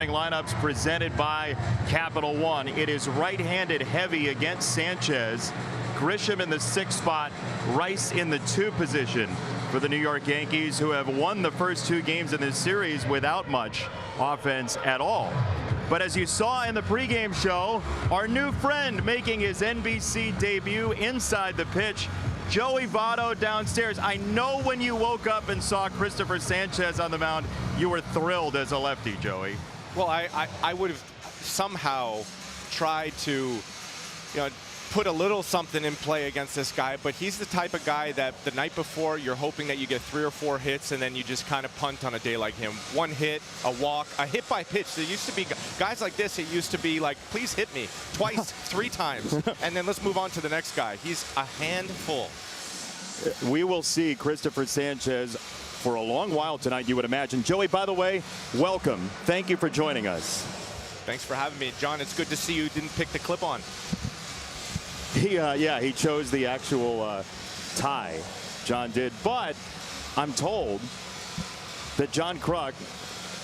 starting lineups presented by Capital One. It is right-handed heavy against Sanchez. Grisham in the 6th spot, Rice in the 2 position for the New York Yankees, who have won the first 2 games in this series without much offense at all. But as you saw in the pregame show, our new friend making his NBC debut inside the pitch, Joey Votto downstairs. I know when you woke up and saw Christopher Sanchez on the mound, you were thrilled as a lefty, Joey. Well, I would have somehow tried to, put a little something in play against this guy, but he's the type of guy that the night before you're hoping that you get 3 or 4 hits and then you just kind of punt on a day like him. 1 hit, a walk, a hit by pitch. There used to be guys like this. It used to be like, please hit me twice, 3 times, and then let's move on to the next guy. He's a handful. We will see Christopher Sanchez for a long while tonight, you would imagine. Joey, by the way, welcome. Thank you for joining us. Thanks for having me, John. It's good to see you didn't pick the clip on. He chose the actual tie. John did, but I'm told that John Kruk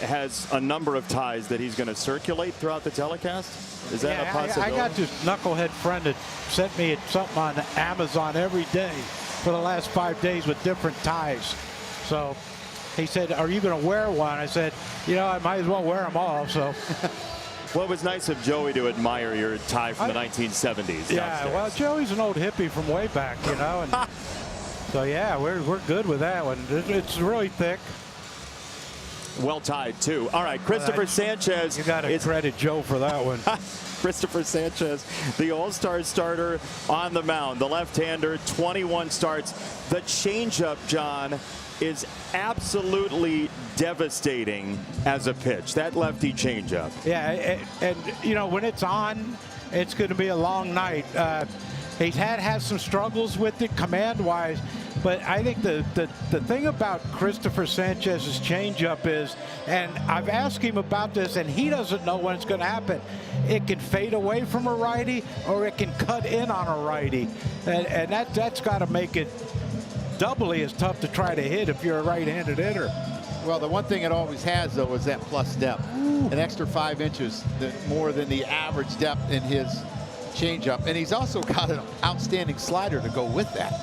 has a number of ties that he's going to circulate throughout the telecast. Is that a possibility? I got this knucklehead friend that sent me something on Amazon every day for the last 5 days with different ties. So he said, "Are you going to wear one?" I said, I might as well wear them all. So. Well, it was nice of Joey to admire your tie from the 1970s. Yeah, downstairs. well, Joey's an old hippie from way back, And so, yeah, we're good with that one. It's really thick. Well tied, too. All right, Christopher Sanchez. You got to credit Joe for that one. Christopher Sanchez, the all-star starter on the mound. The left-hander, 21 starts. The changeup, John, is absolutely devastating as a pitch. That lefty changeup. Yeah, and when it's on, it's going to be a long night. He's had some struggles with it command-wise, but I think the thing about Christopher Sanchez's changeup is, and I've asked him about this, and he doesn't know when it's going to happen. It can fade away from a righty, or it can cut in on a righty, and that's got to make it doubly as tough to try to hit if you're a right-handed hitter. Well, the one thing it always has, though, is that plus depth. An extra 5 inches more than the average depth in his changeup. And he's also got an outstanding slider to go with that.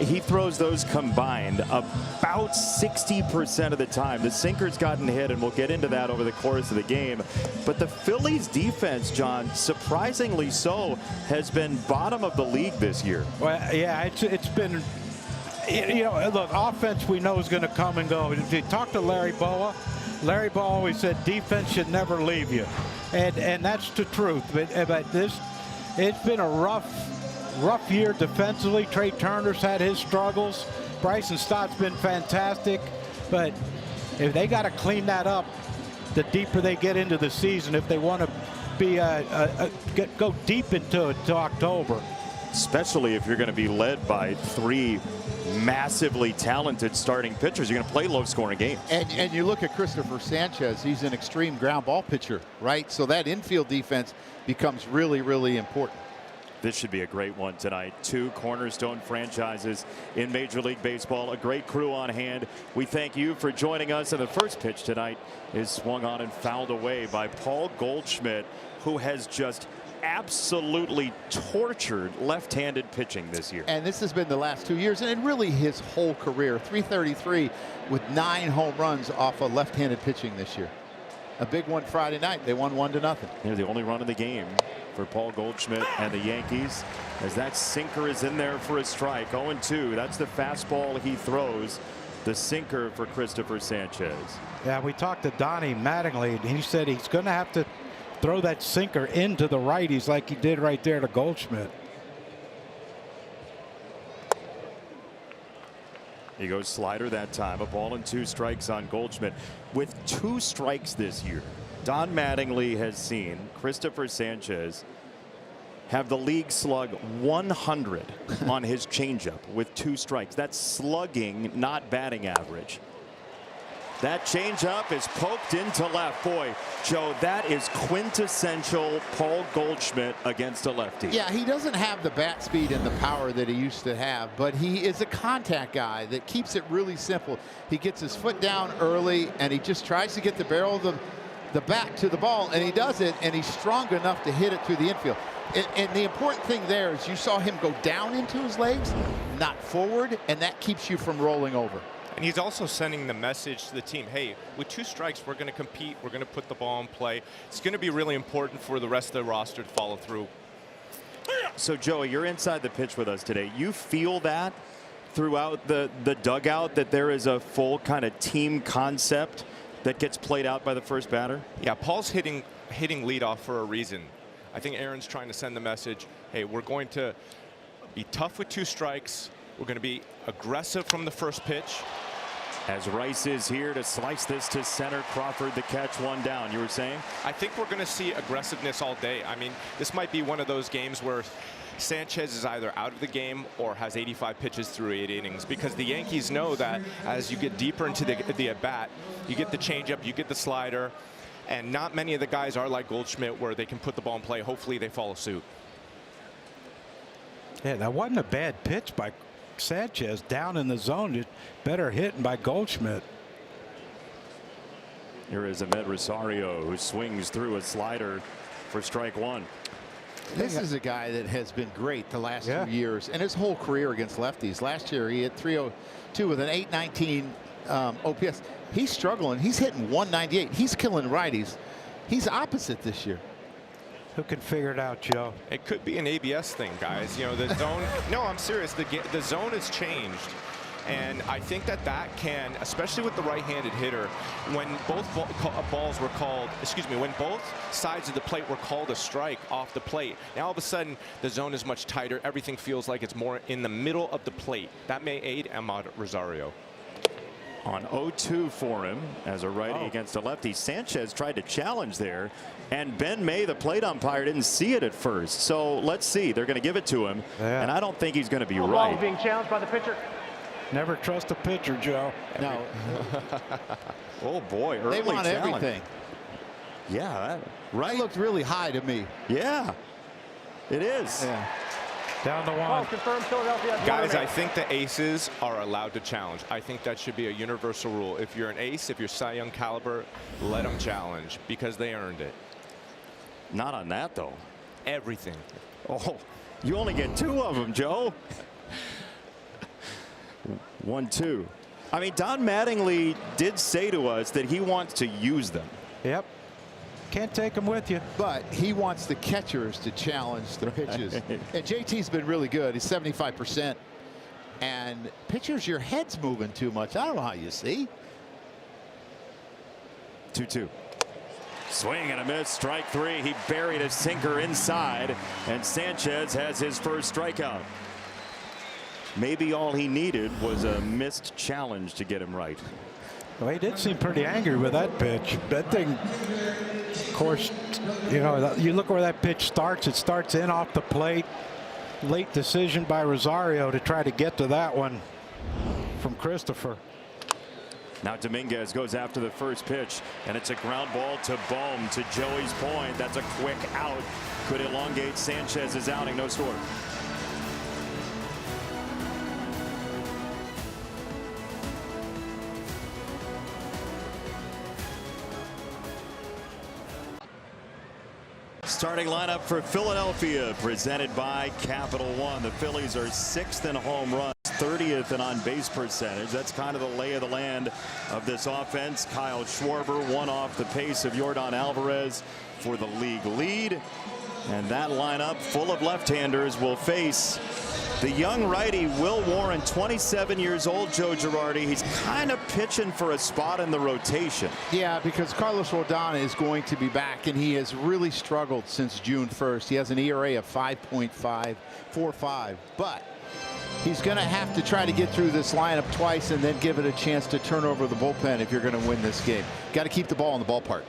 He throws those combined about 60% of the time. The sinker's gotten hit, and we'll get into that over the course of the game. But the Phillies defense, John, surprisingly so, has been bottom of the league this year. Well, yeah, it's been... look, offense we know is going to come and go. If you talk to Larry Boa always said defense should never leave you, and that's the truth. But it's been a rough year defensively. Trey Turner's had his struggles. Bryson Stott's been fantastic, but if they got to clean that up, the deeper they get into the season, if they want to be go deep into October. Especially if you're going to be led by 3 massively talented starting pitchers. You're going to play low-scoring games. And you look at Christopher Sanchez, he's an extreme ground ball pitcher, right? So that infield defense becomes really, really important. This should be a great one tonight. 2 cornerstone franchises in Major League Baseball. A great crew on hand. We thank you for joining us. And the first pitch tonight is swung on and fouled away by Paul Goldschmidt, who has just absolutely tortured left-handed pitching this year. And this has been the last 2 years, and really his whole career. 333 with 9 home runs off of left-handed pitching this year. A big one Friday night. They won 1-0. They're the only run in the game for Paul Goldschmidt and the Yankees, as that sinker is in there for a strike. 0-2. That's the fastball he throws. The sinker for Christopher Sanchez. Yeah, we talked to Donnie Mattingly, and he said he's going to have to throw that sinker into the righties like he did right there to Goldschmidt. He goes slider that time. A ball and 2 strikes on Goldschmidt. With 2 strikes this year, Don Mattingly has seen Christopher Sanchez have the league slug 100 on his changeup with 2 strikes. That's slugging, not batting average. That changeup is poked into left. Boy, Joe, that is quintessential Paul Goldschmidt against a lefty. Yeah, he doesn't have the bat speed and the power that he used to have, but he is a contact guy that keeps it really simple. He gets his foot down early, and he just tries to get the barrel the bat to the ball, and he does it, and he's strong enough to hit it through the infield. And the important thing there is you saw him go down into his legs, not forward, and that keeps you from rolling over. And he's also sending the message to the team, hey, with 2 strikes, we're going to compete. We're going to put the ball in play. It's going to be really important for the rest of the roster to follow through. So, Joey, you're inside the pitch with us today. You feel that throughout the dugout, that there is a full kind of team concept that gets played out by the first batter? Yeah, Paul's hitting leadoff for a reason. I think Aaron's trying to send the message, hey, we're going to be tough with 2 strikes. We're going to be aggressive from the first pitch. As Rice is here to slice this to center, Crawford the catch, 1 down. You were saying? I think we're going to see aggressiveness all day. I mean, this might be one of those games where Sanchez is either out of the game or has 85 pitches through 8 innings, because the Yankees know that as you get deeper into the at-bat, you get the changeup, you get the slider, and not many of the guys are like Goldschmidt where they can put the ball in play. Hopefully they follow suit. Yeah, that wasn't a bad pitch by Sanchez down in the zone. Just better hitting by Goldschmidt. Here is Ahmed Rosario, who swings through a slider for strike 1. This is a guy that has been great the last 2 years and his whole career against lefties. Last year he hit 302 with an 819 OPS. He's struggling. He's hitting 198. He's killing righties. He's opposite this year. Who can figure it out, Joe? It could be an ABS thing, guys. You know, the zone. No, I'm serious. The zone has changed. And I think that can, especially with the right-handed hitter, when both balls were called, when both sides of the plate were called a strike off the plate, now all of a sudden the zone is much tighter. Everything feels like it's more in the middle of the plate. That may aid Ahmed Rosario. On 0-2 for him as a righty against a lefty. Sanchez tried to challenge there, and Ben May, the plate umpire, didn't see it at first. So let's see. They're going to give it to him, and I don't think he's going to be right. Ball being challenged by the pitcher. Never trust a pitcher, Joe. No. Oh boy, early They want challenge. everything. Yeah, That looked really high to me. Yeah, it is. Yeah. Down to 1. Ball confirmed. Philadelphia. Guys, I think the aces are allowed to challenge. I think that should be a universal rule. If you're an ace, if you're Cy Young caliber, let them challenge because they earned it. Not on that though. Everything. Oh, you only get 2 of them, Joe. 1-2. I mean, Don Mattingly did say to us that he wants to use them. Yep. Can't take them with you. But he wants the catchers to challenge the pitches. And JT's been really good. He's 75%. And pitchers, your head's moving too much. I don't know how you see. 2-2. Swing and a miss. Strike 3. He buried a sinker inside, and Sanchez has his first strikeout. Maybe all he needed was a missed challenge to get him right. Well, he did seem pretty angry with that pitch. That thing, of course, you know, you look where that pitch starts. It starts in off the plate. Late decision by Rosario to try to get to that one from Christopher. Now Dominguez goes after the first pitch, and it's a ground ball to Bohm. To Joey's point, that's a quick out. Could elongate Sanchez's outing. No score. Starting lineup for Philadelphia, presented by Capital One. The Phillies are 6th in home runs, 30th in on-base percentage. That's kind of the lay of the land of this offense. Kyle Schwarber, 1 off the pace of Yordan Alvarez for the league lead. And that lineup, full of left-handers, will face the young righty Will Warren, 27 years old. Joe Girardi, he's kind of pitching for a spot in the rotation. Yeah, because Carlos Rodon is going to be back, and he has really struggled since June 1st. He has an ERA of 5.545, but he's going to have to try to get through this lineup twice and then give it a chance to turn over the bullpen if you're going to win this game. Got to keep the ball in the ballpark.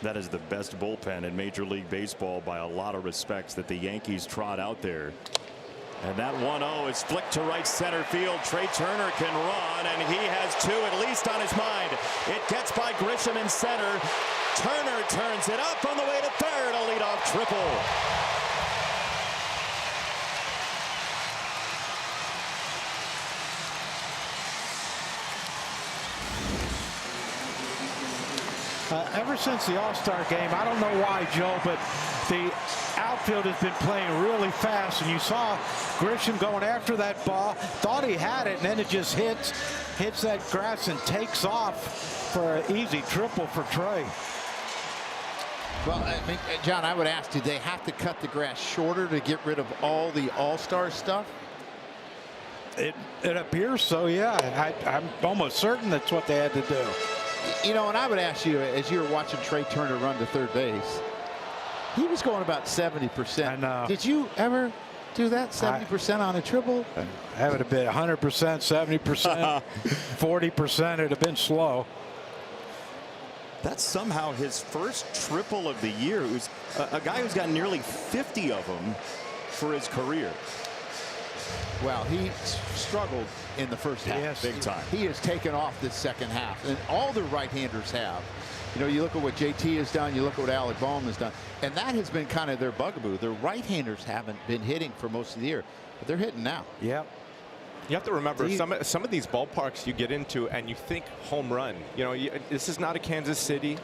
That is the best bullpen in Major League Baseball by a lot of respects that the Yankees trot out there. And that 1-0 is flicked to right center field. Trey Turner can run, and he has 2 at least on his mind. It gets by Grisham in center. Turner turns it up on the way to third. A leadoff triple. Ever since the All-Star game, I don't know why, Joe, but the outfield has been playing really fast, and you saw Grisham going after that ball, thought he had it, and then it just hits that grass and takes off for an easy triple for Trey. Well, I mean, John, I would ask, do they have to cut the grass shorter to get rid of all the All-Star stuff? It appears so, yeah. I'm almost certain that's what they had to do. You know, and I would ask you, as you were watching Trey Turner run to third base, he was going about 70%. I know. Did you ever do that, 70% on a triple? That would have been 100%, 70%, 40%. It'd have been slow. That's somehow his first triple of the year. Who's a guy who's got nearly 50 of them for his career. Well, he struggled in the first half. Yes. Big time. He has taken off this second half, and all the right-handers have. You know, you look at what JT has done, you look at what Alec Bohm has done, and that has been kind of their bugaboo. The right-handers haven't been hitting for most of the year, but they're hitting now. Yep. You have to remember some of these ballparks you get into and you think home run. You know, this is not a Kansas City.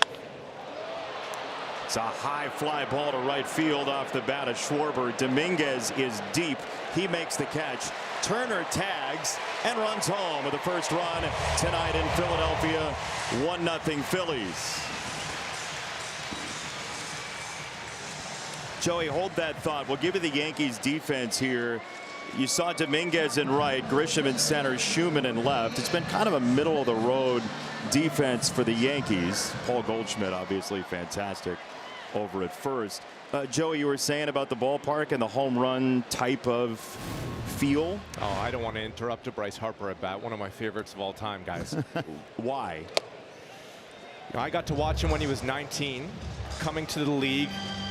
It's a high fly ball to right field off the bat of Schwarber. Dominguez is deep. He makes the catch. Turner tags and runs home with the first run tonight in Philadelphia. 1-0 Phillies. Joey, hold that thought. We'll give you the Yankees defense here. You saw Dominguez in right, Grisham in center, Schumann in left. It's been kind of a middle of the road defense for the Yankees. Paul Goldschmidt, obviously fantastic over at first. Joey, you were saying about the ballpark and the home run type of feel. Oh, I don't want to interrupt a Bryce Harper at bat. One of my favorites of all time, guys. Why? You know, I got to watch him when he was 19, coming to the league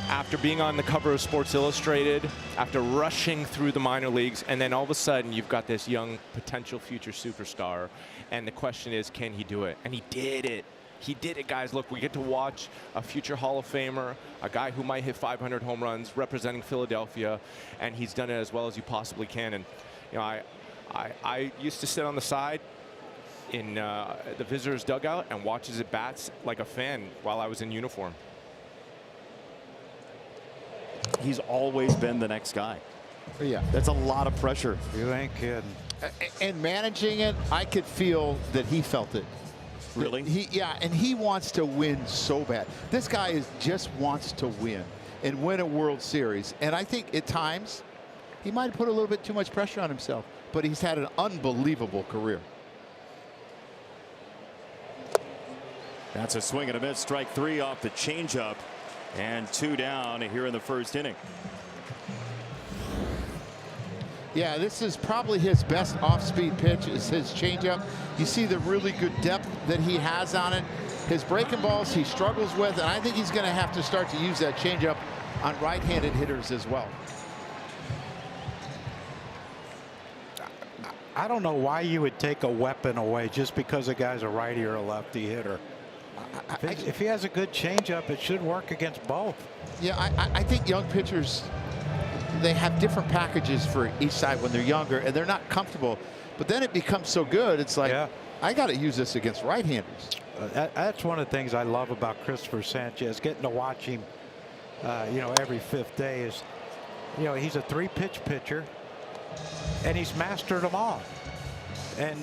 after being on the cover of Sports Illustrated, after rushing through the minor leagues, and then all of a sudden you've got this young potential future superstar, and the question is, can he do it? And he did it. He did it, guys. Look, we get to watch a future Hall of Famer, a guy who might hit 500 home runs representing Philadelphia, and he's done it as well as you possibly can. And you know, I used to sit on the side in the visitors' dugout and watch his at-bats like a fan while I was in uniform. He's always been the next guy. Yeah. That's a lot of pressure. You ain't kidding. And managing it, I could feel that he felt it. Really? Yeah, and he wants to win so bad. This guy just wants to win and win a World Series. And I think at times he might have put a little bit too much pressure on himself, but he's had an unbelievable career. That's a swing and a miss. Strike 3 off the changeup, and 2 down here in the first inning. Yeah, this is probably his best off-speed pitch is his changeup. You see the really good depth that he has on it. His breaking balls he struggles with, and I think he's going to have to start to use that changeup on right-handed hitters as well. I don't know why you would take a weapon away just because a guy's a righty or a lefty hitter. If he has a good changeup, it should work against both. Yeah, I think young pitchers, they have different packages for each side when they're younger, and they're not comfortable. But then it becomes so good, it's like, yeah, I got to use this against right-handers. That's one of the things I love about Christopher Sanchez. Getting to watch him, you know, every 5th day is, you know, he's a 3-pitch pitcher, and he's mastered them all. And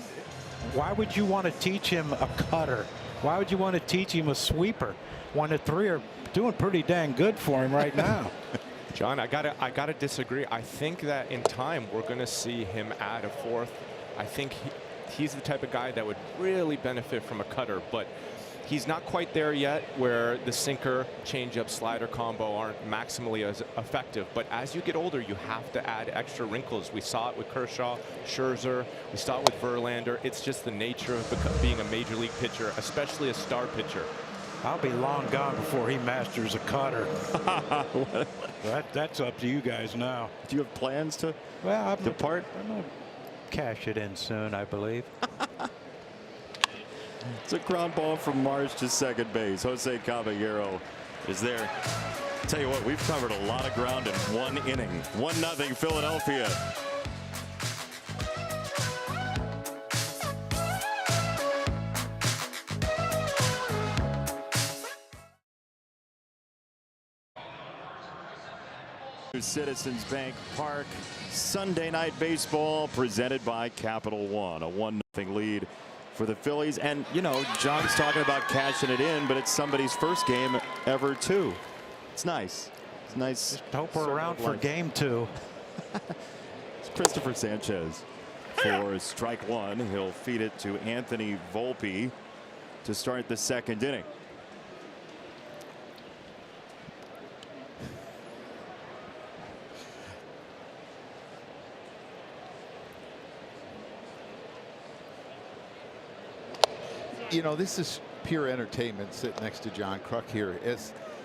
why would you want to teach him a cutter? Why would you want to teach him a sweeper when the 3 are doing pretty dang good for him right now? John, I gotta disagree. I think that in time we're going to see him add a 4th. I think he's the type of guy that would really benefit from a cutter, but he's not quite there yet where the sinker, changeup, slider combo aren't maximally as effective. But as you get older, you have to add extra wrinkles. We saw it with Kershaw, Scherzer. We saw it with Verlander. It's just the nature of being a major league pitcher, especially a star pitcher. I'll be long gone before he masters a cutter. That's up to you guys now. Do you have plans to depart? I'm going to cash it in soon, I believe. It's a ground ball from Marsh to second base. Jose Caballero is there. Tell you what, we've covered a lot of ground in 1 inning. 1-0 Philadelphia. Citizens Bank Park, Sunday Night Baseball presented by Capital One. A 1-0 lead for the Phillies. And, you know, John's talking about cashing it in, but it's somebody's first game ever, too. It's nice. It's nice. Just hope we're around for game 2. It's Christopher Sanchez for strike 1. He'll feed it to Anthony Volpe to start the second inning. You know, this is pure entertainment sitting next to John Kruk here.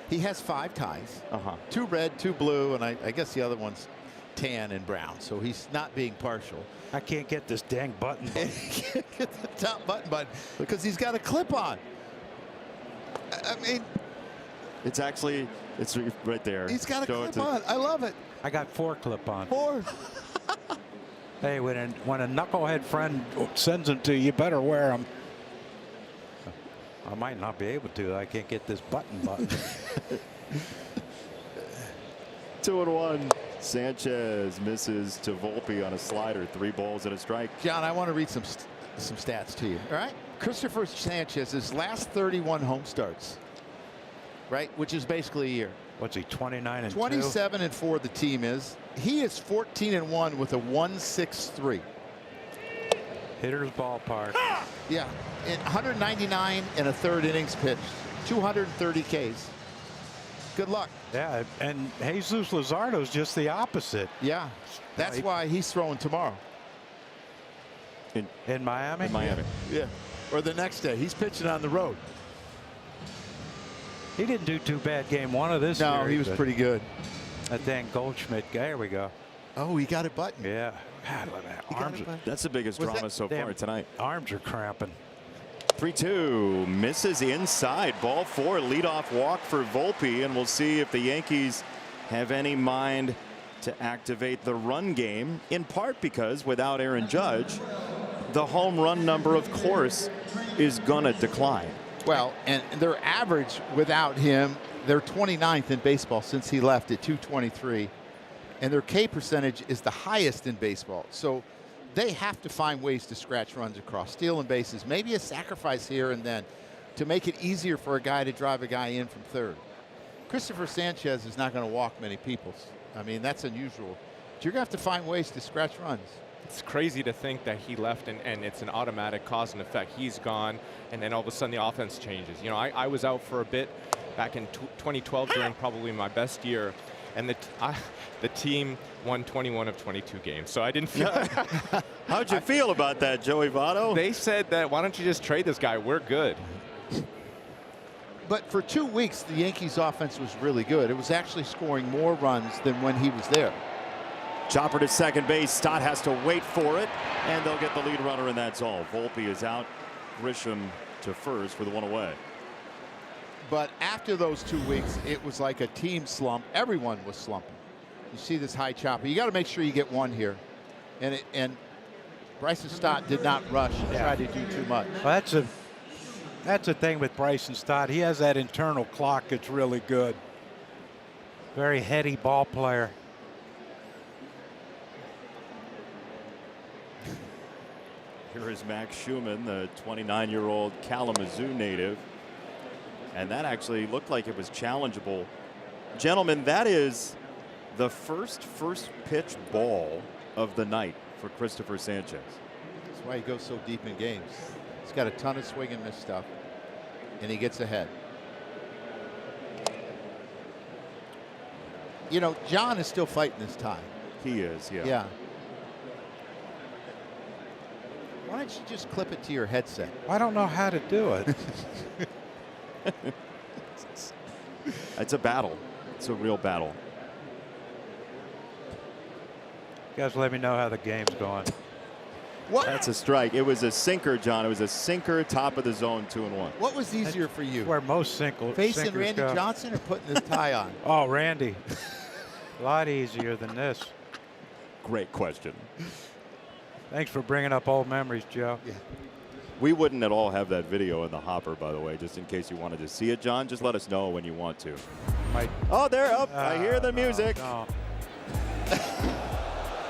He has 5 ties, 2 red, 2 blue, and I guess the other one's tan and brown. So he's not being partial. I can't get this dang button. He can't get the top button because he's got a clip on. I mean, it's right there. He's got a clip on. I love it. I got 4 clip-on. 4. Hey, when a knucklehead friend sends them to you, you better wear them. I might not be able to. I can't get this button. 2-1. Sanchez misses to Volpe on a slider. 3 balls and a strike. John, I want to read some stats to you. All right. Christopher Sanchez's last 31 home starts, right, which is basically a year. What's he, 29 and 27 and 4 the team is. He is 14 and 1 with a 1.63. Hitter's ballpark. Yeah, in 199 and a third innings pitched, 230 Ks. Good luck. Yeah, and Jesus Luzardo's just the opposite. Yeah, that's why he's throwing tomorrow. In Miami? In Miami. Yeah, or the next day. He's pitching on the road. He didn't do too bad game 1 of this. No, he was pretty good. That dang Goldschmidt guy. There we go. Oh, he got it buttoned. Yeah. God, look at that. Arms. That's the biggest drama so far tonight. Arms are cramping. 3-2 misses inside. Ball 4. Leadoff walk for Volpe, and we'll see if the Yankees have any mind to activate the run game, in part because without Aaron Judge, the home run number, of course, is gonna decline. Well, and their average without him, they're 29th in baseball since he left at 223. And their K percentage is the highest in baseball. So they have to find ways to scratch runs across, stealing bases, maybe a sacrifice here and then to make it easier for a guy to drive a guy in from third. Christopher Sanchez is not going to walk many people. I mean, that's unusual. But you're going to have to find ways to scratch runs. It's crazy to think that he left and it's an automatic cause and effect. He's gone, and then all of a sudden the offense changes. You know, I was out for a bit back in 2012 during probably my best year, and the team won 21 of 22 games. So I didn't feel. How'd you feel about that, Joey Votto? They said that, why don't you just trade this guy? We're good. But for 2 weeks, the Yankees offense was really good. It was actually scoring more runs than when he was there. Chopper to second base. Stott has to wait for it, and they'll get the lead runner, and that's all. Volpe is out. Grisham to first with 1 away. But after those 2 weeks, it was like a team slump. Everyone was slumping. You see this high chopper. You got to make sure you get one here. And Bryson Stott did not rush and try to do too much. Well, that's the thing with Bryson Stott. He has that internal clock that's really good. Very heady ball player. Here is Max Schumann, the 29-year-old Kalamazoo native. And that actually looked like it was challengeable. Gentlemen, that is the first pitch ball of the night for Christopher Sanchez. That's why he goes so deep in games. He's got a ton of swing and miss stuff, and he gets ahead. You know, John is still fighting this tie. He is, yeah. Yeah. Why don't you just clip it to your headset? I don't know how to do it. It's a battle. It's a real battle. You guys let me know how the game's going. What? That's a strike. It was a sinker, John. It was a sinker, top of the zone, 2-1. What was easier for you? Where most sinkers Facing Randy go. Johnson or putting this tie on? Oh, Randy. A lot easier than this. Great question. Thanks for bringing up old memories, Joe. Yeah. We wouldn't at all have that video in the hopper, by the way, just in case you wanted to see it, John. Just let us know when you want to. Might, Oh, they're up. I hear the music. No.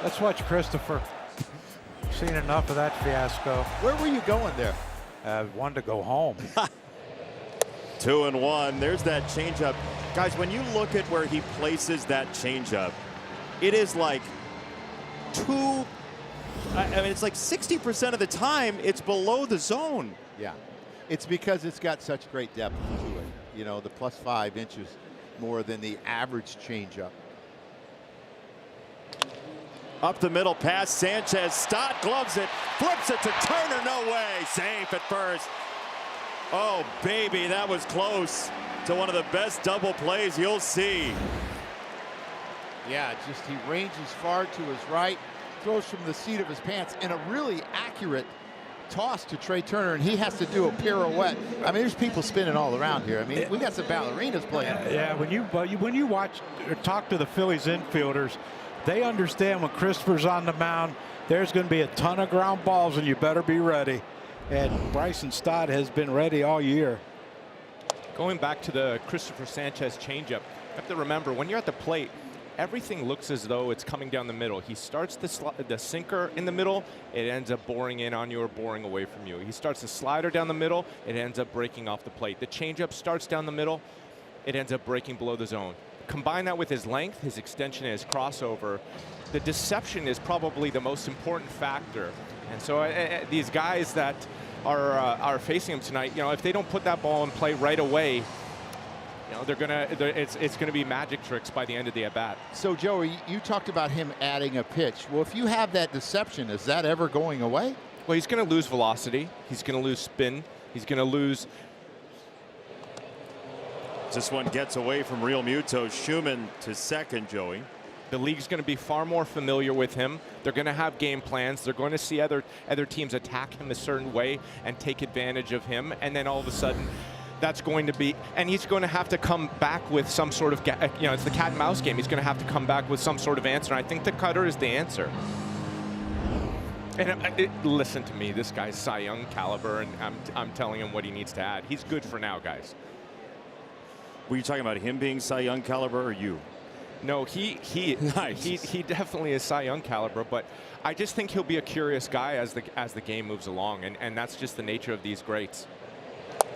Let's watch Christopher. Seen enough of that fiasco. Where were you going there? Wanted to go home. 2-1. There's that changeup. Guys, when you look at where he places that changeup, it is like I mean, it's like 60% of the time it's below the zone. Yeah. It's because it's got such great depth to it. You know, the +5 inches more than the average changeup. Up the middle pass, Sanchez. Stott gloves it, flips it to Turner. No way. Safe at first. Oh, baby, that was close to one of the best double plays you'll see. Yeah, just he ranges far to his right, throws from the seat of his pants, and a really accurate toss to Trey Turner, and he has to do a pirouette. I mean, there's people spinning all around here. I mean, we got some ballerinas playing. Yeah, when you watch or talk to the Phillies infielders, they understand when Christopher's on the mound, there's going to be a ton of ground balls, and you better be ready. And Bryson Stott has been ready all year. Going back to the Christopher Sanchez changeup, you have to remember, when you're at the plate, everything looks as though it's coming down the middle. He starts the sinker in the middle, it ends up boring in on you or boring away from you. He starts the slider down the middle, it ends up breaking off the plate. The changeup starts down the middle, it ends up breaking below the zone. Combine that with his length, his extension, and his crossover. The deception is probably the most important factor. And so these guys that are facing him tonight, you know, if they don't put that ball in play right away, you know, it's gonna be magic tricks by the end of the at bat. So Joey, you talked about him adding a pitch. Well, if you have that deception, is that ever going away? Well, he's gonna lose velocity. He's gonna lose spin. He's gonna lose. This one gets away from Real Muto. Schumann to second, Joey. The league's going to be far more familiar with him. They're going to have game plans. They're going to see other teams attack him a certain way and take advantage of him. And then all of a sudden, that's going to be, and he's going to have to come back with some sort of, you know, it's the cat and mouse game. He's going to have to come back with some sort of answer. And I think the cutter is the answer. And listen to me, this guy's Cy Young caliber, and I'm telling him what he needs to add. He's good for now, guys. Were you talking about him being Cy Young caliber or you? No, he Nice. he definitely is Cy Young caliber, but I just think he'll be a curious guy as the game moves along, and that's just the nature of these greats.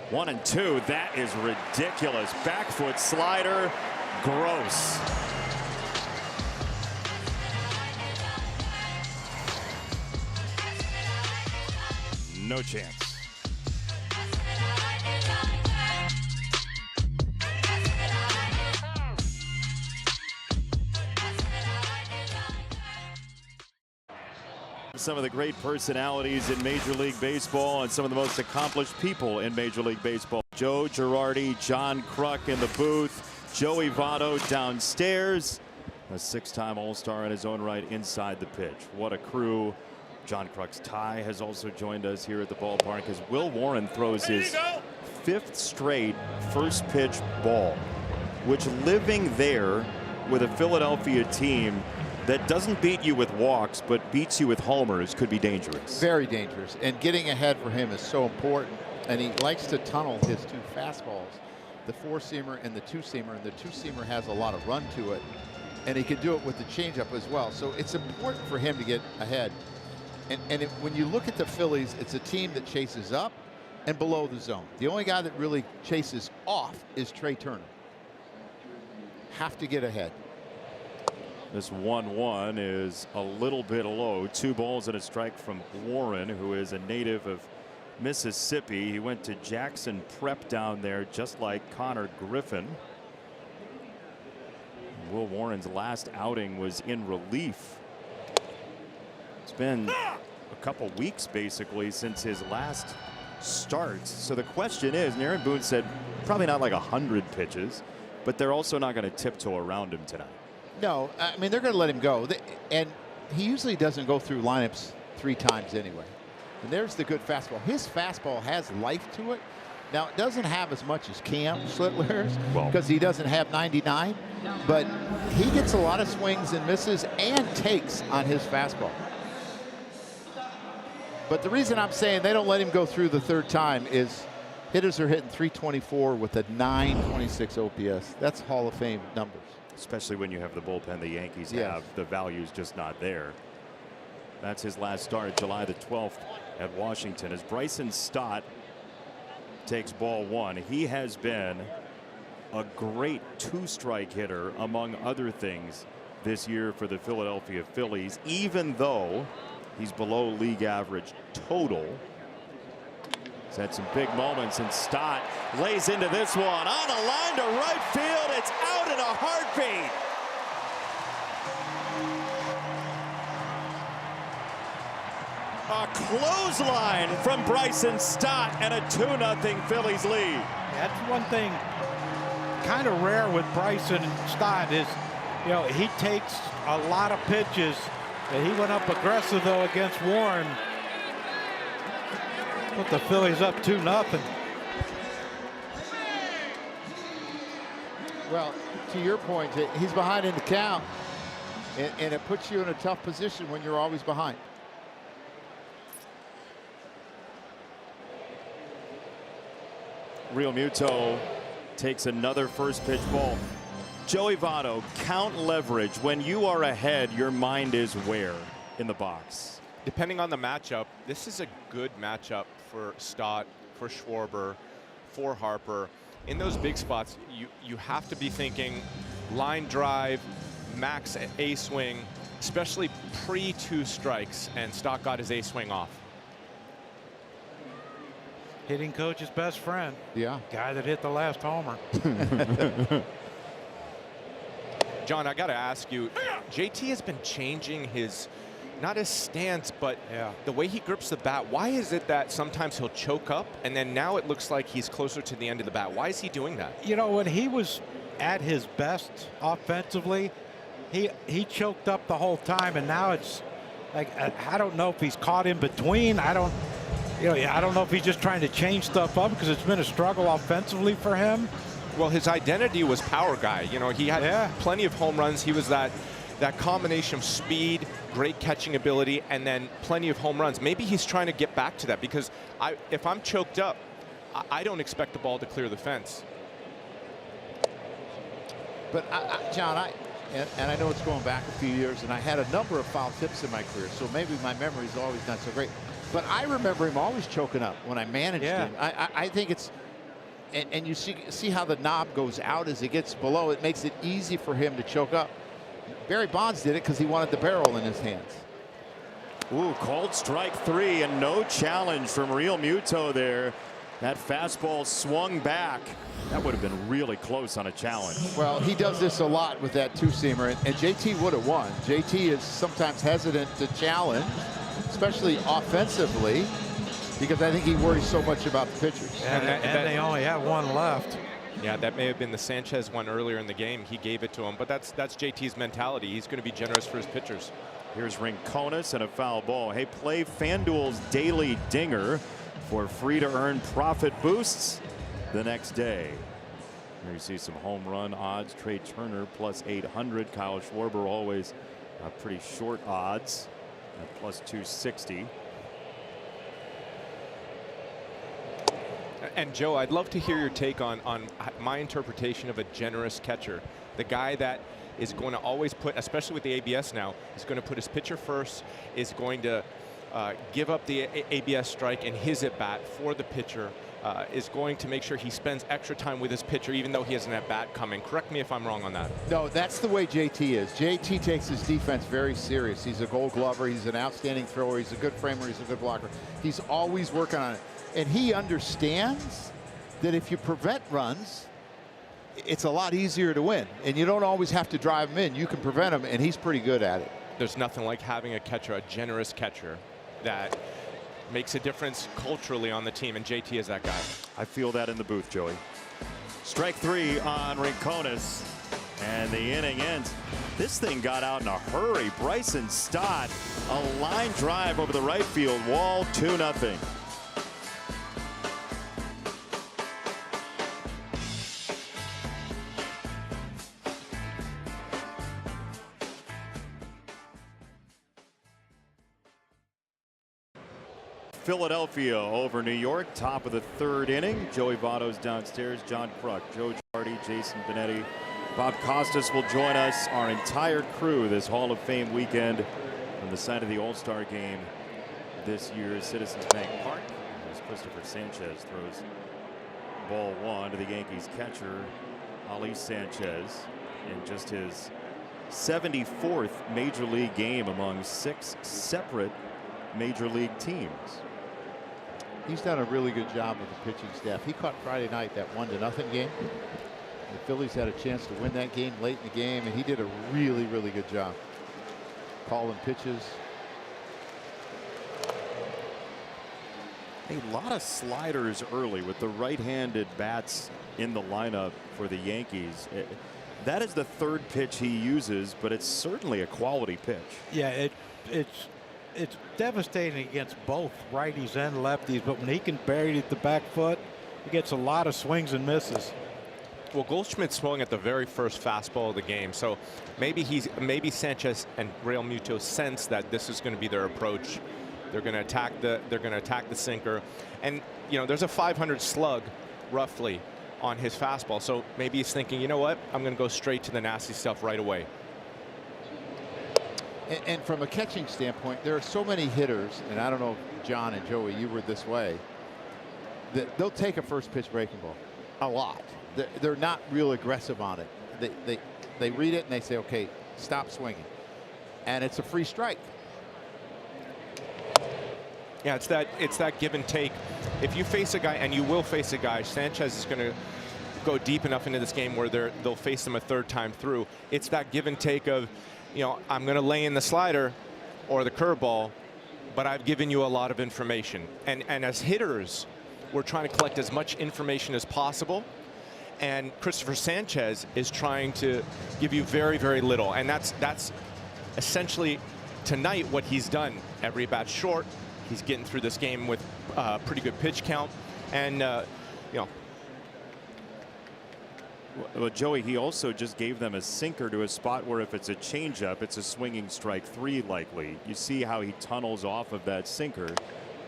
1-2. That is ridiculous. Back foot slider. Gross. No chance. Some of the great personalities in Major League Baseball and some of the most accomplished people in Major League Baseball. Joe Girardi, John Kruk in the booth, Joey Votto downstairs, a 6-time All-Star in his own right inside the pitch. What a crew. John Kruk's tie has also joined us here at the ballpark as Will Warren throws his 5th straight first pitch ball, which living there with a Philadelphia team that doesn't beat you with walks but beats you with homers could be dangerous. Very dangerous, and getting ahead for him is so important, and he likes to tunnel his 2 fastballs, the 4-seamer and the 2-seamer, and the 2-seamer has a lot of run to it, and he can do it with the changeup as well. So it's important for him to get ahead. And when you look at the Phillies, it's a team that chases up and below the zone. The only guy that really chases off is Trey Turner. Have to get ahead. This 1-1 is a little bit low. 2 balls and a strike from Warren, who is a native of Mississippi. He went to Jackson Prep down there, just like Connor Griffin. Will Warren's last outing was in relief. It's been a couple weeks basically since his last starts. So the question is, and Aaron Boone said probably not like 100 pitches, but they're also not going to tiptoe around him tonight. No, I mean, they're going to let him go. And he usually doesn't go through lineups 3 times anyway. And there's the good fastball. His fastball has life to it. Now, it doesn't have as much as Cam Schlittler's because he doesn't have 99. But he gets a lot of swings and misses and takes on his fastball. But the reason I'm saying they don't let him go through the 3rd time is hitters are hitting 324 with a 926 OPS. That's Hall of Fame numbers. Especially when you have the bullpen the Yankees Yes. have. The value's just not there. That's his last start, July the 12th at Washington, as Bryson Stott takes ball one. He has been a great two-strike hitter, among other things, this year for the Philadelphia Phillies, even though he's below league average total. He's had some big moments, and Stott lays into this one on a line to right field. It's out in a heartbeat. A clothesline from Bryson Stott and a 2-0 Phillies lead. That's one thing kind of rare with Bryson Stott is, you know, he takes a lot of pitches. And he went up aggressive, though, against Warren. Put the Phillies up 2-0. Well, to your point, he's behind in the count, and it puts you in a tough position when you're always behind. Real Muto takes another first pitch ball. Joey Votto, count leverage. When you are ahead, your mind is where in the box? Depending on the matchup, this is a good matchup for Stott, for Schwarber, for Harper. In those big spots, you have to be thinking line drive, max A swing, especially pre 2 strikes, and Stott got his A swing off. Hitting coach's best friend. Yeah. Guy that hit the last homer. John, I got to ask you, JT has been changing his, not his stance, but the way he grips the bat. Why is it that sometimes he'll choke up, and then now it looks like he's closer to the end of the bat? Why is he doing that? You know, when he was at his best offensively, he choked up the whole time, and now it's like, I don't know if he's caught in between. I don't know if he's just trying to change stuff up because it's been a struggle offensively for him. Well, his identity was power guy. You know, he had plenty of home runs. He was that combination of speed, great catching ability, and then plenty of home runs. Maybe he's trying to get back to that, because if I'm choked up, I don't expect the ball to clear the fence. But John, and I know it's going back a few years, and I had a number of foul tips in my career, so maybe my memory is always not so great. But I remember him always choking up when I managed him. I think it's, and you see how the knob goes out as it gets below. It makes it easy for him to choke up. Barry Bonds did it because he wanted the barrel in his hands. Ooh, called strike 3 and no challenge from Real Muto there. That fastball swung back. That would have been really close on a challenge. Well, he does this a lot with that two-seamer, and JT would have won. JT is sometimes hesitant to challenge, especially offensively, because I think he worries so much about the pitchers. And they only have one left. Yeah, that may have been the Sanchez one earlier in the game. He gave it to him, but that's JT's mentality. He's going to be generous for his pitchers. Here's Rinconis and a foul ball. Hey, play FanDuel's Daily Dinger for free-to-earn profit boosts the next day. Here you see some home run odds. Trey Turner plus 800. Kyle Schwarber always pretty short odds at plus 260. And Joe, I'd love to hear your take on my interpretation of a generous catcher. The guy that is going to always put, especially with the ABS now, is going to put his pitcher first, is going to give up the ABS strike and his at-bat for the pitcher, is going to make sure he spends extra time with his pitcher even though he has an at-bat coming. Correct me if I'm wrong on that. No, that's the way JT is. JT takes his defense very serious. He's a Gold Glover. He's an outstanding thrower. He's a good framer. He's a good blocker. He's always working on it. And he understands that if you prevent runs, it's a lot easier to win. And you don't always have to drive them in. You can prevent them, and he's pretty good at it. There's nothing like having a catcher, a generous catcher, that makes a difference culturally on the team, and JT is that guy. I feel that in the booth, Joey. Strike 3 on Rinconis, and the inning ends. This thing got out in a hurry. Bryson Stott, a line drive over the right field wall, 2-0. Philadelphia over New York, top of the 3rd inning. Joey Votto's downstairs, John Kruk, Joe Girardi, Jason Benetti, Bob Costas will join us, our entire crew, this Hall of Fame weekend on the side of the All-Star game this year's Citizens Bank Park. As Christopher Sanchez throws ball one to the Yankees catcher, Ali Sanchez, in just his 74th Major League game among 6 separate Major League teams. He's done a really good job with the pitching staff. He caught Friday night that 1-0 game. The Phillies had a chance to win that game late in the game, and he did a really, really good job calling pitches. A lot of sliders early with the right-handed bats in the lineup for the Yankees. That is the 3rd pitch he uses, but it's certainly a quality pitch. Yeah, it's devastating against both righties and lefties, but when he can bury it at the back foot, he gets a lot of swings and misses. Well, Goldschmidt swung at the very first fastball of the game, so maybe Sanchez and Real Muto sense that this is going to be their approach. They're going to attack the sinker, and you know there's a 500 slug roughly on his fastball, so maybe he's thinking, you know what, I'm going to go straight to the nasty stuff right away. And from a catching standpoint, there are so many hitters, and I don't know if John and Joey, you were this way, that they'll take a first pitch breaking ball a lot. They're not real aggressive on it. They read it and they say, okay, stop swinging, and it's a free strike. Yeah, it's that give and take. If you face a guy, and you will face a guy, Sanchez is going to go deep enough into this game where they'll face him a 3rd time through. It's that give and take of, you know, I'm going to lay in the slider or the curveball, but I've given you a lot of information. And as hitters, we're trying to collect as much information as possible. And Christopher Sanchez is trying to give you very, very little. And that's essentially tonight what he's done. Every bat short. He's getting through this game with pretty good pitch count. And, you know. Well, Joey, he also just gave them a sinker to a spot where if it's a changeup, it's a swinging strike 3 likely. You see how he tunnels off of that sinker.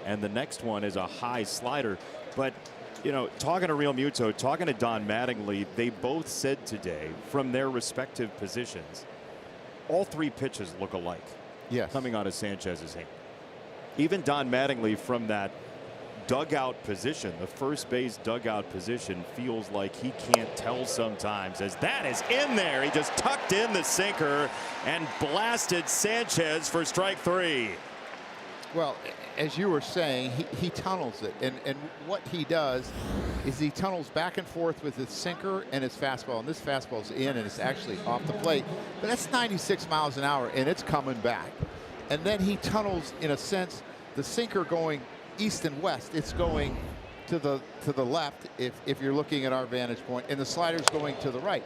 And the next one is a high slider. But, you know, talking to Real Muto, talking to Don Mattingly, they both said today from their respective positions, all 3 pitches look alike. Yes. Coming out of Sanchez's hand. Even Don Mattingly from that dugout position, the first base dugout position, feels like he can't tell sometimes, as that is in there. He just tucked in the sinker and blasted Sanchez for strike 3. Well, as you were saying, he tunnels it, and what he does is he tunnels back and forth with his sinker and his fastball, and this fastball's in and it's actually off the plate, but that's 96 miles an hour and it's coming back. And then he tunnels, in a sense, the sinker going east and west. It's going to the left if you're looking at our vantage point, and the slider's going to the right.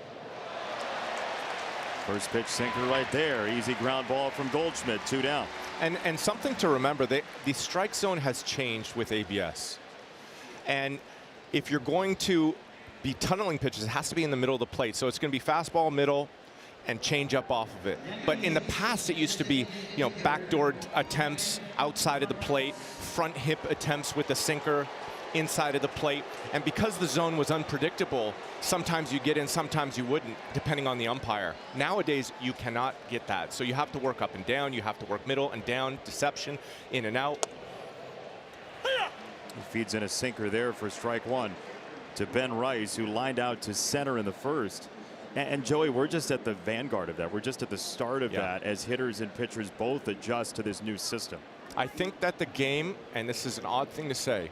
First pitch sinker right there. Easy ground ball from Goldschmidt. 2 down. And something to remember, the strike zone has changed with ABS. And if you're going to be tunneling pitches, it has to be in the middle of the plate. So it's going to be fastball, middle, and change up off of it. But in the past, it used to be, you know, backdoor attempts outside of the plate, front hip attempts with the sinker inside of the plate. And because the zone was unpredictable, sometimes you get in, sometimes you wouldn't, depending on the umpire. Nowadays, you cannot get that. So you have to work up and down, you have to work middle and down, deception, in and out. He feeds in a sinker there for strike 1 to Ben Rice, who lined out to center in the first. And Joey, we're just at the vanguard of that. We're just at the start of that as hitters and pitchers both adjust to this new system. I think that the game, and this is an odd thing to say,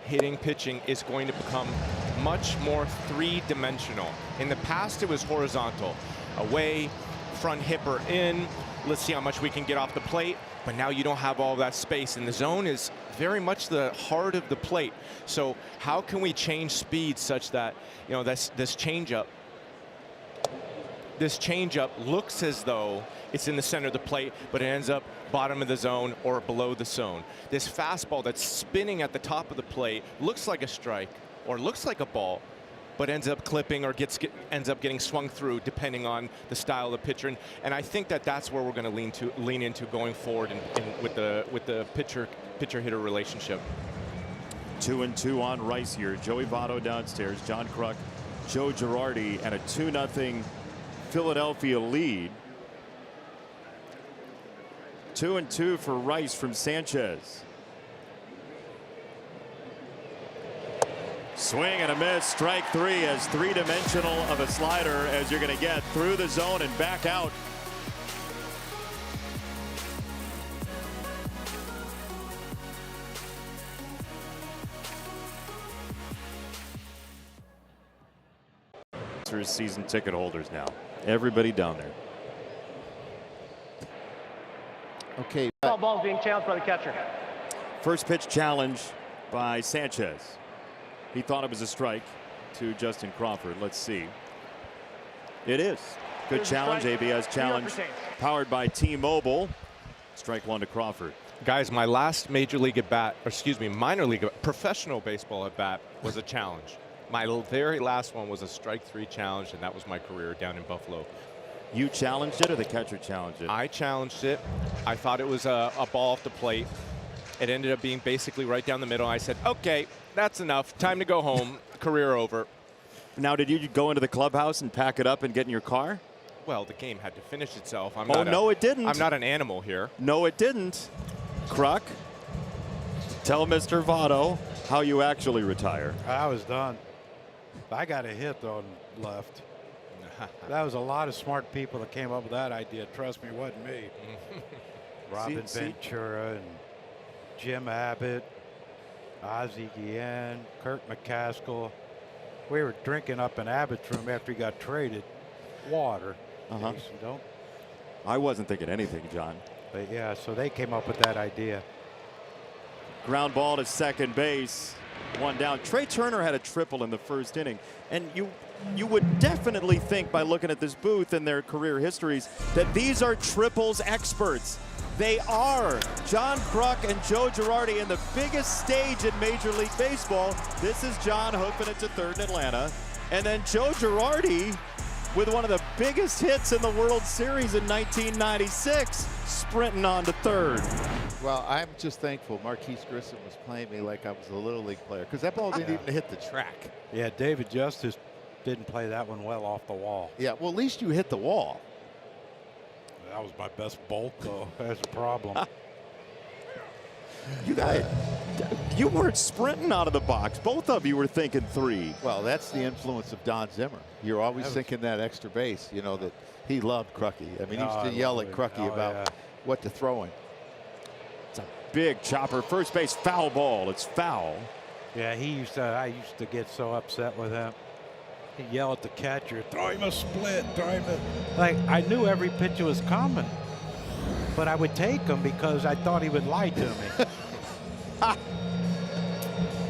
hitting, pitching is going to become much more 3-dimensional. In the past, it was horizontal. Away, front hipper in, let's see how much we can get off the plate. But now you don't have all that space, and the zone is very much the heart of the plate. So how can we change speed such that, you know, this changeup looks as though it's in the center of the plate, but it ends up bottom of the zone or below the zone. This fastball that's spinning at the top of the plate looks like a strike or looks like a ball, but ends up clipping or ends up getting swung through depending on the style of the pitcher. And I think that that's where we're going to lean into going forward with the pitcher-hitter relationship. 2-2 on Rice here. Joey Votto downstairs, John Kruk, Joe Girardi, and a 2-0 Philadelphia lead. 2-2 for Rice from Sanchez. Swing and a miss. Strike three, as three-dimensional of a slider as you're going to get through the zone and back out. Season ticket holders now. Everybody down there. Okay. Ball being challenged by the catcher. First pitch challenge by Sanchez. He thought it was a strike to Justin Crawford. Let's see. It is. Good challenge. ABS challenge powered by T-Mobile. Strike one to Crawford. Guys, my last major league at bat, or excuse me, minor league, professional baseball at bat was a challenge. My very last one was a strike three challenge, and that was my career down in Buffalo. You challenged it, or the catcher challenged it? I challenged it. I thought it was a ball off the plate. It ended up being basically right down the middle. I said, okay, that's enough. Time to go home. Career over. Now, did you go into the clubhouse and pack it up and get in your car? Well, the game had to finish itself. No, it didn't. I'm not an animal here. No, it didn't. Kruk, tell Mr. Votto how you actually retire. I was done. I got a hit on left. That was a lot of smart people that came up with that idea. Trust me, it wasn't me. Robin Ventura and Jim Abbott, Ozzie Guillen, Kurt McCaskill. We were drinking up in Abbott's room after he got traded. Water. Jason, don't. I wasn't thinking anything, John. But yeah, so they came up with that idea. Ground ball to second base. One down. Trey Turner had a triple in the first inning, and you would definitely think, by looking at this booth and their career histories, that these are triples experts. They are. John Kruk and Joe Girardi in the biggest stage in Major League Baseball. This is John hoofing it to third in Atlanta, and then Joe Girardi with one of the biggest hits in the World Series in 1996, sprinting on to third. Well, I'm just thankful Marquise Grissom was playing me like I was a Little League player, because that ball didn't even hit the track. Yeah, David Justice didn't play that one well off the wall. Yeah, well, at least you hit the wall. That was my best bolt, though. That's a problem. You weren't sprinting out of the box. Both of you were thinking three. Well, that's the influence of Don Zimmer. You're always thinking that extra base, you know, that he loved Crucky. I mean, he used to yell at Crucky about what to throw him. It's a big chopper. First base, foul ball. It's foul. Yeah, I used to get so upset with him. He'd yell at the catcher, throw him a split, throw him a... Like, I knew every pitch was coming, but I would take him because I thought he would lie to me.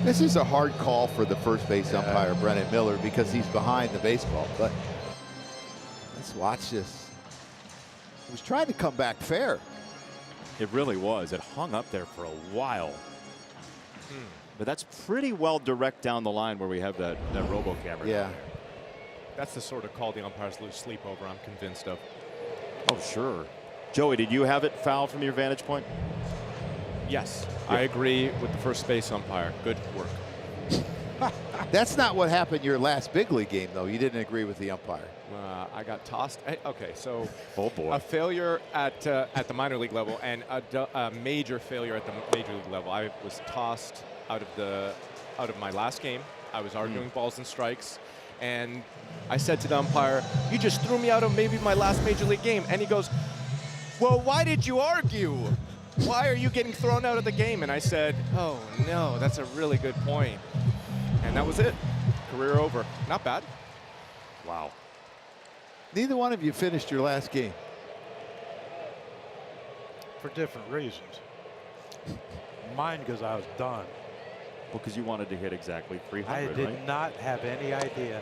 This is a hard call for the first base umpire, Brennan Miller, because he's behind the baseball. But let's watch this. He was trying to come back fair. It really was. It hung up there for a while. But that's pretty well direct down the line where we have that robo camera. Yeah. That's the sort of call the umpires lose sleep over, I'm convinced of. Oh, sure. Joey, did you have it foul from your vantage point? Yes, I agree with the first base umpire. Good work. That's not what happened your last big league game, though. You didn't agree with the umpire. I got tossed. Okay, so oh boy, a failure at the minor league level and a major failure at the major league level. I was tossed out of my last game. I was arguing balls and strikes, and I said to the umpire, "You just threw me out of maybe my last major league game." And he goes, "Well, why did you argue? Why are you getting thrown out of the game?" And I said, "Oh no, that's a really good point." And that was it. Career over. Not bad. Wow. Neither one of you finished your last game. For different reasons. Mine because I was done. Well, because you wanted to hit exactly 300, I did right? not have any idea.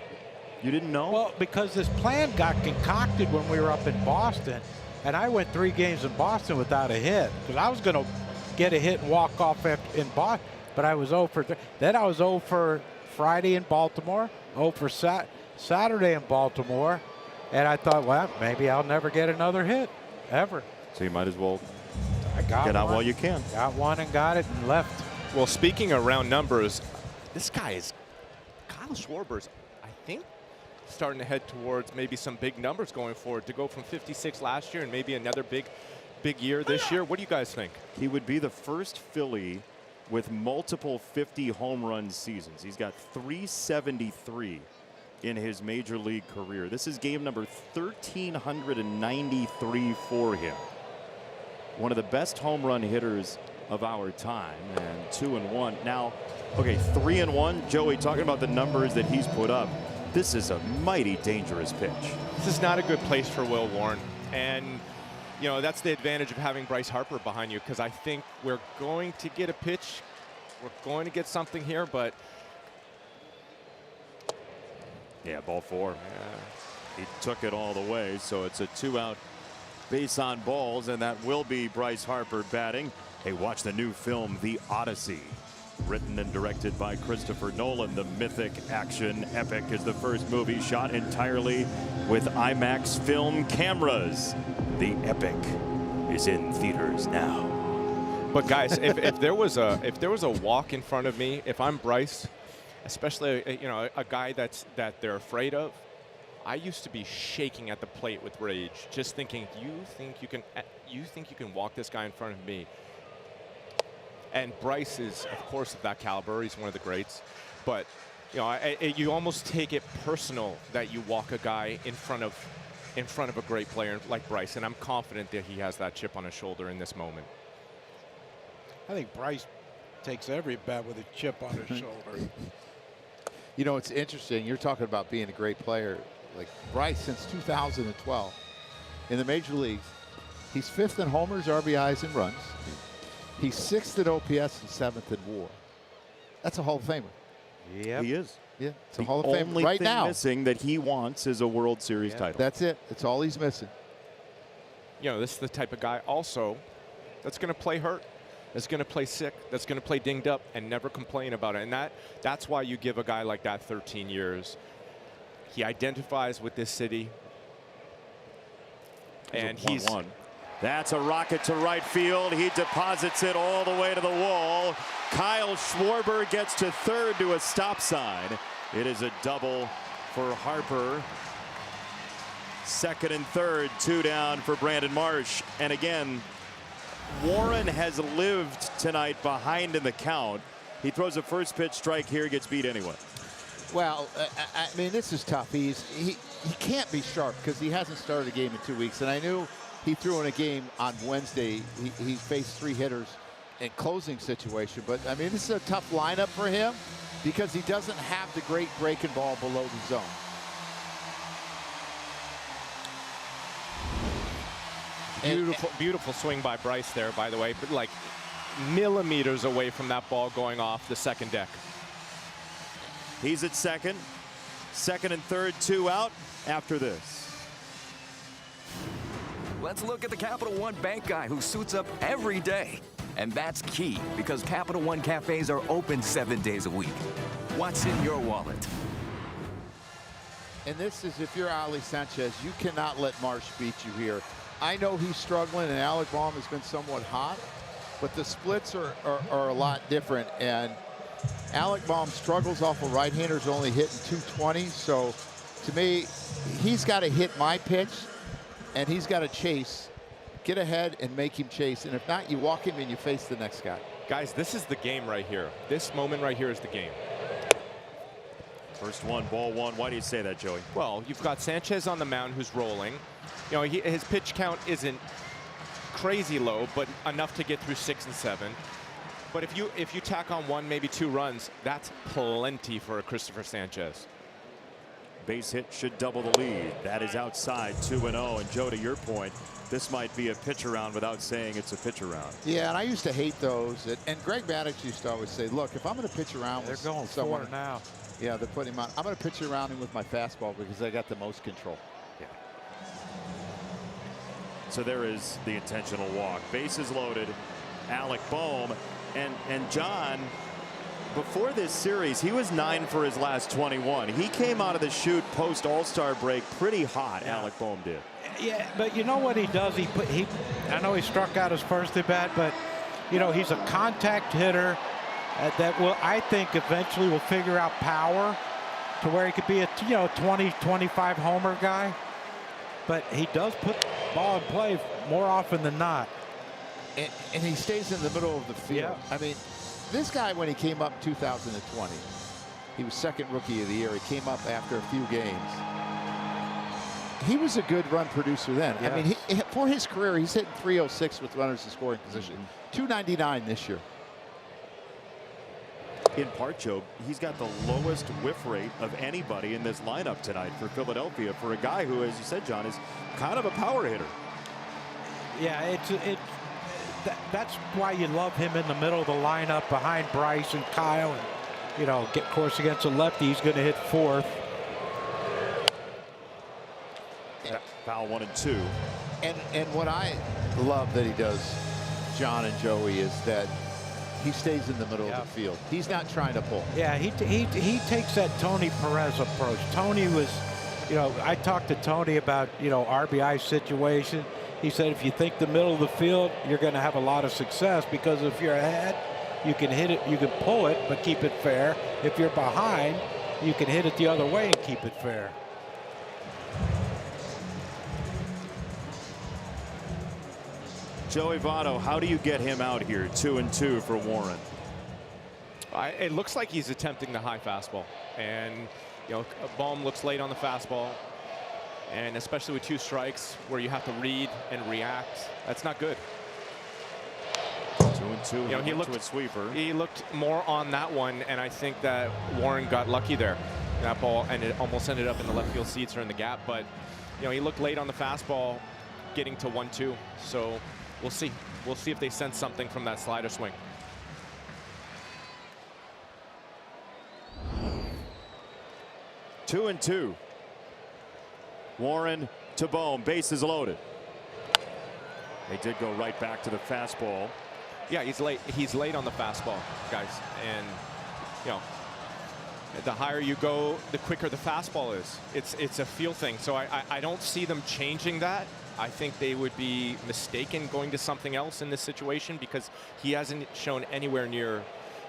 You didn't know? Well, because this plan got concocted when we were up in Boston, and I went 3 games in Boston without a hit because I was going to get a hit and walk off in Boston, but I was 0 for 3. Then I was 0 for Friday in Baltimore, 0 for Saturday in Baltimore, and I thought, well, maybe I'll never get another hit ever. So you might as well get out while you can. Got one and got it and left. Well, speaking of round numbers, this guy is Kyle Schwarber's, I think, starting to head towards maybe some big numbers going forward. To go from 56 last year and maybe another big year this year. What do you guys think? He would be the first Philly with multiple 50 home run seasons. He's got 373 in his major league career. This is game number 1,393 for him. One of the best home run hitters of our time, and 2-1. Now, okay, 3-1. Joey, talking about the numbers that he's put up, this is a mighty dangerous pitch. This is not a good place for Will Warren, and you know that's the advantage of having Bryce Harper behind you, because I think we're going to get a pitch. We're going to get something here, but yeah, ball 4. Yeah. He took it all the way, so it's a 2-out base on balls, and that will be Bryce Harper batting. Hey, watch the new film, The Odyssey. Written and directed by Christopher Nolan. The mythic action epic is the first movie shot entirely with IMAX film cameras. The epic is in theaters now. But guys, if there was a walk in front of me, if I'm Bryce, especially a guy that they're afraid of, I used to be shaking at the plate with rage, just thinking, you think you can walk this guy in front of me? And Bryce is, of course, of that caliber. He's one of the greats. But you almost take it personal that you walk a guy in front of a great player like Bryce. And I'm confident that he has that chip on his shoulder in this moment. I think Bryce takes every bat with a chip on his shoulder. You know, it's interesting. You're talking about being a great player. Like Bryce, since 2012 in the major leagues, he's 5th in homers, RBIs, and runs. He's 6th at OPS and 7th in WAR. That's a Hall of Famer. Yeah, he is. Yeah, it's a Hall of Famer right now. The only thing missing that he wants is a World Series title. That's it. That's all he's missing. This is the type of guy also that's going to play hurt, that's going to play sick, that's going to play dinged up, and never complain about it. And that's why you give a guy like that 13 years. He identifies with this city, and he's. That's a rocket to right field. He deposits it all the way to the wall. Kyle Schwarber gets to third to a stop sign. It is a double for Harper. Second and third, 2 down for Brandon Marsh. And again, Warren has lived tonight behind in the count. He throws a first pitch strike here, gets beat anyway. Well, I mean, this is tough. He can't be sharp because he hasn't started a game in 2 weeks. And I knew he threw in a game on Wednesday. He faced 3 hitters in closing situation. But, I mean, this is a tough lineup for him because he doesn't have the great breaking ball below the zone. Beautiful swing by Bryce there, by the way, but like millimeters away from that ball going off the second deck. He's at second. Second and third, 2 out after this. Let's look at the Capital One Bank guy who suits up every day. And that's key because Capital One cafes are open 7 days a week. What's in your wallet? And this is, if you're Ali Sanchez, you cannot let Marsh beat you here. I know he's struggling, and Alec Bohm has been somewhat hot, but the splits are a lot different. And Alec Bohm struggles off of right-handers, only hitting 220. So, to me, he's got to hit my pitch, and he's got to chase, get ahead, and make him chase. And if not, you walk him and you face the next guy. Guys, this is the game right here. This moment right here is the game. First one, ball 1. Why do you say that, Joey? Well, you've got Sanchez on the mound who's rolling. His pitch count isn't crazy low, but enough to get through 6 and 7. But if you tack on 1, maybe 2 runs, that's plenty for a Christopher Sanchez. Base hit should double the lead. That is outside, 2-0. And Joe, to your point, this might be a pitch around without saying it's a pitch around. Yeah, and I used to hate those. And Greg Maddux used to always say, look, if I'm going to pitch around with someone. They're going 4 now. Yeah, they're putting him on. I'm going to pitch around him with my fastball because I got the most control. Yeah. So there is the intentional walk. Bases loaded. Alec Bohm. And John, before this series, he was 9 for his last 21. He came out of the chute post All-Star break pretty hot. Yeah. Alec Bohm did. Yeah, but you know what he does? I know he struck out his first at bat, but he's a contact hitter that will, I think, eventually will figure out power to where he could be a 20, 25 homer guy. But he does put the ball in play more often than not. And he stays in the middle of the field. Yeah. I mean, this guy, when he came up 2020, he was second rookie of the year. He came up after a few games. He was a good run producer then. Yes. I mean, for his career, he's hitting 306 with runners in scoring position. 299 this year. In part, Joe, he's got the lowest whiff rate of anybody in this lineup tonight for Philadelphia for a guy who, as you said, John, is kind of a power hitter. Yeah, that's why you love him in the middle of the lineup behind Bryce and Kyle. And, of course, against a lefty, he's going to hit fourth. Yeah, foul 1 and 2. And what I love that he does, John and Joey, is that he stays in the middle of the field. He's not trying to pull. Yeah, he takes that Tony Perez approach. Tony was, I talked to Tony about, RBI situation. He said if you think the middle of the field, you're going to have a lot of success, because if you're ahead, you can hit it, you can pull it, but keep it fair. If you're behind, you can hit it the other way and keep it fair. Joey Votto, how do you get him out here? 2 and 2 for Warren. It looks like he's attempting the high fastball, and Bohm looks late on the fastball, and especially with 2 strikes where you have to read and react, that's not good. 2 and 2. He looked to a sweeper. He looked more on that one, and I think that Warren got lucky there. That ball, and it almost ended up in the left field seats or in the gap, but he looked late on the fastball, getting to 1-2. So we'll see. We'll see if they sense something from that slider swing. Two and 2. Warren to Bohm, bases loaded. They did go right back to the fastball. Yeah, he's late. He's late on the fastball, guys. And the higher you go, the quicker the fastball is. It's a feel thing. So I don't see them changing that. I think they would be mistaken going to something else in this situation, because he hasn't shown anywhere near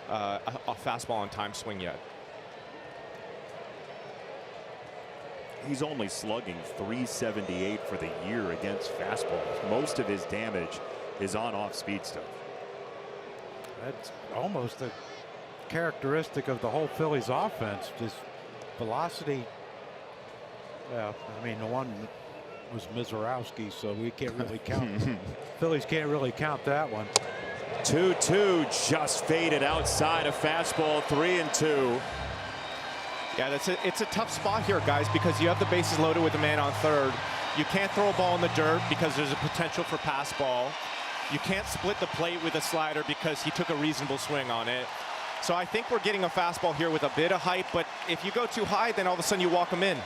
a fastball on time swing yet. He's only slugging .378 for the year against fastballs. Most of his damage is on off-speed stuff. That's almost a characteristic of the whole Phillies offense. Just velocity. Well, I mean, the one was Mizorowski, so we can't really count. Phillies can't really count that one. 2-2, just faded outside a fastball. 3 and 2. Yeah, it's a tough spot here, guys, because you have the bases loaded with a man on third. You can't throw a ball in the dirt because there's a potential for pass ball. You can't split the plate with a slider because he took a reasonable swing on it. So I think we're getting a fastball here with a bit of height, but if you go too high, then all of a sudden you walk him in.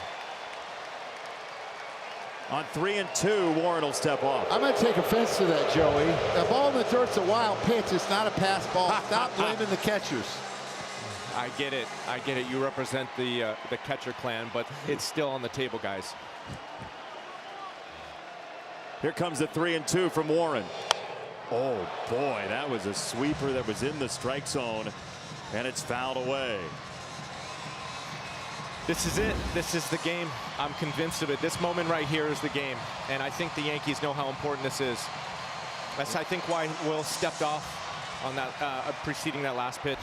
On 3 and 2, Warren will step off. I'm going to take offense to that, Joey. The ball in the dirt's a wild pitch. It's not a pass ball. Stop blaming the catchers. I get it. I get it. You represent the catcher clan, but it's still on the table, guys. Here comes the 3 and 2 from Warren. Oh boy, that was a sweeper that was in the strike zone, and it's fouled away. This is it. This is the game. I'm convinced of it. This moment right here is the game, and I think the Yankees know how important this is. That's, I think, why Will stepped off on that preceding that last pitch.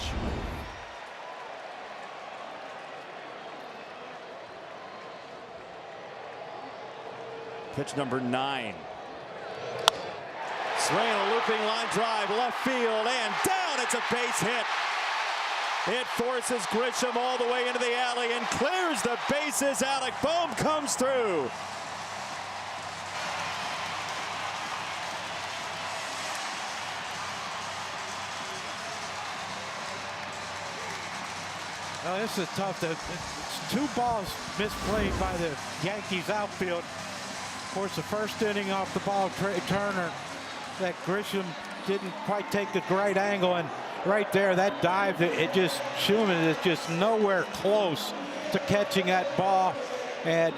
Pitch number 9. Swinging a looping line drive, left field, and down. It's a base hit. It forces Grisham all the way into the alley and clears the bases. Alec Bohm comes through. Oh, this is tough. It's 2 balls misplayed by the Yankees outfield. Of course, the first inning off the ball, Turner, that Grisham didn't quite take the right angle, and right there, that dive, Schumann is just nowhere close to catching that ball. And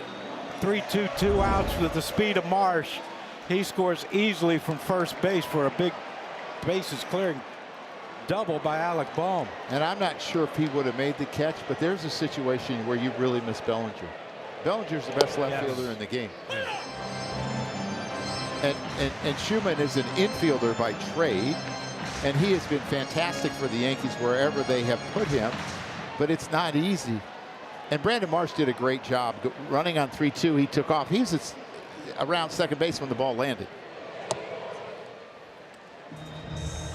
3-2, 2 outs with the speed of Marsh. He scores easily from first base for a big bases clearing double by Alec Bohm. And I'm not sure if he would have made the catch, but there's a situation where you really miss Bellinger. Bellinger's the best left fielder in the game. And Schumann is an infielder by trade, and he has been fantastic for the Yankees wherever they have put him, but it's not easy. And Brandon Marsh did a great job running on 3-2. He took off. He was around second base when the ball landed.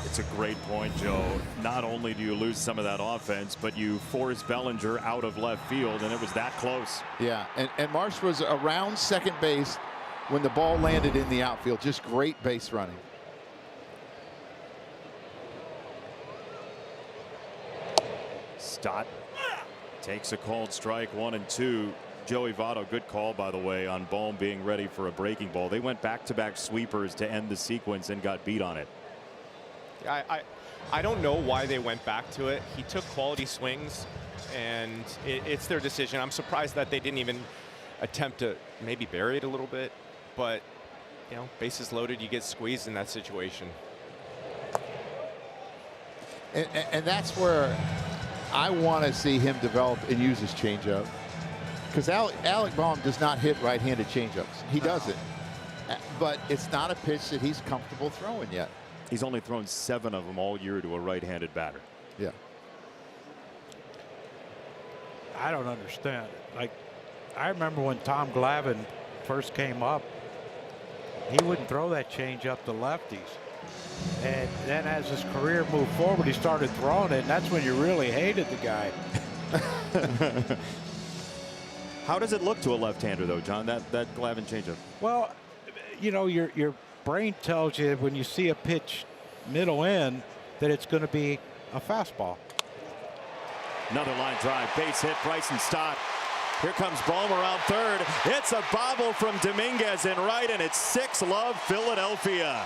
It's a great point, Joe. Not only do you lose some of that offense, but you force Bellinger out of left field, and it was that close. Yeah, and Marsh was around second base when the ball landed in the outfield. Just great base running. Stott takes a called strike, 1-2. Joey Votto, good call, by the way, on Bohm being ready for a breaking ball. They went back-to-back sweepers to end the sequence and got beat on it. I don't know why they went back to it. He took quality swings, and it's their decision. I'm surprised that they didn't even attempt to maybe bury it a little bit. But, you know, bases loaded, you get squeezed in that situation. And that's where I want to see him develop and use his changeup. Because Alec Bohm does not hit right-handed changeups. He doesn't. But it's not a pitch that he's comfortable throwing yet. He's only thrown 7 of them all year to a right-handed batter. Yeah. I don't understand. Like, I remember when Tom Glavine first came up, he wouldn't throw that change up to lefties. And then as his career moved forward, he started throwing it, and that's when you really hated the guy. How does it look to a left-hander, though, John, that Glavine changeup? Well, you know, your brain tells you when you see a pitch middle in that it's going to be a fastball. Another line drive, base hit, Bryson Stott. Here comes Bohm around third. It's a bobble from Dominguez in right, and it's 6-love Philadelphia.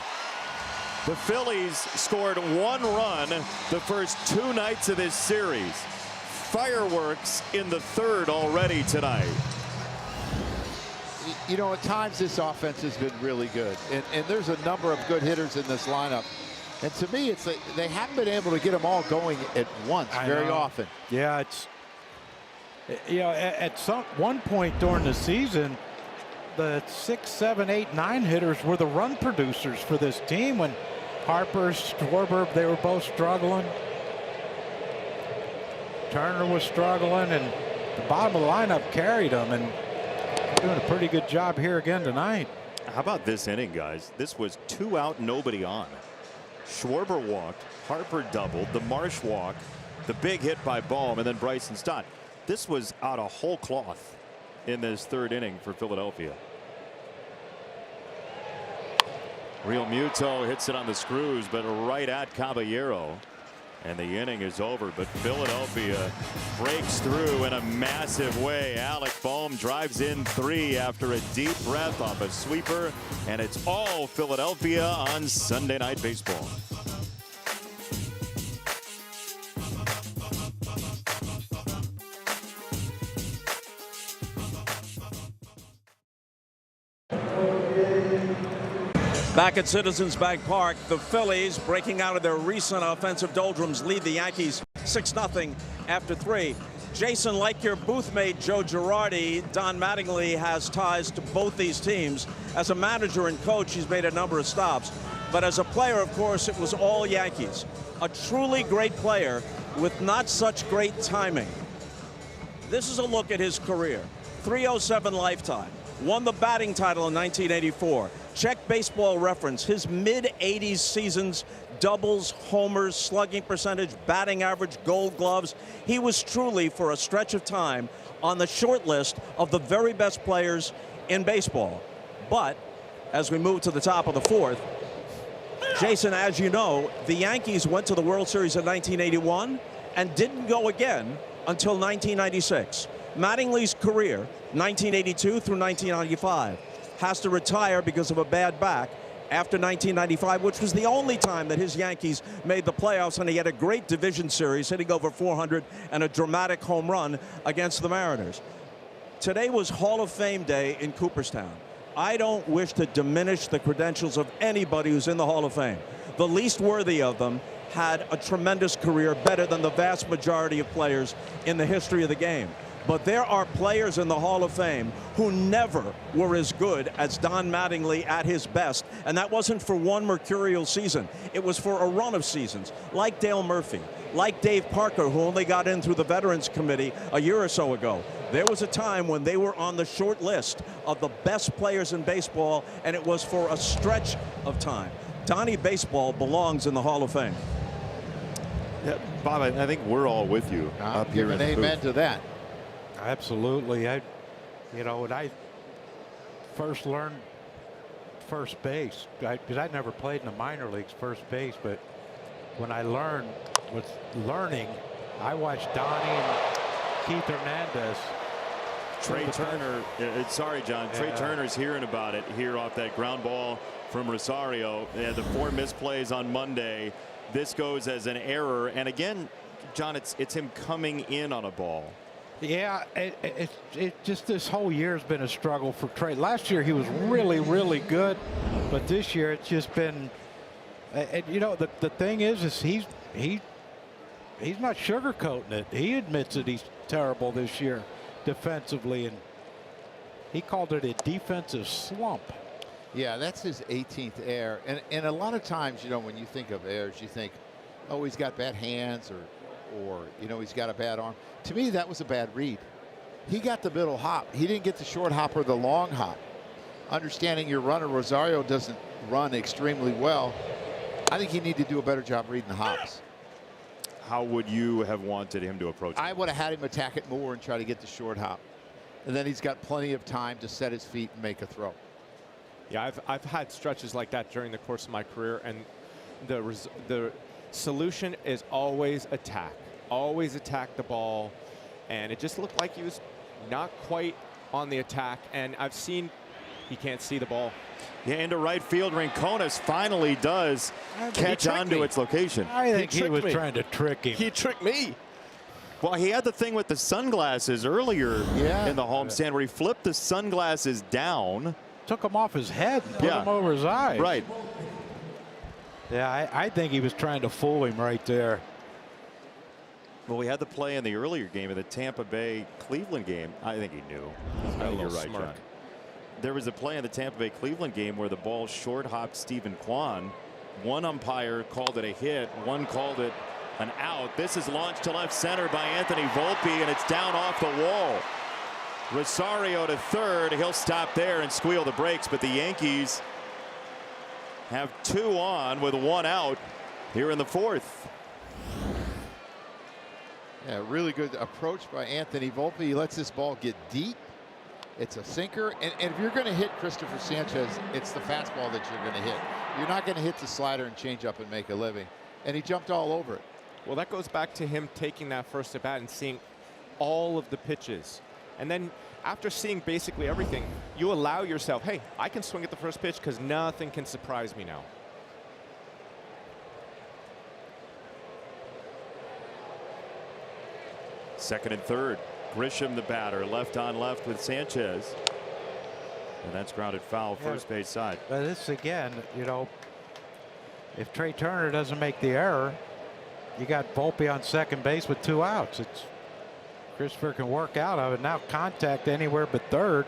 The Phillies scored 1 run the first 2 nights of this series. Fireworks in the 3rd already tonight. You know, at times this offense has been really good, and there's a number of good hitters in this lineup. And to me, it's like they haven't been able to get them all going at once very often. Yeah, it's, you know, at one point during the season, the 6, 7, 8, 9 hitters were the run producers for this team. When Harper, Schwarber, they were both struggling. Turner was struggling, and the bottom of the lineup carried them, and doing a pretty good job here again tonight. How about this inning, guys? This was 2 out, nobody on. Schwarber walked, Harper doubled, the Marsh walk, the big hit by Bohm, and then Bryson Stott. This was out of whole cloth in this 3rd inning for Philadelphia. Real Muto hits it on the screws, but right at Caballero. And the inning is over, but Philadelphia breaks through in a massive way. Alec Bohm drives in 3 after a deep breath off a sweeper, and it's all Philadelphia on Sunday Night Baseball. Back at Citizens Bank Park, the Phillies, breaking out of their recent offensive doldrums, lead the Yankees 6-0 after 3. Jason, like your boothmate Joe Girardi, Don Mattingly has ties to both these teams. As a manager and coach, he's made a number of stops. But as a player, of course, it was all Yankees. A truly great player with not such great timing. This is a look at his career. 307 lifetime. Won the batting title in 1984. Check Baseball Reference. His mid-80s seasons, doubles, homers, slugging percentage, batting average, gold gloves. He was truly, for a stretch of time, on the short list of the very best players in baseball. But as we move to the top of the 4th, Jason, as you know, the Yankees went to the World Series in 1981 and didn't go again until 1996. Mattingly's career, 1982 through 1995, has to retire because of a bad back after 1995, which was the only time that his Yankees made the playoffs, and he had a great division series, hitting over 400 and a dramatic home run against the Mariners. Today was Hall of Fame Day in Cooperstown. I don't wish to diminish the credentials of anybody who's in the Hall of Fame. The least worthy of them had a tremendous career, better than the vast majority of players in the history of the game. But there are players in the Hall of Fame who never were as good as Don Mattingly at his best. And that wasn't for one mercurial season. It was for a run of seasons, like Dale Murphy, like Dave Parker, who only got in through the Veterans Committee a year or so ago. There was a time when they were on the short list of the best players in baseball, and it was for a stretch of time. Donnie Baseball belongs in the Hall of Fame. Yeah, Bob, I think we're all with you up here in the amen booth. to that. Absolutely. When I first learned first base, because I never played in the minor leagues first base, but when I was learning, I watched Donnie and Keith Hernandez. Trey Turner, sorry, John. Trey Turner's hearing about it here off that ground ball from Rosario. The 4 misplays on Monday. This goes as an error. And again, John, it's him coming in on a ball. Yeah, it just this whole year has been a struggle for Trey. Last year he was really, really good, but this year it's just been. And the thing is he's not sugarcoating it. He admits that he's terrible this year defensively, and he called it a defensive slump. Yeah, that's his 18th error. And a lot of times, when you think of errors, you think, oh, he's got bad hands or he's got a bad arm. To me, that was a bad read. He got the middle hop. He didn't get the short hop or the long hop. Understanding your runner, Rosario doesn't run extremely well. I think he needed to do a better job reading the hops. How would you have wanted him to approach it? I would have had him attack it more and try to get the short hop. And then he's got plenty of time to set his feet and make a throw. Yeah, I've had stretches like that during the course of my career, and the solution is always attack. Always attack the ball, and it just looked like he was not quite on the attack, and I've seen he can't see the ball. Yeah, into right field. Rincones finally does catch on to its location. I think he was trying to trick him. He tricked me. Well, he had the thing with the sunglasses earlier in the homestand where he flipped the sunglasses down. Took him off his head and put him over his eyes. Right. Yeah, I think he was trying to fool him right there. Well, we had the play in the earlier game of the Tampa Bay Cleveland game. I think he knew. You're right, John. There was a play in the Tampa Bay Cleveland game where the ball short hopped Stephen Kwan. One umpire called it a hit, one called it an out. This is launched to left center by Anthony Volpe, and it's down off the wall. Rosario to third. He'll stop there and squeal the brakes, but the Yankees have 2 on with 1 out here in the 4th. Yeah, really good approach by Anthony Volpe. He lets this ball get deep. It's a sinker. And if you're going to hit Christopher Sanchez, it's the fastball that you're going to hit. You're not going to hit the slider and change up and make a living. And he jumped all over it. Well, that goes back to him taking that first at bat and seeing all of the pitches. And then after seeing basically everything, you allow yourself, hey, I can swing at the first pitch because nothing can surprise me now. Second and third. Grisham the batter, left on left with Sanchez. And that's grounded foul, first base side. But this again, if Trey Turner doesn't make the error, you got Volpe on second base with 2 outs. Christopher can work out of it. Now contact anywhere but third,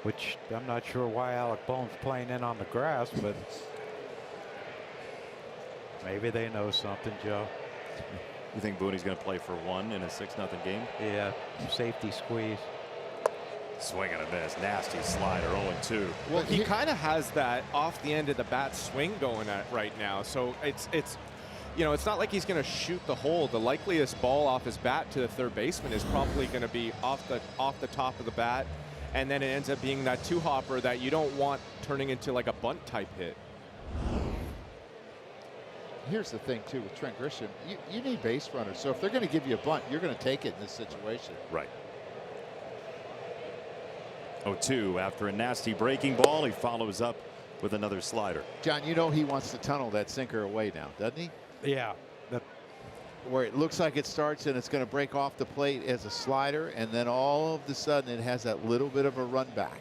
which I'm not sure why Alec Bohm's playing in on the grass, but maybe they know something, Joe. You think Booney's going to play for 1 in a 6-0 game? Yeah, safety squeeze. Swing and a miss. Nasty slider, 0-2. Well, he kind of has that off the end of the bat swing going at right now. So it's not like he's going to shoot the hole. The likeliest ball off his bat to the third baseman is probably going to be off the top of the bat, and then it ends up being that 2-hopper that you don't want turning into like a bunt type hit. Here's the thing, too, with Trent Grisham. You need base runners. So if they're going to give you a bunt, you're going to take it in this situation. Right. 0-2 after a nasty breaking ball. He follows up with another slider. John, he wants to tunnel that sinker away now, doesn't he? Yeah. Where it looks like it starts and it's going to break off the plate as a slider, and then all of a sudden it has that little bit of a run back.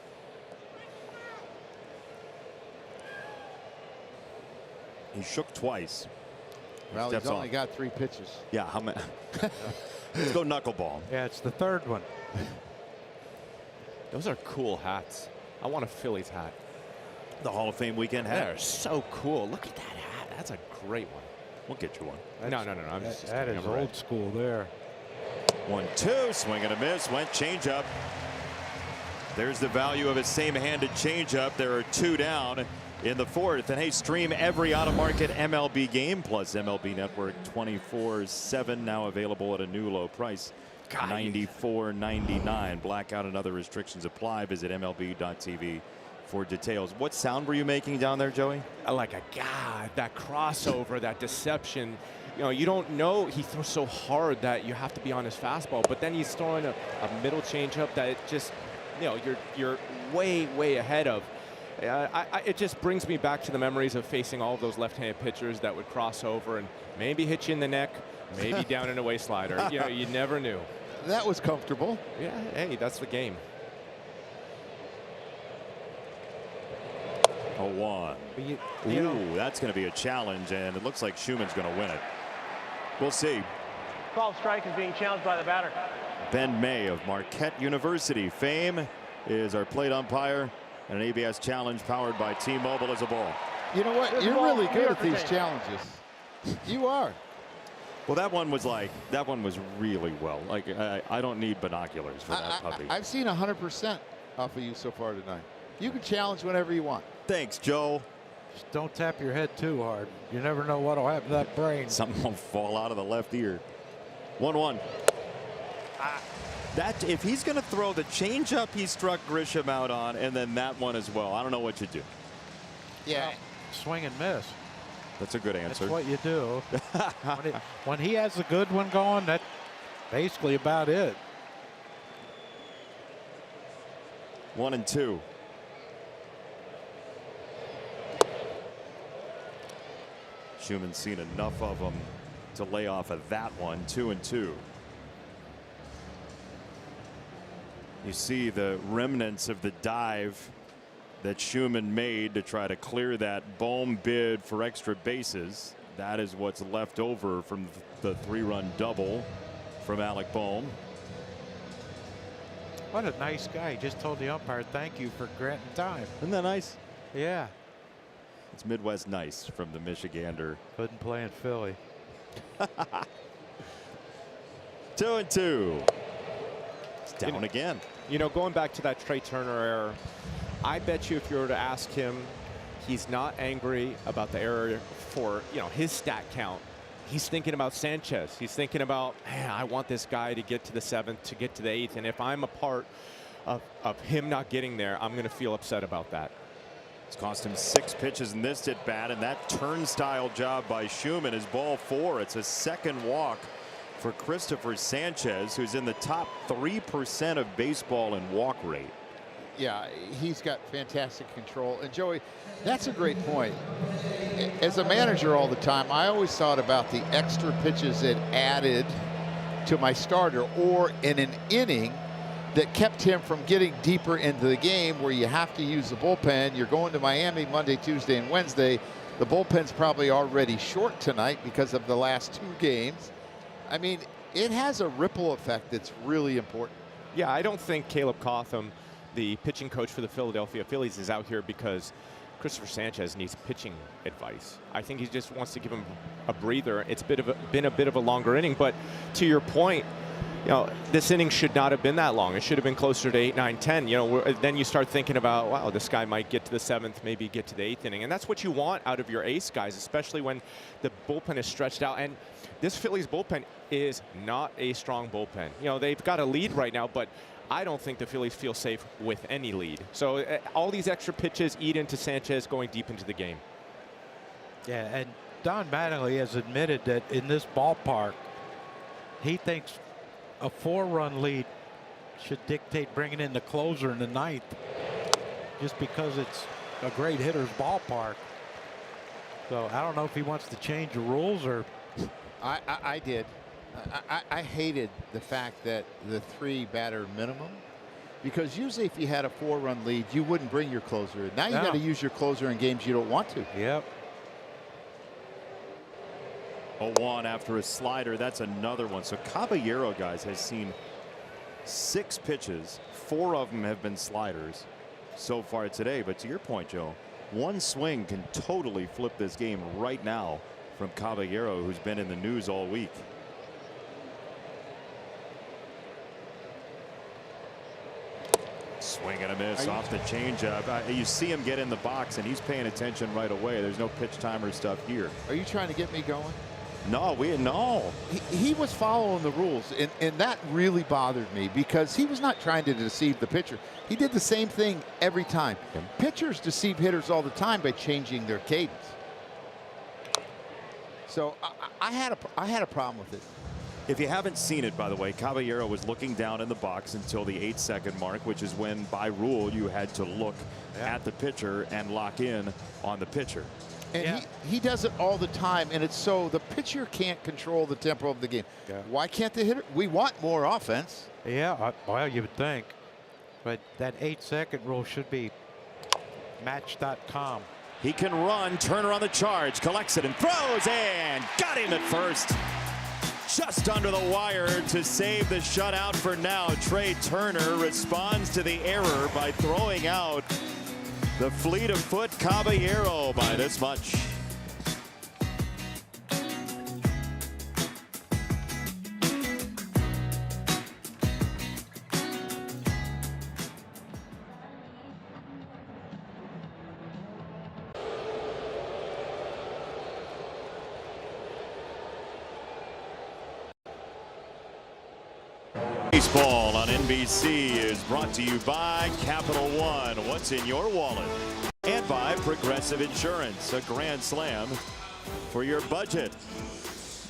He shook twice. Well, Steps he's only on. got 3 pitches. Yeah, how many? Let's go knuckleball. Yeah, it's the third one. Those are cool hats. I want a Phillies hat. The Hall of Fame weekend hat. They're so cool. Look at that hat. That's a great one. We'll get you one. No. I'm just That kidding. is I'm right. old school there. 1-2, swing and a miss, went changeup. There's the value of a same-handed changeup. There are 2 down in the 4th. And hey, stream every out-of-market MLB game plus MLB Network 24/7, now available at a new low price. $94.99. Blackout and other restrictions apply. Visit MLB.tv for details. What sound were you making down there, Joey? Like a god, that crossover, that deception. You know, you don't know. He throws so hard that you have to be on his fastball, but then he's throwing a middle changeup that it just, you know, you're way ahead of. It just brings me back to the memories of facing all of those left-handed pitchers that would cross over and maybe hit you in the neck, maybe down and away slider. You know, you never knew. That was comfortable. Yeah, hey, that's the game. 0-1. Ooh, that's going to be a challenge, and it looks like Schumann's going to win it. We'll see. Called strike is being challenged by the batter. Ben May of Marquette University fame is our plate umpire, and an ABS challenge powered by T-Mobile as a ball. You know what? This You're ball, really New good York at these retains. challenges. You are. Well, that one was really well. Like, I don't need binoculars for that puppy. I've seen 100% off of you so far tonight. You can challenge whenever you want. Thanks, Joe. Just don't tap your head too hard. You never know what'll happen to that brain. Something will fall out of the left ear. 1-1. That if he's going to throw the changeup he struck Grisham out on, and then that one as well, I don't know what you do. Yeah. Swing and miss. That's a good answer. That's what you do. when he has a good one going, that's basically about it. 1-2. Schumann's seen enough of them to lay off of that one. 2-2. You see the remnants of the dive that Schumann made to try to clear that Bohm bid for extra bases. That is what's left over from the 3-run double from Alec Bohm. What a nice guy. He just told the umpire, thank you for granting time. Isn't that nice? Yeah. It's Midwest nice from the Michigander. Couldn't play in Philly. 2-2. It's down again. You know, going back to that Trey Turner error, I bet you if you were to ask him, he's not angry about the error for, you know, his stat count. He's thinking about Sanchez. He's thinking about, man, I want this guy to get to the 7th, to get to the 8th, and if I'm a part of him not getting there, I'm going to feel upset about that. It's cost him 6 pitches in this at bat, and that turnstile job by Schumann is ball 4. It's a second walk for Christopher Sanchez, who's in the top 3% of baseball in walk rate. Yeah, he's got fantastic control. And Joey, that's a great point. As a manager all the time, I always thought about the extra pitches it added to my starter, or in an inning that kept him from getting deeper into the game where you have to use the bullpen. You're going to Miami Monday, Tuesday, and Wednesday. The bullpen's probably already short tonight because of the last 2 games. I mean, it has a ripple effect that's really important. Yeah, I don't think Caleb Cotham, the pitching coach for the Philadelphia Phillies, is out here because Christopher Sanchez needs pitching advice. I think he just wants to give him a breather. It's been a bit of a longer inning, but to your point, you know, this inning should not have been that long. It should have been closer to 8, 9, 10. You know, then you start thinking about, wow, this guy might get to the 7th, maybe get to the 8th inning. And that's what you want out of your ace guys, especially when the bullpen is stretched out. And this Phillies bullpen is not a strong bullpen. You know, they've got a lead right now, but I don't think the Phillies feel safe with any lead. So all these extra pitches eat into Sanchez going deep into the game. Yeah, and Don Mattingly has admitted that in this ballpark, he thinks a 4-run lead should dictate bringing in the closer in the 9th, just because it's a great hitter's ballpark. So I don't know if he wants to change the rules or. I did. I hated the fact that the 3-batter minimum, because usually if you had a 4-run lead, you wouldn't bring your closer in. Now you got to use your closer in games you don't want to. Yep. 0-1 after a slider. That's another one. So Caballero, guys, has seen 6 pitches. 4 of them have been sliders so far today. But to your point, Joe, one swing can totally flip this game right now from Caballero, who's been in the news all week. Swing and a miss off the changeup. You see him get in the box, and he's paying attention right away. There's no pitch timer stuff here. Are you trying to get me going? No, no. He was following the rules, and that really bothered me because he was not trying to deceive the pitcher. He did the same thing every time. Pitchers deceive hitters all the time by changing their cadence. So I had a problem with it. If you haven't seen it, by the way, Caballero was looking down in the box until the 8-second mark, which is when, by rule, you had to look at the pitcher and lock in on the pitcher. And he does it all the time, and it's so the pitcher can't control the tempo of the game. Why can't the hitter? We want more offense. Yeah, well, you would think. But that 8-second rule should be match.com. He can run. Turner on the charge. Collects it and throws, and got him at first. Just under the wire to save the shutout for now. Trey Turner responds to the error by throwing out the fleet of foot Caballero by this much. Baseball on NBC is brought to you by Capital One. What's in your wallet? And by Progressive Insurance, a grand slam for your budget.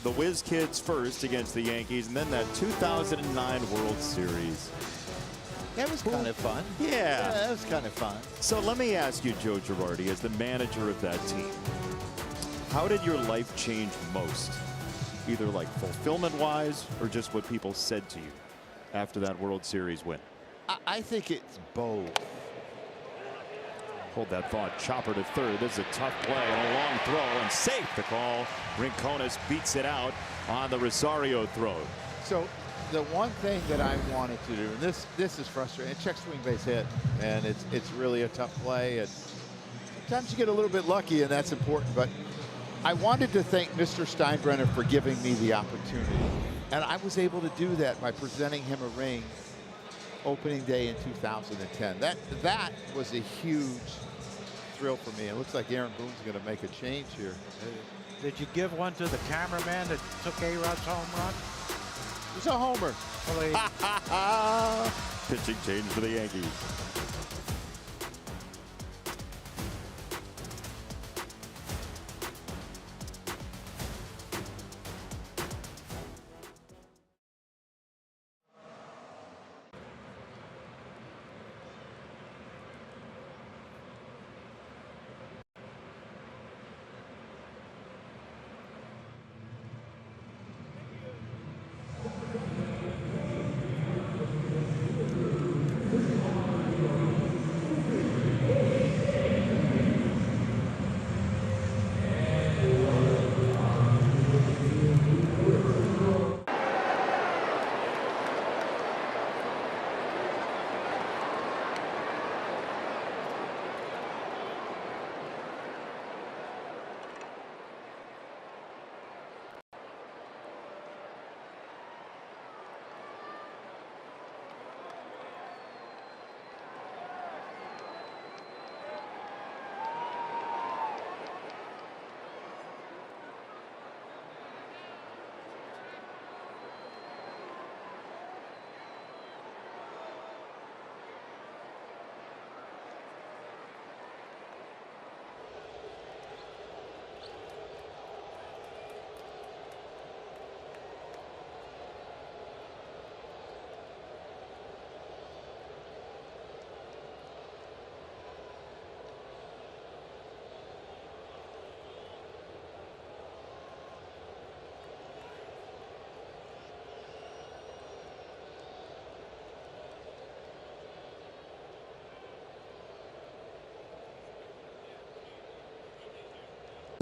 The Whiz Kids first against the Yankees, and then that 2009 World Series. That was kind of fun. Yeah, that was kind of fun. So let me ask you, Joe Girardi, as the manager of that team, how did your life change most? Either like fulfillment-wise or just what people said to you after that World Series win? I think it's both. Hold that thought. Chopper to third. This is a tough play and a long throw, and safe the call. Rincones beats it out on the Rosario throw. So the one thing that I wanted to do, and this is frustrating, check swing base hit, and it's really a tough play, and sometimes you get a little bit lucky, and that's important. But I wanted to thank Mr. Steinbrenner for giving me the opportunity, and I was able to do that by presenting him a ring opening day in 2010. That was a huge thrill for me. It looks like Aaron Boone's going to make a change here. Did you give one to the cameraman that took A-Rod's home run? It's a homer. Pitching change for the Yankees.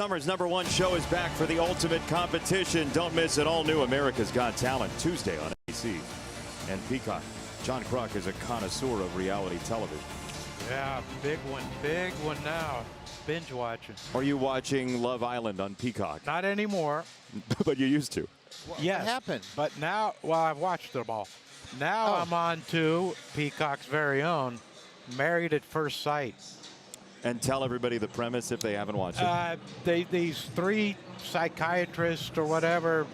Summer's #1 show is back for the ultimate competition. Don't miss it. All new America's Got Talent Tuesday on ABC and Peacock. John Kruk is a connoisseur of reality television. Yeah, big one now. Binge watching. Are you watching Love Island on Peacock? Not anymore. But you used to. Yes. What happened? But now, well, I've watched them all. Now I'm on to Peacock's very own Married at First Sight. And tell everybody the premise if they haven't watched it. These 3 psychiatrists or whatever,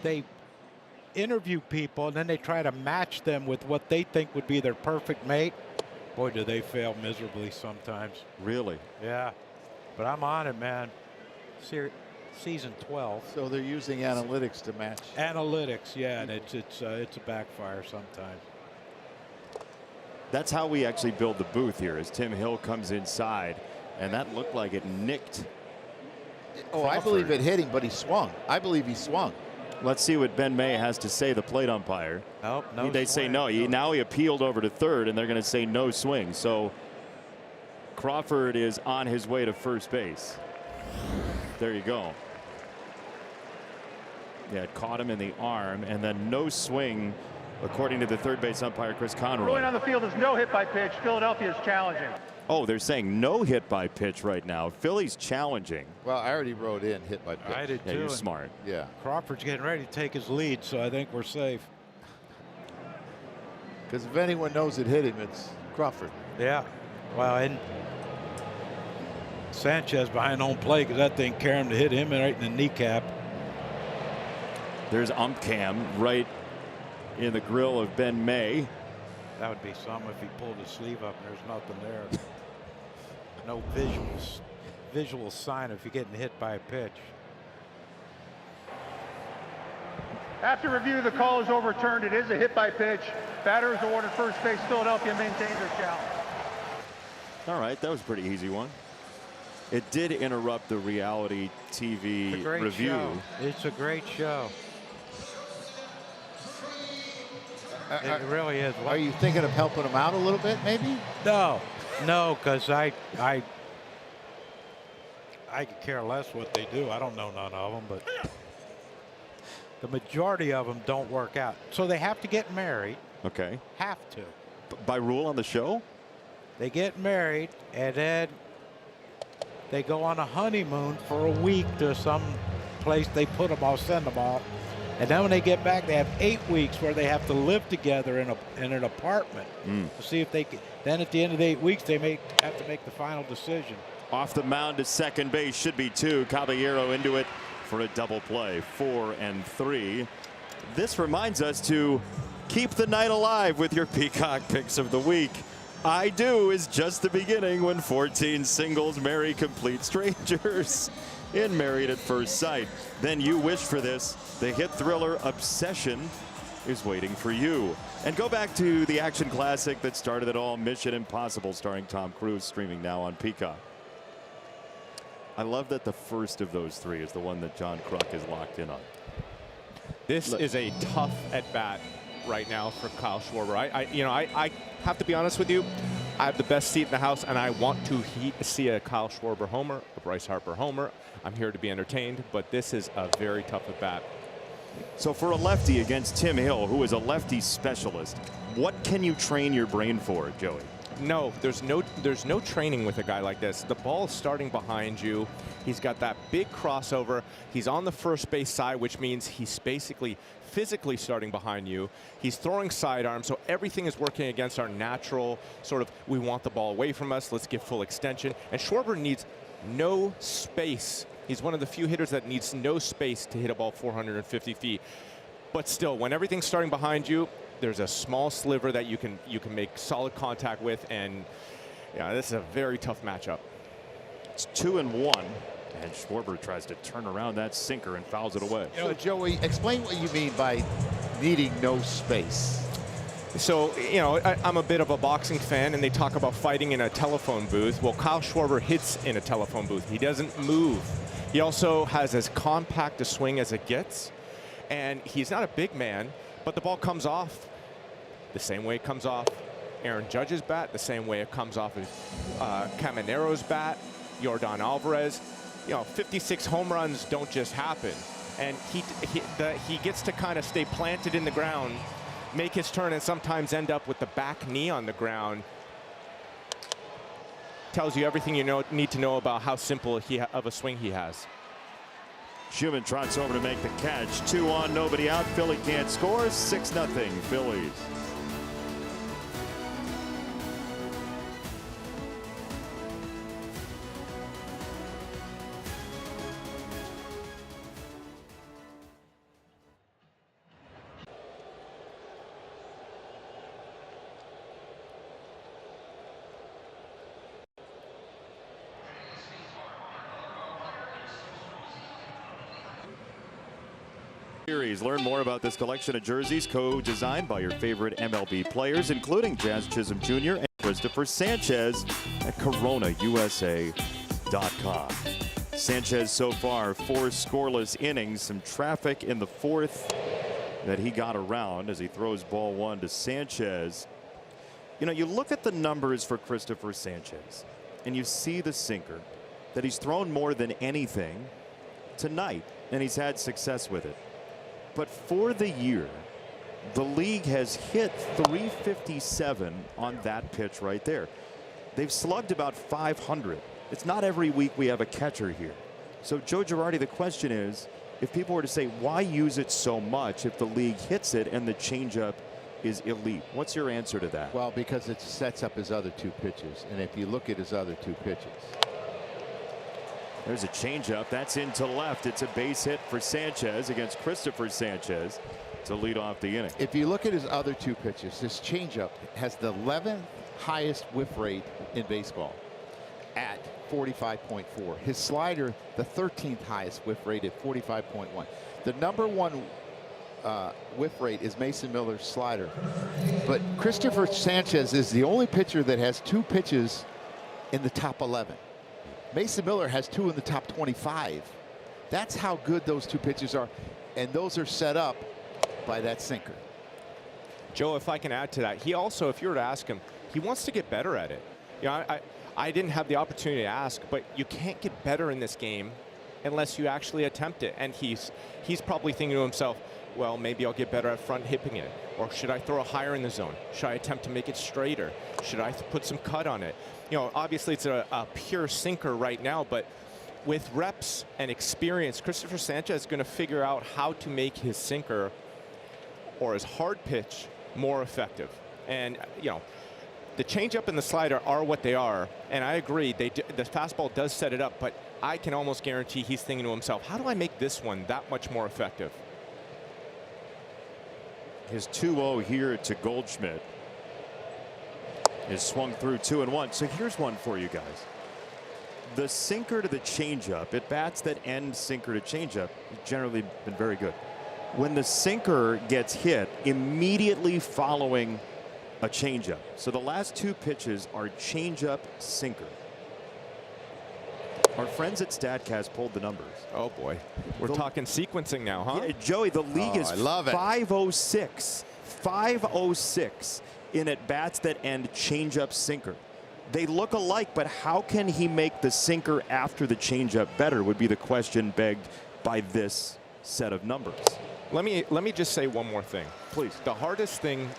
they interview people and then they try to match them with what they think would be their perfect mate. Boy, do they fail miserably sometimes. Really? Yeah. But I'm on it, man. Season 12. So they're using analytics to match. Analytics, yeah, and it's a backfire sometimes. That's how we actually build the booth here as Tim Hill comes inside, and that looked like it nicked. Oh, I believe it hit him, but he swung. I believe he swung. Let's see what Ben May has to say, the plate umpire. Nope, no They say swing. no. Now he appealed over to third, and they're going to say no swing. So Crawford is on his way to first base. There you go. Yeah, it caught him in the arm, and then no swing, according to the third base umpire, Chris Conroy. Ruling on the field is no hit by pitch. Philadelphia is challenging. Oh, they're saying no hit by pitch right now. Philly's challenging. Well, I already wrote in hit by pitch. I did Yeah, too. you're and smart. Yeah. Crawford's getting ready to take his lead, so I think we're safe. Because if anyone knows it hit him, it's Crawford. Yeah. Well, and Sanchez behind home plate because that thing carried him to hit him right in the kneecap. There's ump cam right in the grill of Ben May. That would be something if he pulled his sleeve up and there's nothing there. No visual sign if you're getting hit by a pitch. After review, the call is overturned. It is a hit by pitch. Batter is awarded first base. Philadelphia maintains their challenge. All right, that was a pretty easy one. It did interrupt the reality TV It's a great review. show. It's a great show. It really is. Are you thinking of helping him out a little bit, maybe? No, because I could care less what they do. I don't know none of them, but the majority of them don't work out. So they have to get married. Okay. Have to. By rule on the show? They get married and then they go on a honeymoon for a week to some place they put them all, send them all. And then when they get back, they have 8 weeks where they have to live together in an apartment to see if they can. Then at the end of the 8 weeks, they have to make the final decision. Off the mound to second base should be 2. Caballero into it for a double play. 4 and 3. This reminds us to keep the night alive with your Peacock picks of the week. I Do is just the beginning when 14 singles marry complete strangers in Married at First Sight. Then You Wish for This. The hit thriller Obsession is waiting for you. And go back to the action classic that started it all, Mission Impossible, starring Tom Cruise, streaming now on Peacock. I love that the first of those 3 is the one that John Kruk is locked in on. This is a tough at bat right now for Kyle Schwarber. I have to be honest with you. I have the best seat in the house, and I want to see a Kyle Schwarber homer, a Bryce Harper homer. I'm here to be entertained, but this is a very tough at bat. So for a lefty against Tim Hill, who is a lefty specialist, what can you train your brain for, Joey? No, there's no training with a guy like this. The ball is starting behind you. He's got that big crossover. He's on the first base side, which means he's basically physically starting behind you. He's throwing sidearm, so everything is working against our natural sort of, we want the ball away from us, let's get full extension. And Schwarber needs no space. He's one of the few hitters that needs no space to hit a ball 450 feet. But still, when everything's starting behind you, there's a small sliver that you can make solid contact with, and yeah, this is a very tough matchup. It's 2 and 1, and Schwarber tries to turn around that sinker and fouls it away. So, Joey, explain what you mean by needing no space. So, I'm a bit of a boxing fan, and they talk about fighting in a telephone booth. Well, Kyle Schwarber hits in a telephone booth. He doesn't move. He also has as compact a swing as it gets, and he's not a big man, but the ball comes off the same way it comes off Aaron Judge's bat, the same way it comes off of Camanero's bat, Yordan Alvarez. 56 home runs don't just happen. And he gets to kind of stay planted in the ground, make his turn, and sometimes end up with the back knee on the ground. Tells you everything you need to know about how simple of a swing he has. Schumann trots over to make the catch. 2 on, nobody out. Philly can't score. 6-0 Phillies. Learn more about this collection of jerseys co-designed by your favorite MLB players, including Jazz Chisholm Jr. and Christopher Sanchez at CoronaUSA.com. Sanchez so far 4 scoreless innings, some traffic in the 4th that he got around as he throws ball 1 to Sanchez. You look at the numbers for Christopher Sanchez and you see the sinker that he's thrown more than anything tonight, and he's had success with it. But for the year, the league has hit .357 on that pitch right there. They've slugged about .500. It's not every week we have a catcher here. So Joe Girardi, the question is, if people were to say, why use it so much if the league hits it and the changeup is elite? What's your answer to that? Well, because it sets up his other 2 pitches. And if you look at his other 2 pitches. There's a changeup. That's into left. It's a base hit for Sanchez against Christopher Sanchez to lead off the inning. If you look at his other 2 pitches, this changeup has the 11th highest whiff rate in baseball at 45.4. His slider, the 13th highest whiff rate at 45.1. The number 1 whiff rate is Mason Miller's slider. But Christopher Sanchez is the only pitcher that has 2 pitches in the top 11. Mason Miller has 2 in the top 25. That's how good those 2 pitches are, and those are set up by that sinker. Joe, if I can add to that, he also, if you were to ask him, he wants to get better at it. I didn't have the opportunity to ask, but you can't get better in this game unless you actually attempt it. And he's probably thinking to himself, well, maybe I'll get better at front hipping it. Or should I throw it higher in the zone? Should I attempt to make it straighter? Should I put some cut on it? Obviously it's a pure sinker right now, but with reps and experience, Christopher Sanchez is going to figure out how to make his sinker or his hard pitch more effective. And, the changeup and the slider are what they are, and I agree, the fastball does set it up, but I can almost guarantee he's thinking to himself, how do I make this one that much more effective? His 2-0 here to Goldschmidt is swung through 2-1. So here's one for you guys. The sinker to the changeup, at bats that end sinker to changeup, generally been very good. When the sinker gets hit immediately following a changeup. So the last 2 pitches are changeup sinker. Our friends at StatCast pulled the numbers. Oh boy, we're talking sequencing now, huh? Yeah, Joey, the league is 506. 506 in at bats that end changeup sinker. They look alike, but how can he make the sinker after the changeup better would be the question begged by this set of numbers. Let me just say one more thing, please. The hardest thing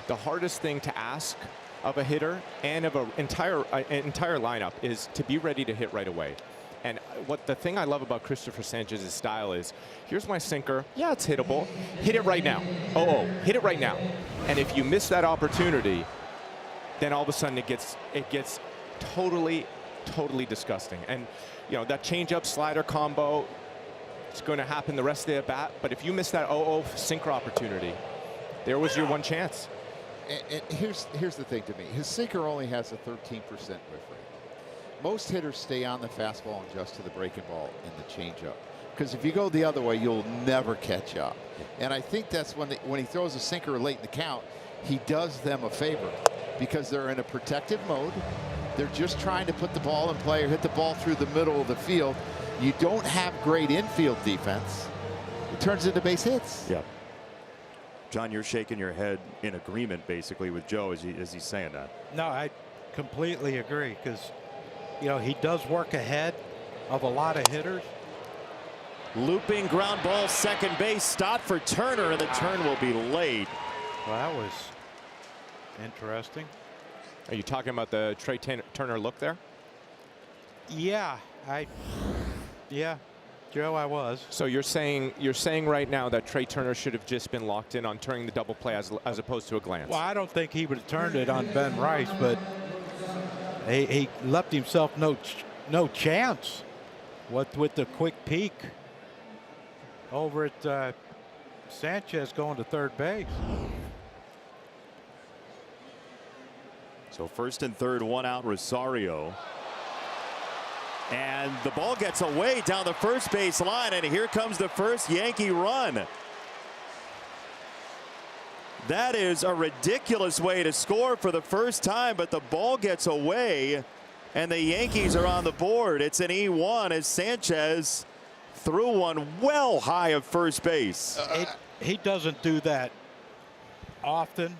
to ask of a hitter and of an entire lineup is to be ready to hit right away. And the thing I love about Christopher Sanchez's style is, here's my sinker. Yeah, it's hittable. Hit it right now. Hit it right now. And if you miss that opportunity, then all of a sudden it gets totally disgusting. And that changeup slider combo, it's going to happen the rest of the at bat. But if you miss that sinker opportunity, there was your one chance. And here's the thing to me. His sinker only has a 13% whiff rate. Most hitters stay on the fastball and adjust to the breaking ball and the changeup. Because if you go the other way, you'll never catch up. And I think that's when he throws a sinker late in the count, he does them a favor because they're in a protective mode. They're just trying to put the ball in play or hit the ball through the middle of the field. You don't have great infield defense. It turns into base hits. Yeah. John, you're shaking your head in agreement basically with Joe as he's saying that. No, I completely agree because he does work ahead, of a lot of hitters. Looping ground ball, second base, stopped for Turner, and the turn will be late. Well, that was interesting. Are you talking about the Trey Turner look there? Yeah, Joe, I was. So you're saying right now that Trey Turner should have just been locked in on turning the double play as opposed to a glance? Well, I don't think he would have turned it on Ben Rice, but he left himself no chance with the quick peek over at Sanchez going to third base. So first and third, one out, Rosario. And the ball gets away down the first base line, and here comes the first Yankee run. That is a ridiculous way to score for the first time, but the ball gets away, and the Yankees are on the board. It's an E1 as Sanchez threw one well high of first base. He doesn't do that often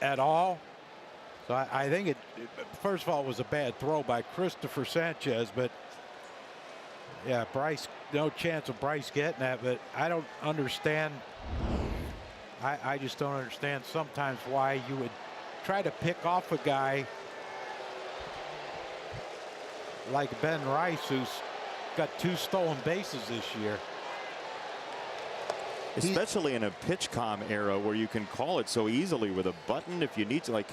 at all. So I think first of all, it was a bad throw by Christopher Sanchez, but yeah, Bryce, no chance of Bryce getting that, but I don't understand. I just don't understand sometimes why you would try to pick off a guy like Ben Rice, who's got 2 stolen bases this year. Especially in a pitch-com era where you can call it so easily with a button if you need to. Like,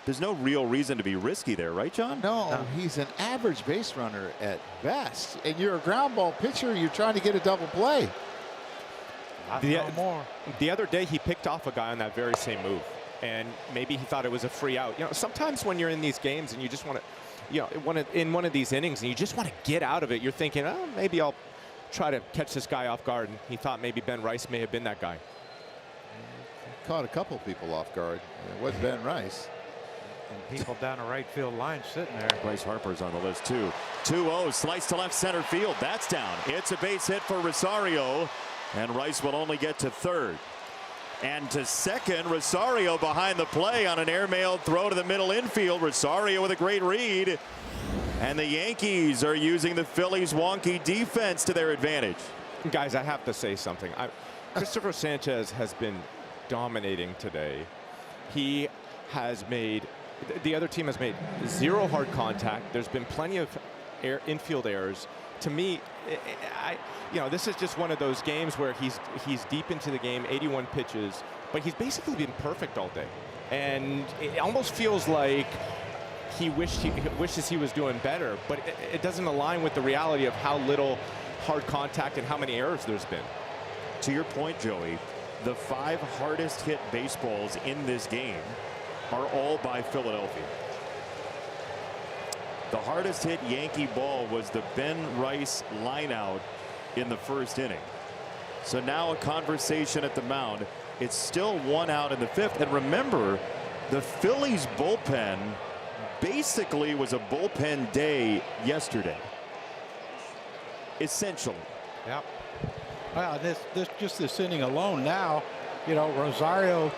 there's no real reason to be risky there, right, John? No, he's an average base runner at best. And you're a ground ball pitcher. You're trying to get a double play. The other day he picked off a guy on that very same move, and maybe he thought it was a free out. You know, sometimes when you're in these games and you just want to, you know, in one of these innings and you just want to get out of it, you're thinking, oh, maybe I'll try to catch this guy off guard. And he thought maybe Ben Rice may have been that guy. Caught a couple people off guard. It was Ben Rice. And people down the right field line sitting there. Bryce Harper's on the list too. 2-0, slice to left center field. That's down. It's a base hit for Rosario, and Rice will only get to third. And to second, Rosario behind the play on an airmailed throw to the middle infield. Rosario with a great read. And the Yankees are using the Phillies' wonky defense to their advantage. Guys, I have to say something. Christopher Sanchez has been dominating today. He has made, the other team has made 0 hard contact. There's been plenty of infield errors. To me, you know, this is just one of those games where he's deep into the game, 81 pitches, but he's basically been perfect all day. And it almost feels like he wishes he was doing better, but it doesn't align with the reality of how little hard contact and how many errors there's been. To your point, Joey, the 5 hardest hit baseballs in this game are all by Philadelphia. The hardest hit Yankee ball was the Ben Rice lineout in the first inning. So now a conversation at the mound. It's still 1 out in the 5th. And remember, the Phillies bullpen basically was a bullpen day yesterday. Essentially. Yep. Well, this inning alone now, you know, Rosario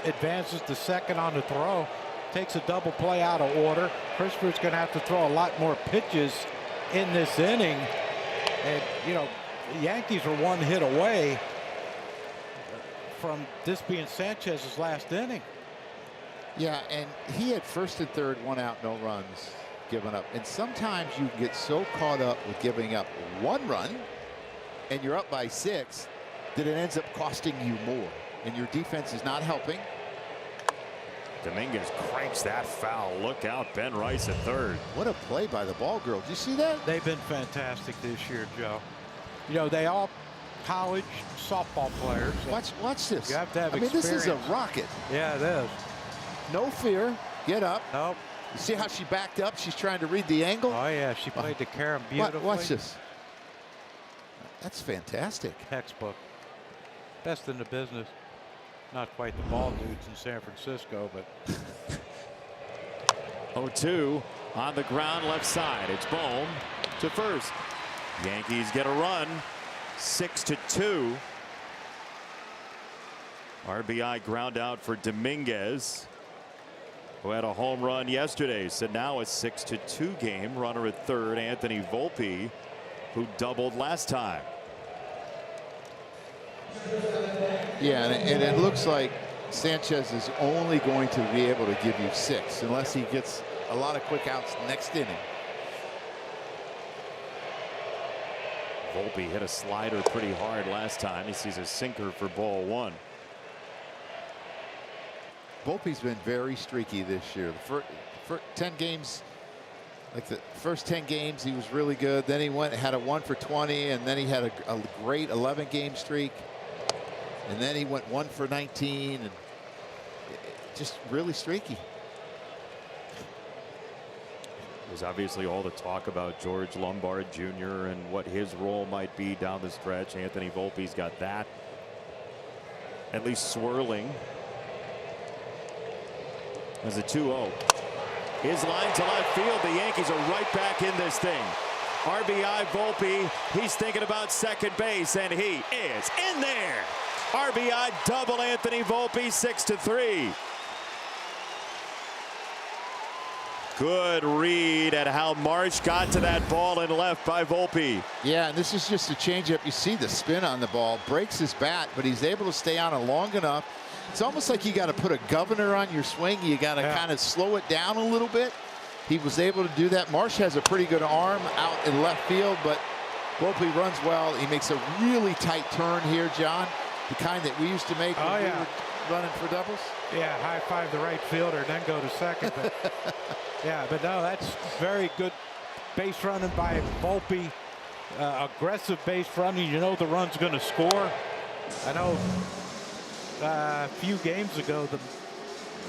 advances to second on the throw, takes a double play out of order. Christopher's going to have to throw a lot more pitches in this inning. And, you know, the Yankees are 1 hit away from this being Sanchez's last inning. Yeah, and he had first and third, 1 out, no runs given up. And sometimes you get so caught up with giving up 1 run and you're up by 6 that it ends up costing you more. And your defense is not helping. Dominguez cranks that foul. Look out, Ben Rice at third. What a play by the ball girl. Did you see that? They've been fantastic this year, Joe. You know, they all college softball players. Watch this. You have to have experience. This is a rocket. Yeah, it is. No fear. Get up. Nope. You see how she backed up? She's trying to read the angle. Oh, yeah. She played the carom beautifully. Watch this. That's fantastic. Textbook. Best in the business. Not quite the ball dudes in San Francisco, but 0-2 on the ground left side. It's Bohm to first. Yankees get a run. 6-2. RBI ground out for Dominguez. who had a home run yesterday. So now a 6-2 game. Runner at third, Anthony Volpe, who doubled last time. Yeah, and it looks like Sanchez is only going to be able to give you 6 unless he gets a lot of quick outs next inning. Volpe hit a slider pretty hard last time. He sees a sinker for ball 1. Volpe's been very streaky this year. The first 10 games, like the first 10 games, he was really good. Then he had a 1 for 20, and then he had a great 11-game streak. And then he went 1 for 19, and just really streaky. There's obviously all the talk about George Lombard Jr. and what his role might be down the stretch. Anthony Volpe's got that at least swirling. As a 2-0. His line to left field. The Yankees are right back in this thing. RBI Volpe. He's thinking about second base, and he is in there. RBI double Anthony Volpe, 6-3. Good read at how Marsh got to that ball and left by Volpe. Yeah, and this is just a changeup. You see the spin on the ball, breaks his bat, but he's able to stay on it long enough. It's almost like you got to put a governor on your swing. You got to kind of slow it down a little bit. He was able to do that. Marsh has a pretty good arm out in left field, but Volpe runs well. He makes a really tight turn here, John, the kind that we used to make when we were running for doubles. Yeah, high five the right fielder, then go to second. But yeah, but no, that's very good base running by Volpe. Aggressive base running. You know the run's going to score. I know a few games ago the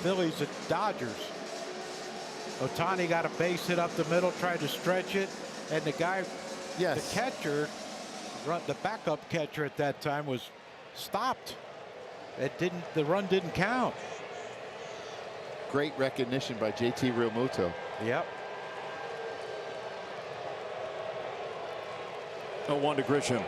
Phillies at Dodgers. Ohtani got a base hit up the middle, tried to stretch it, and the guy, the catcher, the backup catcher at that time was stopped. The run didn't count. Great recognition by JT Realmuto. Yep. 0-1 to Grisham.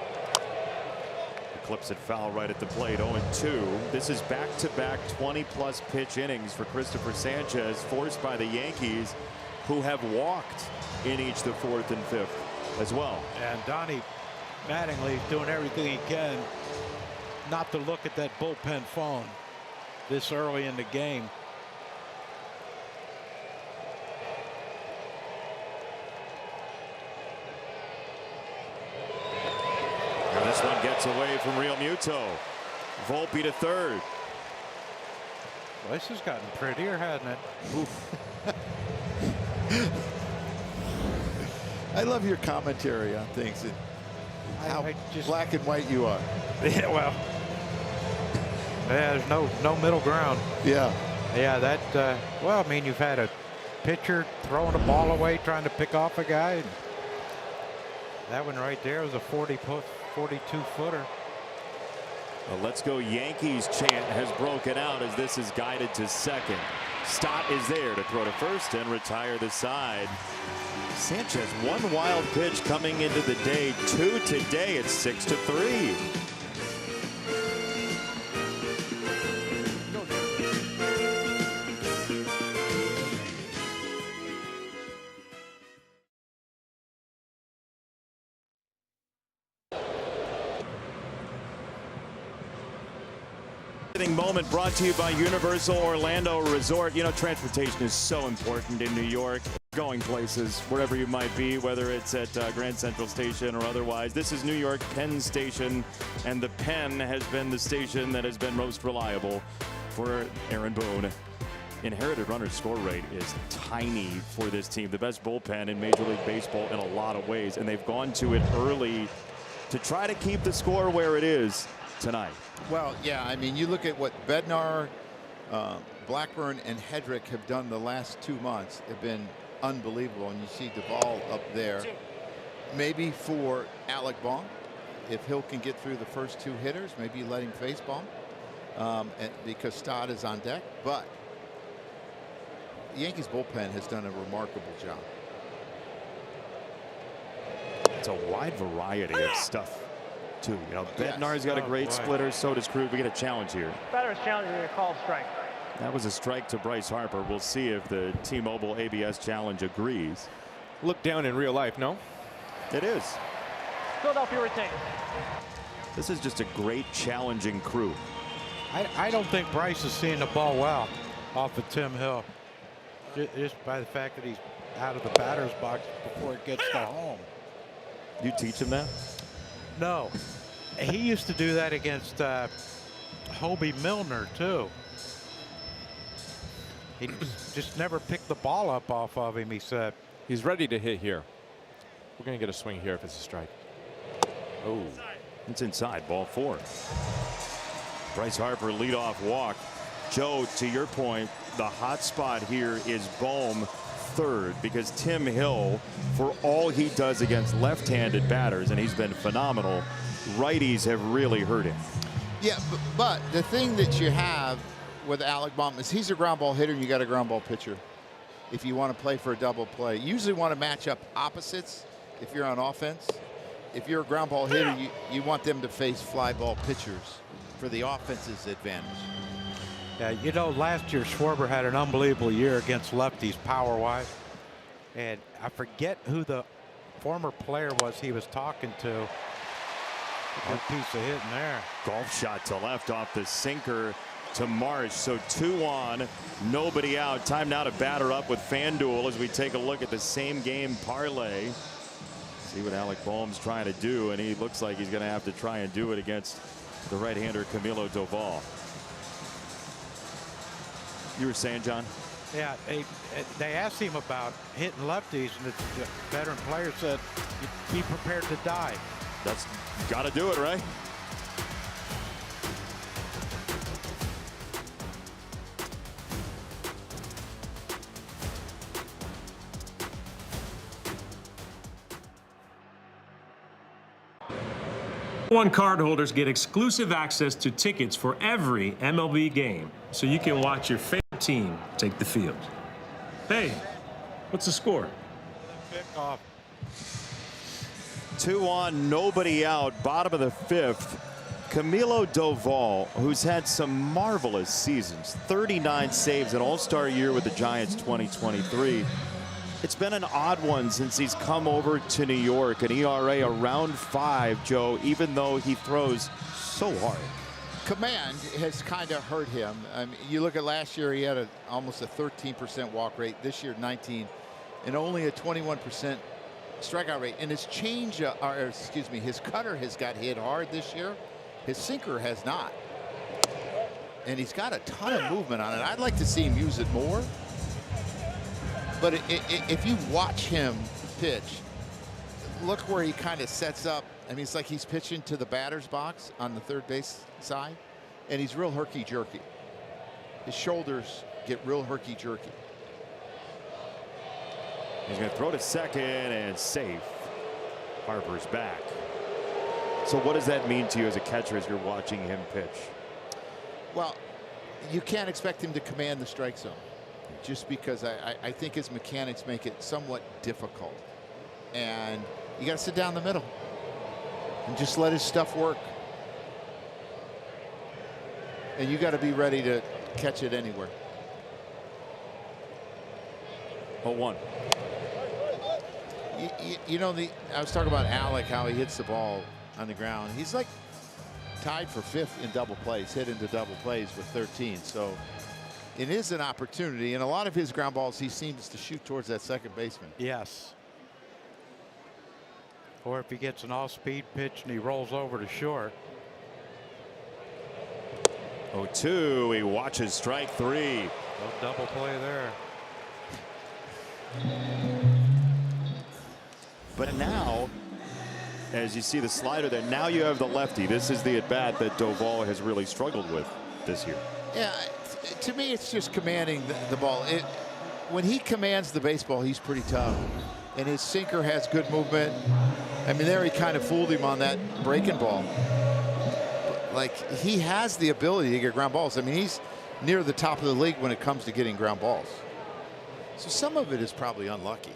Clips it foul right at the plate. 0-2. This is back-to-back 20-plus pitch innings for Christopher Sanchez, forced by the Yankees, who have walked in each the 4th and 5th as well. And Donnie Mattingly doing everything he can not to look at that bullpen phone this early in the game. This one gets away from Realmuto. Volpe to third. Well, this has gotten prettier, hasn't it? Oof. I love your commentary on things and how black and white you are. Yeah, well, yeah, there's no middle ground. Yeah. Yeah, that, well, I mean, you've had a pitcher throwing a ball away, trying to pick off a guy. And that one right there was a 42-footer. The "Let's go Yankees" chant has broken out as this is guided to second. Stott is there to throw to first and retire the side. Sanchez, one wild pitch coming into the day, 2 today. It's 6-3. Moment brought to you by Universal Orlando Resort. You know, transportation is so important in New York. Going places, wherever you might be, whether it's at Grand Central Station or otherwise. This is New York Penn Station, and the Penn has been the station that has been most reliable for Aaron Boone. Inherited runner score rate is tiny for this team. The best bullpen in Major League Baseball in a lot of ways, and they've gone to it early to try to keep the score where it is tonight. Well, yeah, I mean, you look at what Bednar, Blackburn, and Hedrick have done the last 2 months. Have been unbelievable, and you see Duvall up there. Maybe for Alec Baum, if Hill can get through the first 2 hitters, maybe let him face Baum, and because Stott is on deck. But the Yankees bullpen has done a remarkable job. It's a wide variety of stuff, too. You know, Bednar's got a great splitter, so does Krug. We get a challenge here. Batter is challenging a call strike. That was a strike to Bryce Harper. We'll see if the T-Mobile ABS challenge agrees. Look down in real life, no? It is. Philadelphia retains. This is just a great challenging crew. I don't think Bryce is seeing the ball well off of Tim Hill. Just by the fact that he's out of the batter's box before it gets to home. You teach him that? No. He used to do that against Hobie Milner, too. He just never picked the ball up off of him, he said. He's ready to hit here. We're going to get a swing here if it's a strike. Oh, it's inside, ball 4. Bryce Harper leadoff walk. Joe, to your point, the hot spot here is Bohm third, because Tim Hill, for all he does against left-handed batters, and he's been phenomenal, righties have really hurt him. Yeah, but the thing that you have with Alec Bohm is he's a ground ball hitter and you got a ground ball pitcher. If you want to play for a double play, you usually want to match up opposites if you're on offense. If you're a ground ball hitter, you want them to face fly ball pitchers for the offense's advantage. Yeah, you know, last year Schwarber had an unbelievable year against lefties power-wise. And I forget who the former player was he was talking to. Good piece of hitting there. Golf shot to left off the sinker to Marsh. So 2 on, nobody out. Time now to batter up with FanDuel as we take a look at the same game parlay. See what Alec Bohm's trying to do, and he looks like he's going to have to try and do it against the right-hander Camilo Doval. You were saying, John? Yeah, they asked him about hitting lefties, and the veteran player said, be prepared to die. That's got to do it, right? One cardholders get exclusive access to tickets for every MLB game, so you can watch your favorite team take the field. Hey, what's the score? Pickoff. 2 on, nobody out, bottom of the 5th. Camilo Doval, who's had some marvelous seasons, 39 saves, an all-star year with the Giants 2023. It's been an odd one since he's come over to New York, an ERA around 5, Joe, even though he throws so hard. Command has kind of hurt him. I mean, you look at last year, he had almost a 13% walk rate. This year, 19, and only a 21% strikeout rate. And his his cutter has got hit hard this year. His sinker has not. And he's got a ton of movement on it. I'd like to see him use it more. But if you watch him pitch, look where he kind of sets up. I mean, it's like he's pitching to the batter's box on the third base side, and he's real herky-jerky. His shoulders get real herky-jerky. He's going to throw to second and safe. Harper's back. So what does that mean to you as a catcher as you're watching him pitch? Well, you can't expect him to command the strike zone, just because I think his mechanics make it somewhat difficult. And you got to sit down the middle and just let his stuff work. And you got to be ready to catch it anywhere. 0-1. You know, I was talking about Alec, how he hits the ball on the ground. He's like tied for 5th in double plays, hit into double plays with 13. So it is an opportunity, and a lot of his ground balls he seems to shoot towards that second baseman. Yes. Or if he gets an off-speed pitch and he rolls over to short. 0-2. He watches strike 3. No double play there. But now, as you see the slider there, now you have the lefty. This is the at-bat that Doval has really struggled with this year. Yeah, to me, it's just commanding the ball. When he commands the baseball, he's pretty tough. And his sinker has good movement. I mean, there he kind of fooled him on that breaking ball. Like, he has the ability to get ground balls. I mean, he's near the top of the league when it comes to getting ground balls. So some of it is probably unlucky.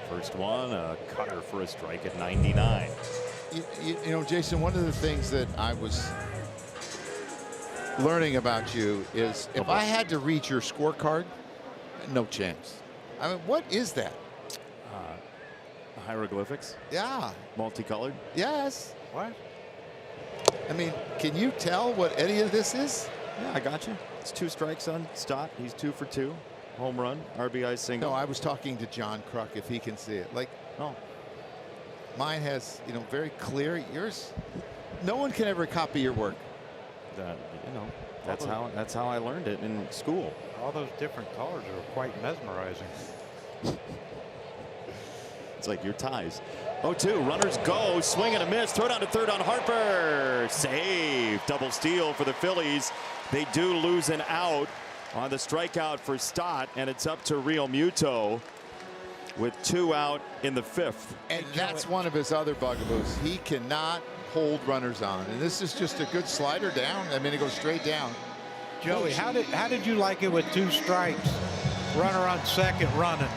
First one, a cutter for a strike at 99. You know, Jason, one of the things that I was learning about you is if I had to read your scorecard, no chance. I mean, what is that? Hieroglyphics? Yeah. Multicolored? Yes. What? I mean, can you tell what any of this is? Yeah, I got you. It's 2 strikes on Stott. He's 2 for 2. Home run, RBI single. No, I was talking to John Kruk if he can see it. Like, Oh, mine has, you know, very clear. Yours, no one can ever copy your work. that's how I learned it in school. All those different colors are quite mesmerizing. It's like your ties. 0-2, runners go, swing and a miss, throw down to third on Harper. Save, double steal for the Phillies. They do lose an out on the strikeout for Stott, and it's up to Real Muto with 2 out in the 5th. And that's one of his other bugaboos. He cannot hold runners on. And this is just a good slider down. I mean, it goes straight down. Joey, how did you like it with 2 strikes? Runner on second running.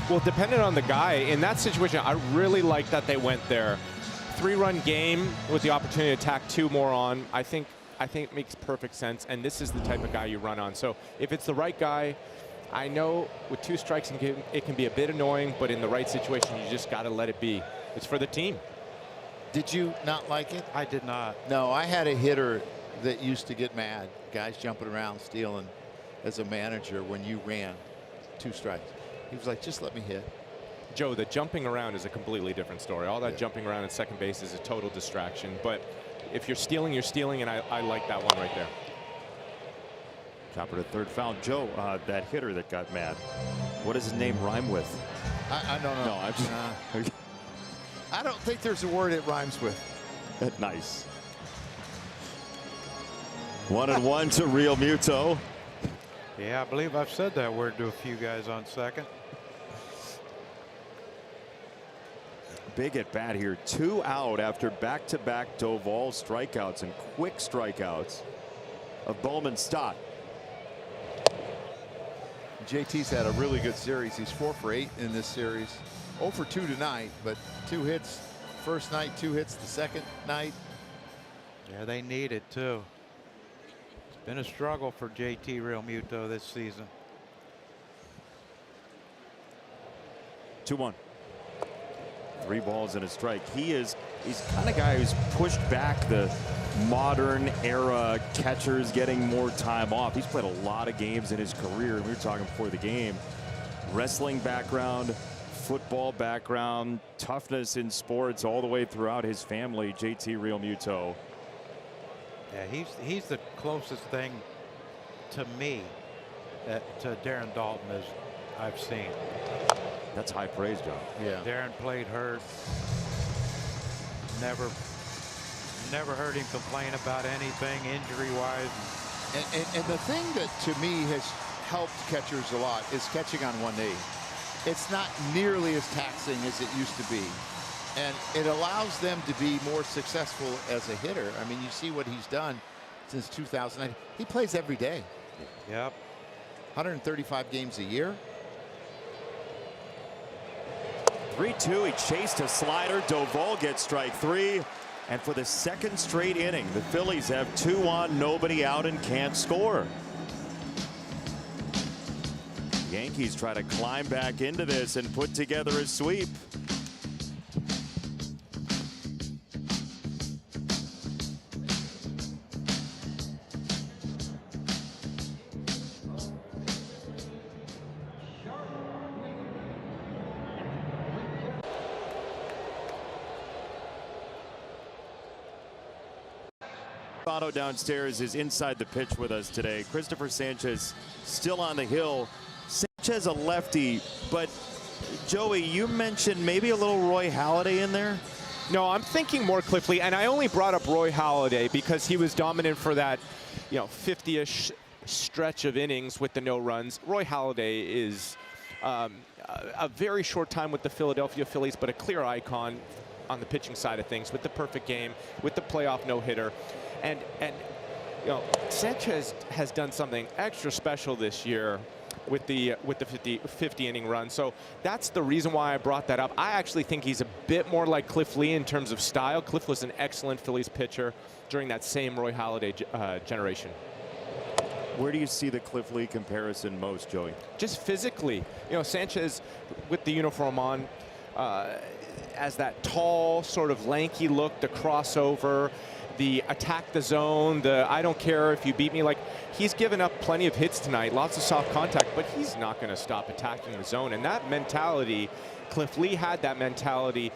Well, depending on the guy, in that situation, I really like that they went there. 3-run game with the opportunity to tack 2 more on. I think it makes perfect sense, and this is the type of guy you run on. So if it's the right guy, I know with 2 strikes it can be a bit annoying, but in the right situation, you just got to let it be. It's for the team. Did you not like it? I did not. No, I had a hitter that used to get mad. Guys jumping around, stealing as a manager when you ran 2 strikes. He was like, just let me hit. Joe, the jumping around is a completely different story. All that jumping around at second base is a total distraction. But if you're stealing, and I like that one right there. Chopper to third, found Joe, that hitter that got mad. What does his name rhyme with? I don't know. No, I'm just, I don't think there's a word it rhymes with. nice. 1-1 to Real Muto. Yeah, I believe I've said that word to a few guys on second. Big at bat here. 2 out after back-to-back Doval strikeouts and quick strikeouts of Bowman Stott. JT's had a really good series. He's 4 for 8 in this series. 0 for 2 tonight, but 2 hits first night, 2 hits the second night. Yeah, they need it too. It's been a struggle for JT Real Muto this season. 2-1. 3 balls and a strike. He's kind of guy who's pushed back the modern era catchers getting more time off. He's played a lot of games in his career. We were talking before the game. Wrestling background, football background, toughness in sports all the way throughout his family. JT Real Muto. Yeah, he's the closest thing to me to Darren Dalton as I've seen. That's high praise, John. Yeah. Darren played hurt. Never heard him complain about anything injury-wise. And the thing that to me has helped catchers a lot is catching on one knee. It's not nearly as taxing as it used to be. And it allows them to be more successful as a hitter. I mean, you see what he's done since 2009. He plays every day. Yep. 135 games a year. 3-2. He chased a slider. Doval gets strike 3. And for the second straight inning, the Phillies have 2 on, nobody out, and can't score. Yankees try to climb back into this and put together a sweep. Otto downstairs is inside the pitch with us today. Christopher Sanchez still on the hill. Sanchez a lefty, but Joey, you mentioned maybe a little Roy Halladay in there. No, I'm thinking more Cliffley, and I only brought up Roy Halladay because he was dominant for that, 50-ish stretch of innings with the no runs. Roy Halladay is a very short time with the Philadelphia Phillies, but a clear icon on the pitching side of things with the perfect game, with the playoff no-hitter. And Sanchez has done something extra special this year with the 50 inning run. So that's the reason why I brought that up. I actually think he's a bit more like Cliff Lee in terms of style. Cliff was an excellent Phillies pitcher during that same Roy Halladay generation. Where do you see the Cliff Lee comparison most, Joey? Just physically, you know, Sanchez with the uniform on, as that tall, sort of lanky look, the crossover, the attack the zone, the I don't care if you beat me. Like, he's given up plenty of hits tonight, lots of soft contact, but he's not going to stop attacking the zone. And that mentality, Cliff Lee had that mentality.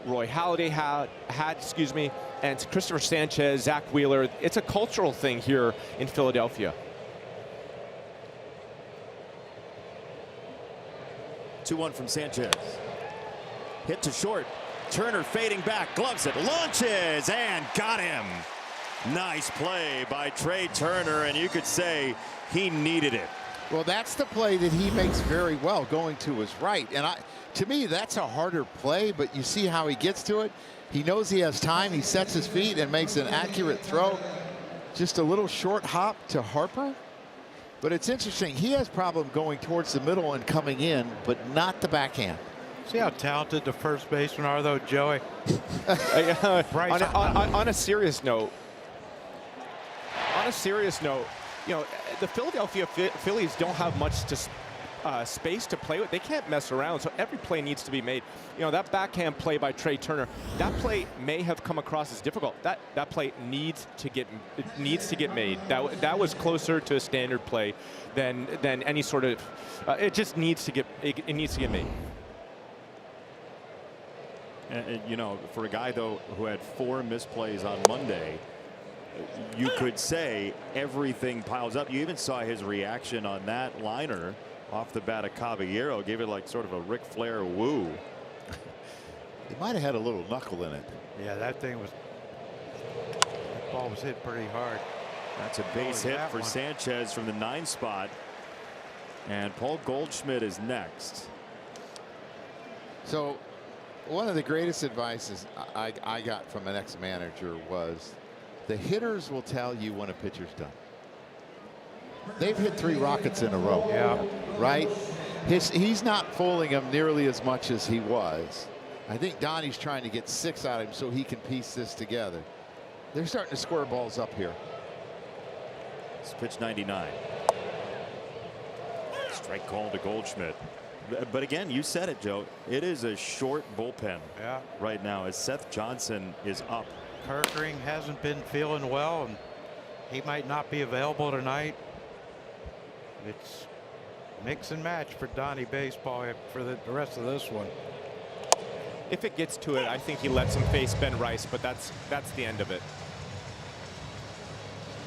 Roy Halladay had, excuse me, and Christopher Sanchez, Zach Wheeler. It's a cultural thing here in Philadelphia. 2-1 from Sanchez. Hit to short. Turner fading back, gloves it, launches, and got him. Nice play by Trey Turner, and you could say he needed it. Well, that's the play that he makes very well, going to his right. And to me, that's a harder play, but you see how he gets to it. He knows he has time. He sets his feet and makes an accurate throw. Just a little short hop to Harper. But it's interesting. He has problem going towards the middle and coming in, but not the backhand. See how talented the first basemen are, though, Joey? On a serious note, you know, the Philadelphia Phillies don't have much space to play with. They can't mess around, so every play needs to be made. You know, that backhand play by Trey Turner, that play may have come across as difficult. That play needs to get made. That was closer to a standard play than any sort of. It just needs to get made. And, you know, for a guy, though, who had 4 misplays on Monday, you could say everything piles up. You even saw his reaction on that liner off the bat of Caballero. Gave it like sort of a Ric Flair woo. He might have had a little knuckle in it. Yeah, that ball was hit pretty hard. That's a base hit for Sanchez from the 9 spot. And Paul Goldschmidt is next. So one of the greatest advices I got from an ex-manager was the hitters will tell you when a pitcher's done. They've hit 3 rockets in a row. Yeah. Right? He's not fooling them nearly as much as he was. I think Donnie's trying to get 6 out of him so he can piece this together. They're starting to square balls up here. It's pitch 99. Strike call to Goldschmidt. But again, you said it, Joe. It is a short bullpen right now as Seth Johnson is up. Kerkering hasn't been feeling well, and he might not be available tonight. It's mix and match for Donnie baseball for the rest of this one. If it gets to it, I think he lets him face Ben Rice, but that's the end of it.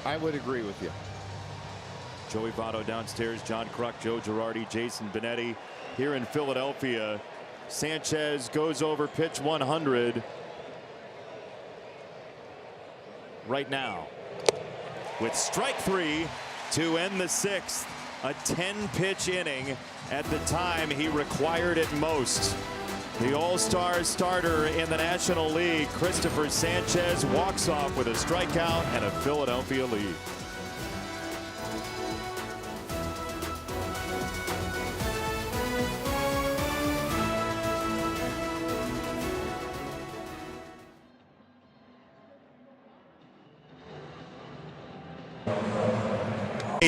I would agree with you. Joey Votto downstairs, John Kruk, Joe Girardi, Jason Benetti here in Philadelphia. Sanchez goes over pitch 100 right now with strike 3 to end the 6th. A 10-pitch inning at the time he required it most. The All-Star starter in the National League, Christopher Sanchez, walks off with a strikeout and a Philadelphia lead.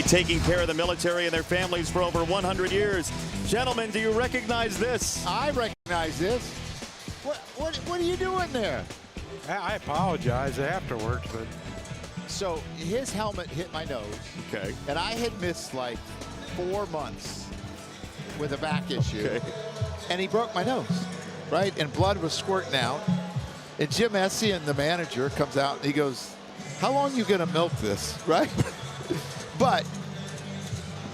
Taking care of the military and their families for over 100 years. Gentlemen, do you recognize this? I recognize this. What are you doing there? I apologize afterwards, but so his helmet hit my nose. Okay. And I had missed like 4 months with a back issue. Okay. And he broke my nose, right? And blood was squirting out. And Jim Essien, the manager, comes out and he goes, "How long are you gonna milk this?" Right? But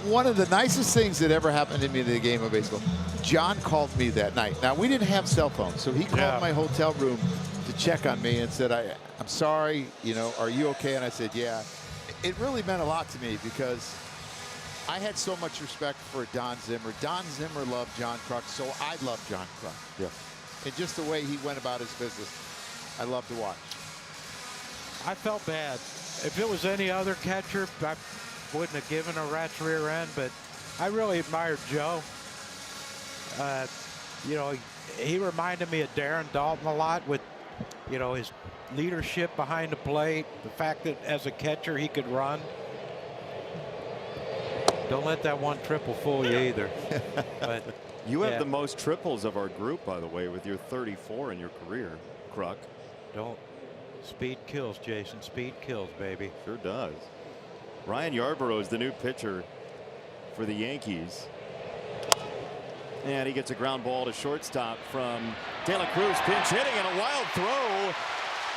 one of the nicest things that ever happened to me in the game of baseball, John called me that night. Now, we didn't have cell phones, so he called my hotel room to check on me and said, I'm sorry, you know, are you okay? And I said, yeah. It really meant a lot to me because I had so much respect for Don Zimmer. Don Zimmer loved John Kruk, so I loved John Kruk. Yeah. And just the way he went about his business, I love to watch. I felt bad. If it was any other catcher, I wouldn't have given a rat's rear end, but I really admired Joe. You know, he reminded me of Darren Dalton a lot with, you know, his leadership behind the plate, the fact that as a catcher he could run. Don't let that one triple fool you either. But you have the most triples of our group, by the way, with your 34 in your career, Kruk. Don't. Speed kills, Jason. Speed kills, baby. Sure does. Ryan Yarbrough is the new pitcher for the Yankees. And he gets a ground ball to shortstop from De La Cruz, pinch hitting, and a wild throw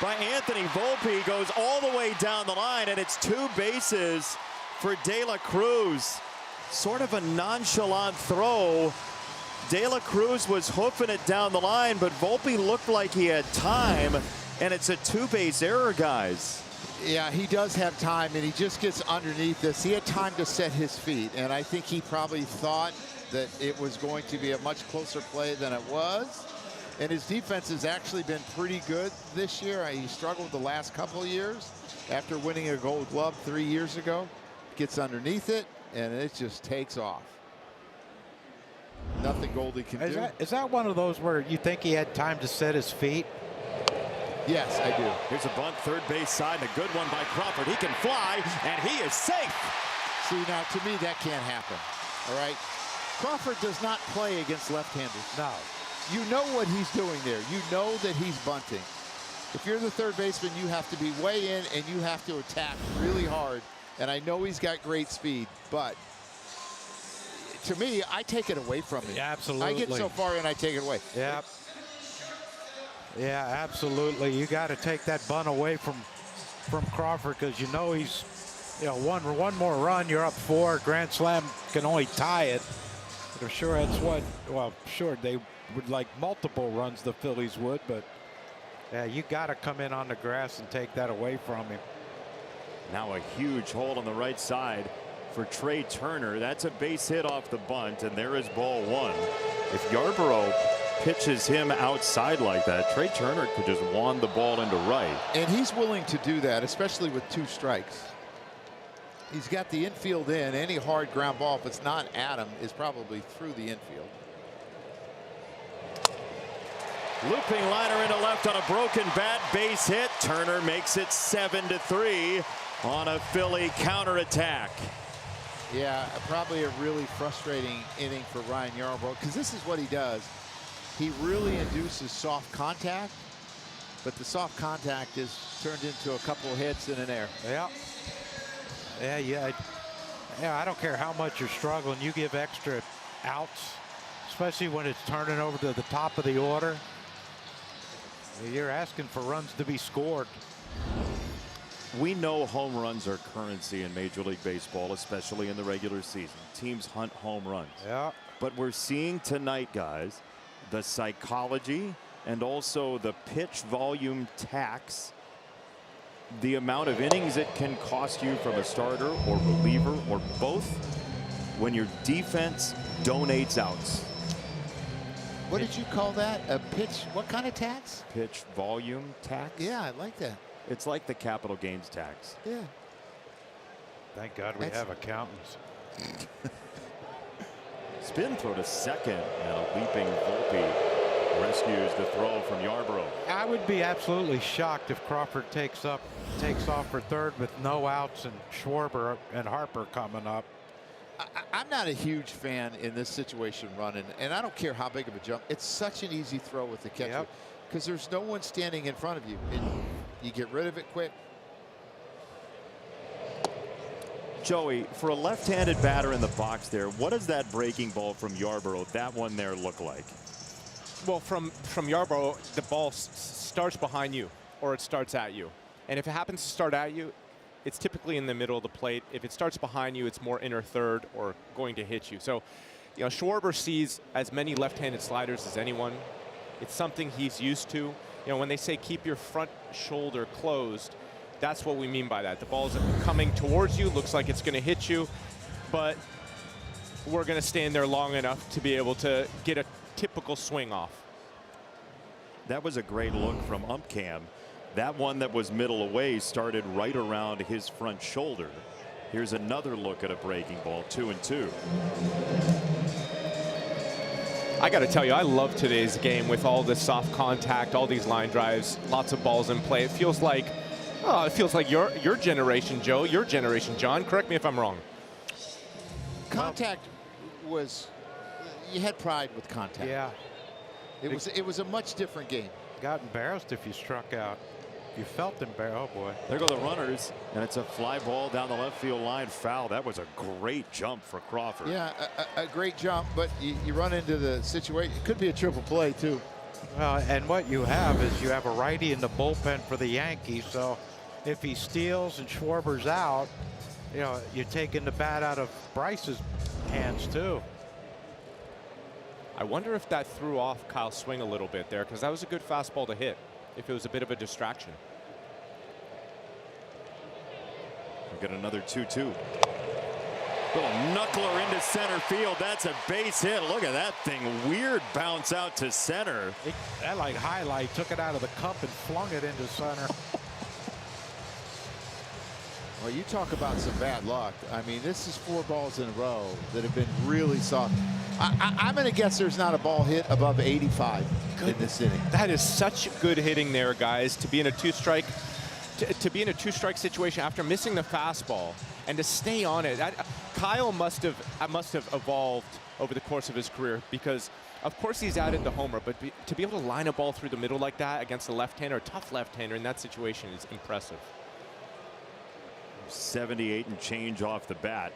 by Anthony Volpe goes all the way down the line, and it's 2 bases for De La Cruz. Sort of a nonchalant throw. De La Cruz was hoofing it down the line, but Volpe looked like he had time, and it's a 2-base error, guys. Yeah, he does have time, and he just gets underneath this. He had time to set his feet, and I think he probably thought that it was going to be a much closer play than it was. And his defense has actually been pretty good this year. He struggled the last couple of years after winning a Gold Glove 3 years ago. Gets underneath it, and it just takes off. Nothing Goldie can do. Is that one of those where you think he had time to set his feet? Yes, I do. Here's a bunt, third base side, and a good one by Crawford. He can fly, and he is safe. See, now, to me, that can't happen. All right? Crawford does not play against left-handers. No. You know what he's doing there. You know that he's bunting. If you're the third baseman, you have to be way in, and you have to attack really hard. And I know he's got great speed, but to me, I take it away from him. Yeah, absolutely. I get so far and I take it away. Yeah. Yeah, absolutely. You got to take that bunt away from Crawford, because you know he's, you know, one more run, you're up 4. Grand Slam can only tie it. But I'm sure that's what, well, sure, they would like multiple runs, the Phillies would, but yeah, you got to come in on the grass and take that away from him. Now a huge hole on the right side for Trey Turner. That's a base hit off the bunt, and there is ball 1. If Yarbrough pitches him outside like that, Trey Turner could just wand the ball into right. And he's willing to do that, especially with 2 strikes. He's got the infield in. Any hard ground ball, if it's not at him, is probably through the infield. Looping liner into left on a broken bat, base hit. Turner makes it 7-3 on a Philly counterattack. Yeah, probably a really frustrating inning for Ryan Yarbrough, because this is what he does. He really induces soft contact, but the soft contact is turned into a couple of hits and an error. Yeah. Yeah. I don't care how much you're struggling. You give extra outs, especially when it's turning over to the top of the order. You're asking for runs to be scored. We know home runs are currency in Major League Baseball, especially in the regular season. Teams hunt home runs. Yeah. But we're seeing tonight, guys, the psychology and also the pitch volume tax, the amount of innings it can cost you from a starter or reliever or both when your defense donates outs. What did you call that? A pitch? What kind of tax? Pitch volume tax? Yeah, I like that. It's like the capital gains tax. Yeah. Thank God we have accountants. Spin throw to second, and a leaping Volpe rescues the throw from Yarbrough. I would be absolutely shocked if Crawford takes off for third with no outs and Schwarber and Harper coming up. I'm not a huge fan in this situation running, and I don't care how big of a jump. It's such an easy throw with the catcher because there's no one standing in front of you. You get rid of it quick. Joey, for a left-handed batter in the box there, what does that breaking ball from Yarbrough, that one there, look like? Well, from Yarbrough, the ball starts behind you or it starts at you. And if it happens to start at you, it's typically in the middle of the plate. If it starts behind you, it's more inner third or going to hit you. So, you know, Schwarber sees as many left-handed sliders as anyone. It's something he's used to. You know, when they say keep your front shoulder closed, that's what we mean by that. The ball's coming towards you, looks like it's going to hit you, but we're going to stand there long enough to be able to get a typical swing off. That was a great look from Umpcam. That one that was middle away started right around his front shoulder. Here's another look at a breaking ball. 2-2. I got to tell you, I love today's game with all this soft contact, all these line drives, lots of balls in play. It feels like your generation, Joe, your generation, John. Correct me if I'm wrong. Contact was, you had pride with contact. Yeah. It was a much different game. Got embarrassed if you struck out. You felt embarrassed. Oh boy. There go the runners, and it's a fly ball down the left field line, foul. That was a great jump for Crawford. Yeah, a great jump, but you run into the situation. It could be a triple play too. Well, and what you have is you have a righty in the bullpen for the Yankees. So if he steals and Schwarber's out, you know, you're taking the bat out of Bryce's hands too. I wonder if that threw off Kyle's swing a little bit there, because that was a good fastball to hit. If it was a bit of a distraction. We get another 2-2. Little knuckler into center field. That's a base hit. Look at that thing. Weird bounce out to center. That like highlight took it out of the cup and flung it into center. Well, you talk about some bad luck. I mean, this is 4 balls in a row that have been really soft. I'm going to guess there's not a ball hit above 85 in this inning. That is such good hitting there, guys, to be in a two-strike situation after missing the fastball and to stay on it. Kyle must have evolved over the course of his career, because of course he's added the homer, but to be able to line a ball through the middle like that against a left-hander, a tough left-hander in that situation is impressive. 78 and change off the bat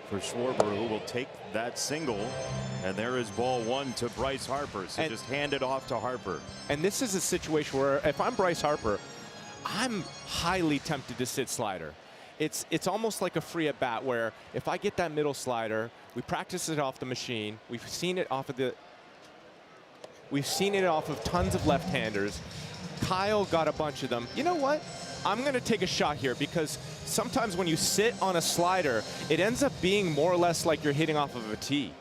for Schwarber, who will take that single. And there is ball 1 to Bryce Harper. So just hand it off to Harper. And this is a situation where if I'm Bryce Harper, I'm highly tempted to sit slider. It's almost like a free at bat, where if I get that middle slider, we practice it off the machine. We've seen it off of tons of left-handers. Kyle got a bunch of them. You know what? I'm going to take a shot here, because sometimes when you sit on a slider, it ends up being more or less like you're hitting off of a tee.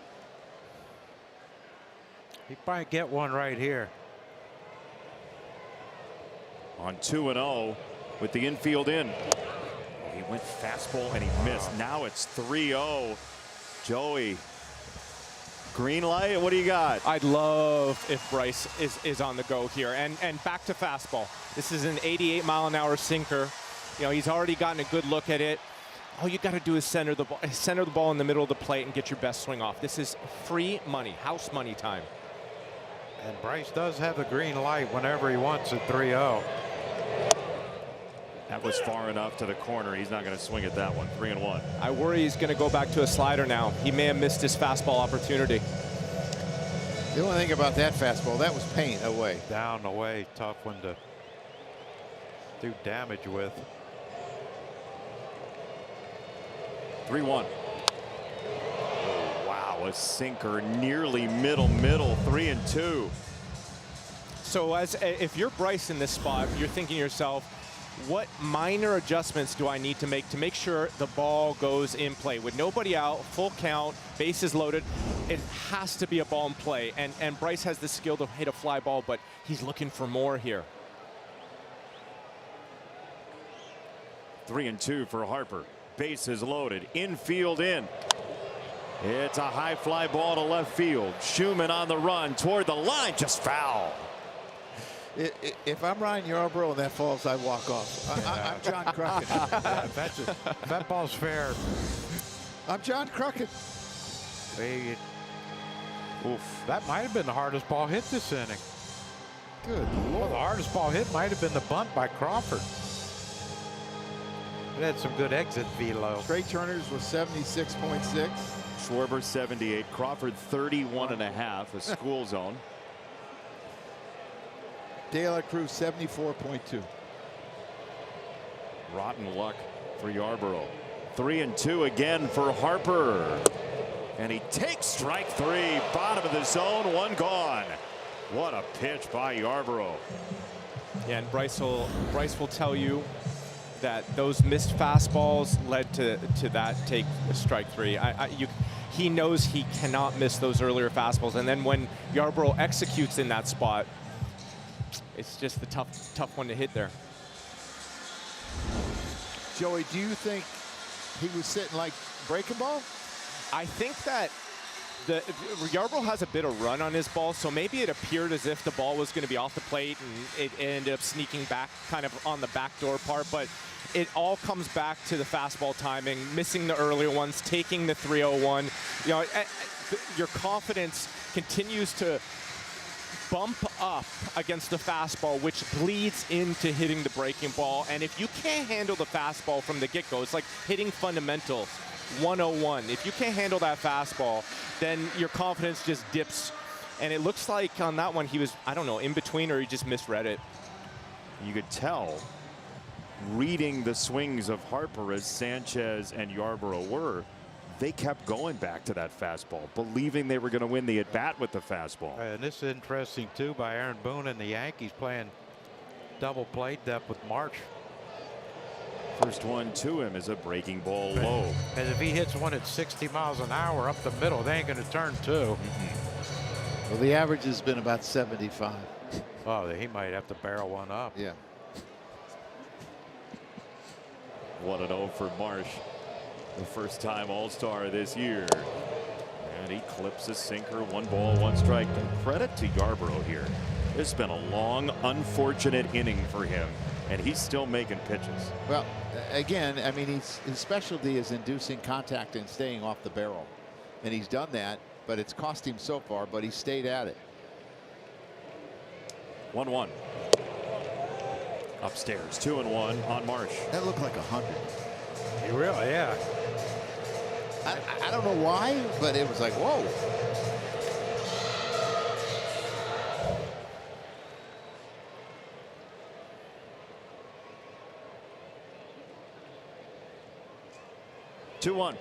He might get one right here. On 2-0 with the infield in. Oh, he went fastball and he missed. Now it's 3-0. Joey. Green light, what do you got? I'd love if Bryce is on the go here. And back to fastball. This is an 88-mile-an-hour sinker. You know, he's already gotten a good look at it. All you got to do is center the ball in the middle of the plate and get your best swing off. This is free money, house money time. And Bryce does have the green light whenever he wants at 3-0. That was far enough to the corner. He's not going to swing at that one. 3-1. I worry he's going to go back to a slider now. He may have missed his fastball opportunity. The only thing about that fastball, that was paint away. Down away, tough one to do damage with. 3-1. Oh, wow, a sinker nearly middle. 3-2. So if you're Bryce in this spot, you're thinking to yourself, what minor adjustments do I need to make sure the ball goes in play? With nobody out, full count, bases loaded, it has to be a ball in play. And Bryce has the skill to hit a fly ball, but he's looking for more here. 3-2 for Harper. Bases loaded. Infield in. It's a high fly ball to left field. Schumann on the run toward the line. Just foul. If I'm Ryan Yarbrough and that falls, I walk off. I'm John Crockett. That ball's fair. I'm John Crockett. Oof. That might have been the hardest ball hit this inning. Good Lord. Well, the hardest ball hit might have been the bunt by Crawford. It had some good exit velo. Trey Turner's was 76.6. Schwarber 78. Crawford 31.5. A school zone. De La Cruz 74.2. Rotten luck for Yarbrough. 3-2 again for Harper. And he takes strike 3. Bottom of the zone. 1 gone. What a pitch by Yarbrough. Yeah, and Bryce will tell you that those missed fastballs led to that take strike 3. He knows he cannot miss those earlier fastballs, and then when Yarbrough executes in that spot, it's just the tough one to hit there. Joey, do you think he was sitting like breaking ball? I think that Yarbrough has a bit of run on his ball, so maybe it appeared as if the ball was going to be off the plate, and it ended up sneaking back kind of on the backdoor part. But it all comes back to the fastball timing, missing the earlier ones, taking the 3-0-1. You know, your confidence continues to bump up against the fastball, which bleeds into hitting the breaking ball. And if you can't handle the fastball from the get-go, it's like hitting fundamentals 101. If you can't handle that fastball, then your confidence just dips. And it looks like on that one he was, I don't know, in between, or he just misread it. You could tell reading the swings of Harper as Sanchez and Yarbrough were. They kept going back to that fastball, believing they were going to win the at-bat with the fastball. And this is interesting, too, by Aaron Boone and the Yankees playing double play depth with Marsh. First one to him is a breaking ball low. And if he hits one at 60 miles an hour up the middle, they ain't going to turn two. Well, the average has been about 75. Oh, he might have to barrel one up. Yeah. 1-0 for Marsh, the first time All-Star this year. And he clips a sinker. 1 ball, 1 strike. And credit to Yarbrough here. It's been a long, unfortunate inning for him, and he's still making pitches. Well, again, I mean, his specialty is inducing contact and staying off the barrel. And he's done that, but it's cost him so far, but he stayed at it. 1-1. Upstairs, 2-1 on Marsh. That looked like 100. Really, yeah. I don't know why, but it was like, whoa. Two-1.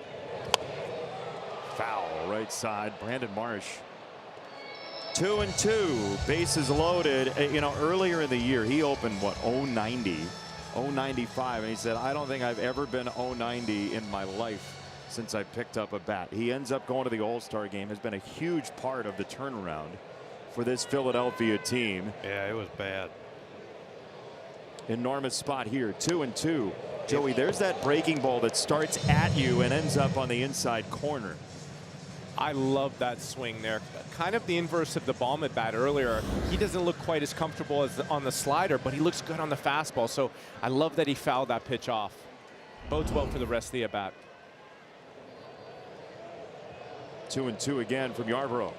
Foul right side. Brandon Marsh. 2-2. Bases loaded. You know, earlier in the year he opened what, 090, 095, and he said, I don't think I've ever been 090 in my life since I picked up a bat. He ends up going to the All-Star game. Has been a huge part of the turnaround for this Philadelphia team. Yeah, it was bad. Enormous spot here. 2-2. Joey, there's that breaking ball that starts at you and ends up on the inside corner. I love that swing there. Kind of the inverse of the Ballman bat earlier. He doesn't look quite as comfortable as on the slider, but he looks good on the fastball. So I love that he fouled that pitch off. Bodes well for the rest of the at-bat. 2-2 again from Yarbrough.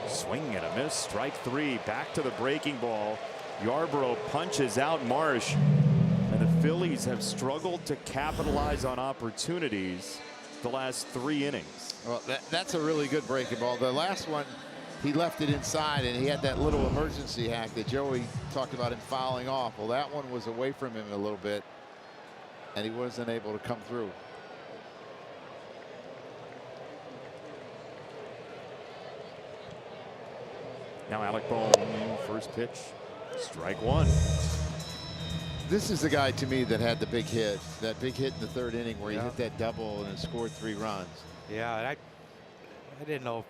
Swing and a miss. Strike 3. Back to the breaking ball. Yarbrough punches out Marsh. And the Phillies have struggled to capitalize on opportunities the last 3 innings. Well, that's a really good breaking ball. The last one, he left it inside, and he had that little emergency hack that Joey talked about him fouling off. Well, that one was away from him a little bit, and he wasn't able to come through. Now Alec Bohm, first pitch, strike 1. This is the guy to me that had the big hit, that big hit in the 3rd inning where he hit that double and scored 3 runs. Yeah, I didn't know if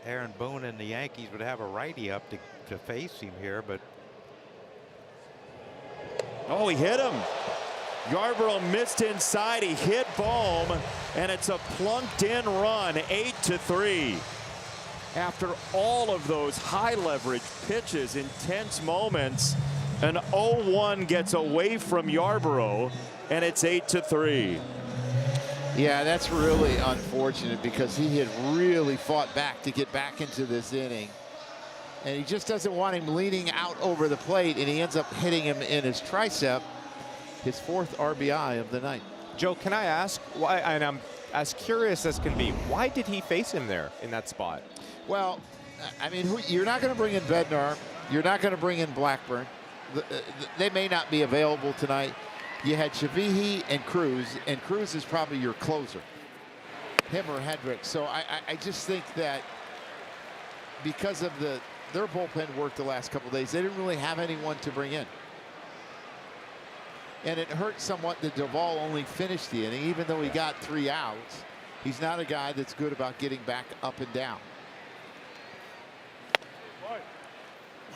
Aaron Boone and the Yankees would have a righty up to face him here, but. Oh, he hit him. Yarbrough missed inside. He hit Bohm, and it's a plunked in run, 8-3. After all of those high leverage pitches, intense moments, an 0-1 gets away from Yarbrough, and it's 8-3. Yeah, that's really unfortunate because he had really fought back to get back into this inning. And he just doesn't want him leaning out over the plate, and he ends up hitting him in his tricep, his 4th RBI of the night. Joe, can I ask why, and I'm as curious as can be, why did he face him there in that spot? Well, I mean, you're not going to bring in Bednar. You're not going to bring in Blackburn. They may not be available tonight. You had Shavihi and Cruz is probably your closer, him or Hendricks. So I just think that because of their bullpen work the last couple of days, they didn't really have anyone to bring in. And it hurt somewhat that Duvall only finished the inning, even though he got 3 outs. He's not a guy that's good about getting back up and down.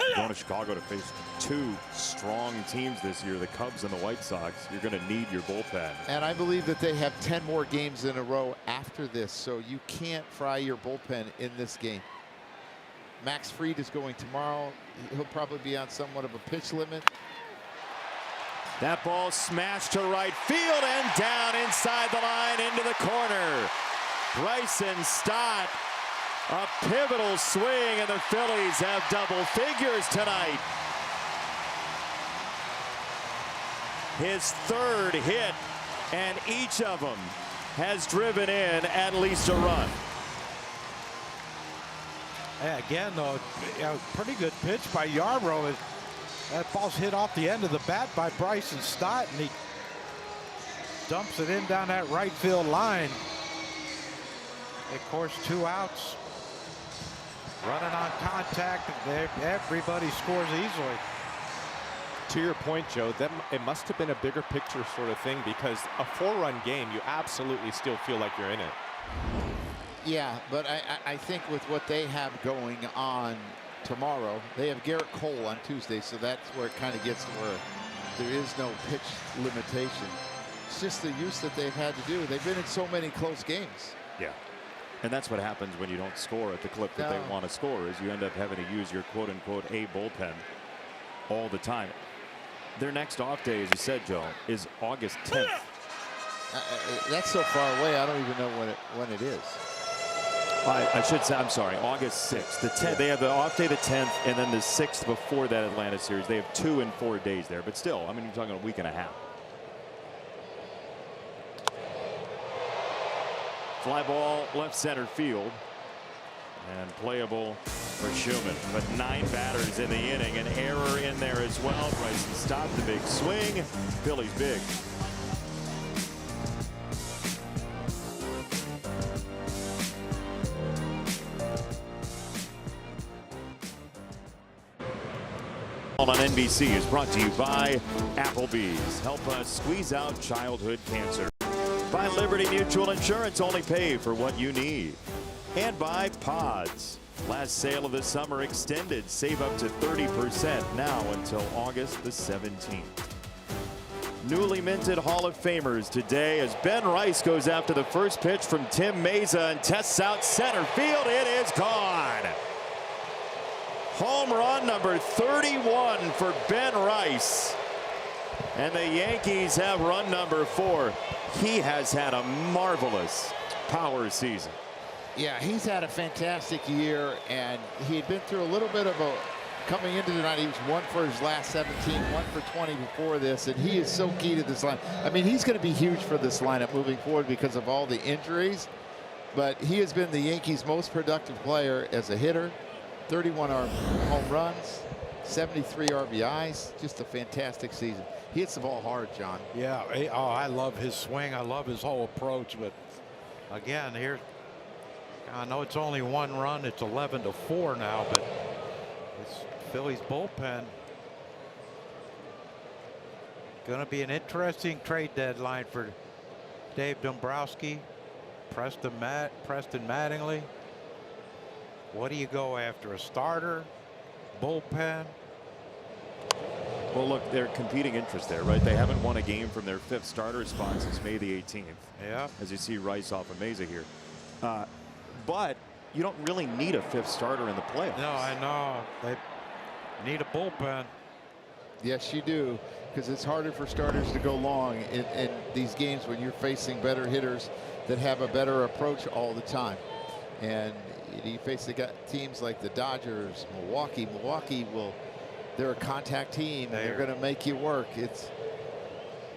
You're going to Chicago to face two strong teams this year, the Cubs and the White Sox. You're going to need your bullpen. And I believe that they have 10 more games in a row after this, so you can't fry your bullpen in this game. Max Fried is going tomorrow. He'll probably be on somewhat of a pitch limit. That ball smashed to right field and down inside the line into the corner. Bryson Stott, a pivotal swing, and the Phillies have double figures tonight. His third hit, and each of them has driven in at least a run. Yeah, again, though, pretty good pitch by Yarbrough. That ball's hit off the end of the bat by Bryson Stott, and he dumps it in down that right field line. Of course, 2 outs. Running on contact, everybody scores easily. To your point, Joe, it must have been a bigger picture sort of thing, because a 4-run game, you absolutely still feel like you're in it. Yeah, but I think with what they have going on tomorrow, they have Garrett Cole on Tuesday, so that's where it kind of gets to where there is no pitch limitation. It's just the use that they've had to do. They've been in so many close games. Yeah. And that's what happens when you don't score at the clip that they want to score, is you end up having to use your quote-unquote A bullpen all the time. Their next off day, as you said, Joe, is August 10th. That's so far away, I don't even know when it is. I should say, I'm sorry, August 6th. The 10th, they have the off day the 10th, and then the 6th before that Atlanta series. They have 2 and 4 days there, but still, I mean, you're talking a week and a half. Fly ball left center field, and playable for Schumann. But 9 batters in the inning, an error in there as well. Bryson stopped the big swing. Phillies big. On NBC is brought to you by Applebee's. Help us squeeze out childhood cancer. By Liberty Mutual Insurance, only pay for what you need. And by Pods. Last sale of the summer extended. Save up to 30% now until August the 17th. Newly minted Hall of Famers today as Ben Rice goes after the first pitch from Tim Meza and tests out center field. It is gone. Home run number 31 for Ben Rice. And the Yankees have run number 4. He has had a marvelous power season. Yeah, he's had a fantastic year, and he had been through a little bit of a coming into the night. He was 1 for his last 17, 1 for 20 before this, and he is so key to this line. I mean, he's going to be huge for this lineup moving forward because of all the injuries, but he has been the Yankees' most productive player as a hitter. 31 home runs, 73 RBIs, just a fantastic season. He hits the ball hard, John. Yeah, I love his swing. I love his whole approach. But again, here, I know it's only 1 run. It's 11-4 now, but it's Phillies bullpen. Going to be an interesting trade deadline for Dave Dombrowski, Preston Mattingly. What do you go after? A starter, bullpen? Well, look, they're competing interests there, right? They haven't won a game from their 5th starter spot since May the 18th. Yeah. As you see Rice off of Meza here. But you don't really need a 5th starter in the playoffs. No, I know. They need a bullpen. Yes, you do, because it's harder for starters to go long in these games when you're facing better hitters that have a better approach all the time. And you face teams like the Dodgers, Milwaukee. Milwaukee they're a contact team. They're going to make you work.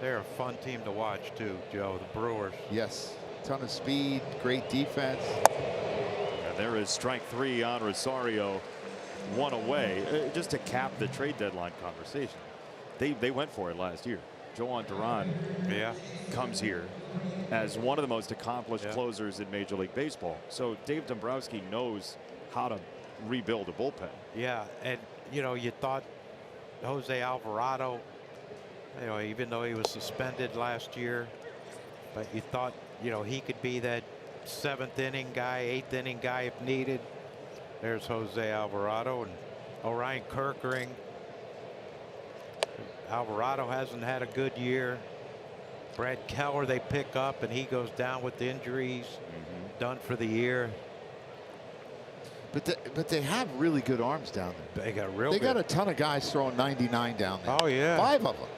They're a fun team to watch too, Joe. The Brewers. Yes, ton of speed, great defense. And there is strike 3 on Rosario, 1 away. Just to cap the trade deadline conversation, they went for it last year. Joan Duran comes here as one of the most accomplished closers in Major League Baseball. So Dave Dombrowski knows how to rebuild a bullpen. Yeah, and you know, you thought Jose Alvarado, you know, even though he was suspended last year, but you thought, you know, he could be that 7th inning guy, 8th inning guy if needed. There's Jose Alvarado, and Orion Kirkering. Alvarado hasn't had a good year. Brad Keller they pick up, and he goes down with injuries. Done for the year. But they have really good arms down there. They got real. They good. got a ton of guys throwing 99 down there. Oh yeah, 5 of them.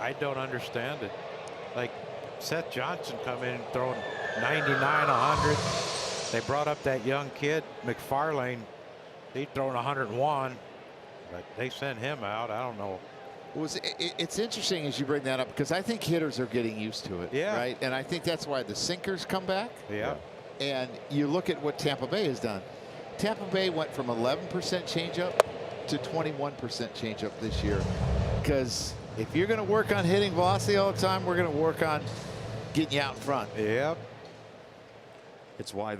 I don't understand it. Like Seth Johnson come in and throwing 99, 100. They brought up that young kid McFarlane. He's throwing 101, but they sent him out. I don't know. It's interesting as you bring that up because I think hitters are getting used to it. Yeah. Right. And I think that's why the sinkers come back. Yeah. And you look at what Tampa Bay has done. Tampa Bay went from 11% changeup to 21% changeup this year. Because if you're going to work on hitting velocity all the time, we're going to work on getting you out in front. Yep. It's why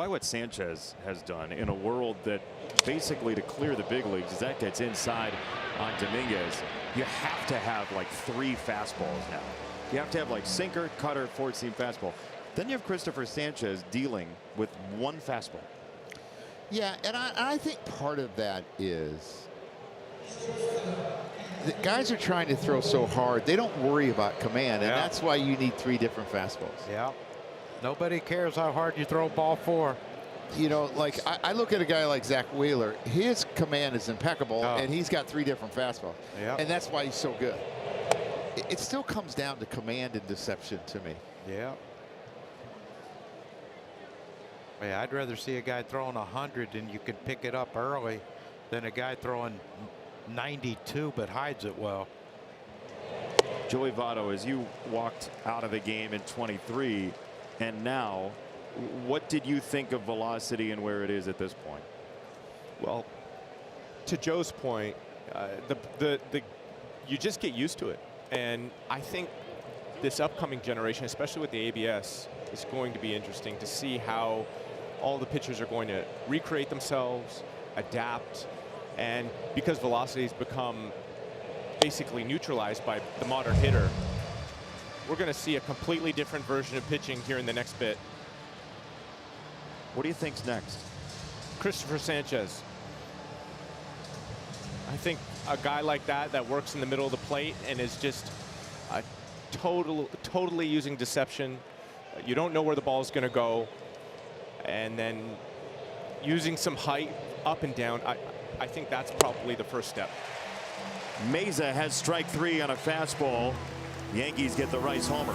what Sanchez has done in a world that basically to clear the big leagues, as that gets inside on Dominguez, you have to have like 3 fastballs now. You have to have like sinker, cutter, 4-seam fastball. Then you have Christopher Sanchez dealing with 1 fastball. Yeah, and I think part of that is the guys are trying to throw so hard, they don't worry about command, and that's why you need 3 different fastballs. Yeah. Nobody cares how hard you throw ball 4. You know, like I look at a guy like Zach Wheeler, his command is impeccable, and he's got 3 different fastballs. Yeah. And that's why he's so good. It still comes down to command and deception to me. Yeah. Yeah, I'd rather see a guy throwing 100 and you can pick it up early than a guy throwing 92 but hides it well. Joey Votto, as you walked out of the game in 23 and now, what did you think of velocity and where it is at this point? Well, to Joe's point, you just get used to it. And I think this upcoming generation, especially with the ABS, is going to be interesting to see how all the pitchers are going to recreate themselves, adapt, and because velocity has become basically neutralized by the modern hitter, we're going to see a completely different version of pitching here in the next bit. What do you think's next? Christopher Sanchez. I think a guy like that works in the middle of the plate and is just totally using deception. You don't know where the ball is going to go, and then using some height up and down. I think that's probably the first step. Meza has strike 3 on a fastball. Yankees get the Rice homer.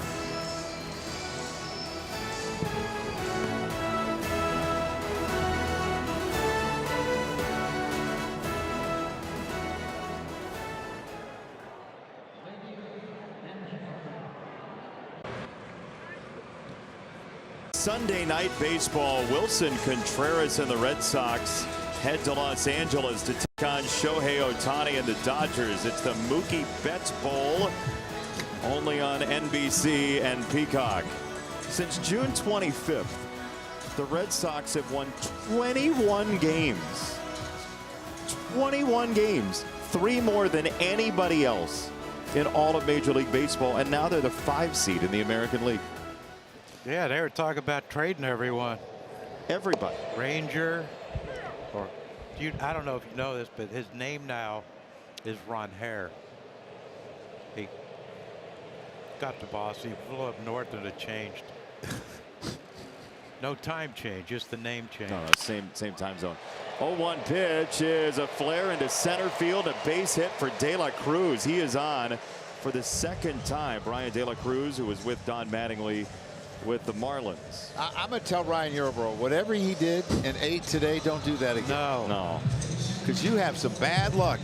Sunday night baseball. Wilson Contreras and the Red Sox head to Los Angeles to take on Shohei Ohtani and the Dodgers. It's the Mookie Betts Bowl, only on NBC and Peacock. Since June 25th, the Red Sox have won 21 games. 21 games, 3 more than anybody else in all of Major League Baseball, and now they're the 5 seed in the American League. Yeah, they were talking about trading everyone. Everybody. Ranger, or I don't know if you know this, but his name now is Ron Hare. He got the boss. He flew up north and it changed. No time change, just the name change. No, same time zone. 0-1 pitch is a flare into center field, a base hit for De La Cruz. He is on for the 2nd time. Brian De La Cruz, who was with Don Mattingly with the Marlins. I'm going to tell Ryan Yarbrough, whatever he did and ate today, don't do that again. No. Because you have some bad luck.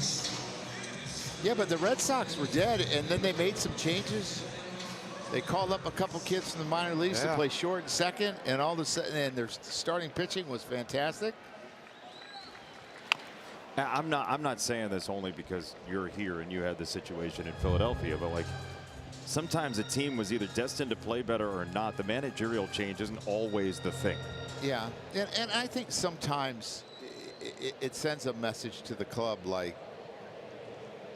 Yeah, but the Red Sox were dead, and then they made some changes. They called up a couple kids from the minor leagues to play short and second, and all of a sudden, and their starting pitching was fantastic. I'm not saying this only because you're here and you had the situation in Philadelphia, but like sometimes a team was either destined to play better or not. The managerial change isn't always the thing. Yeah, and I think sometimes it sends a message to the club like,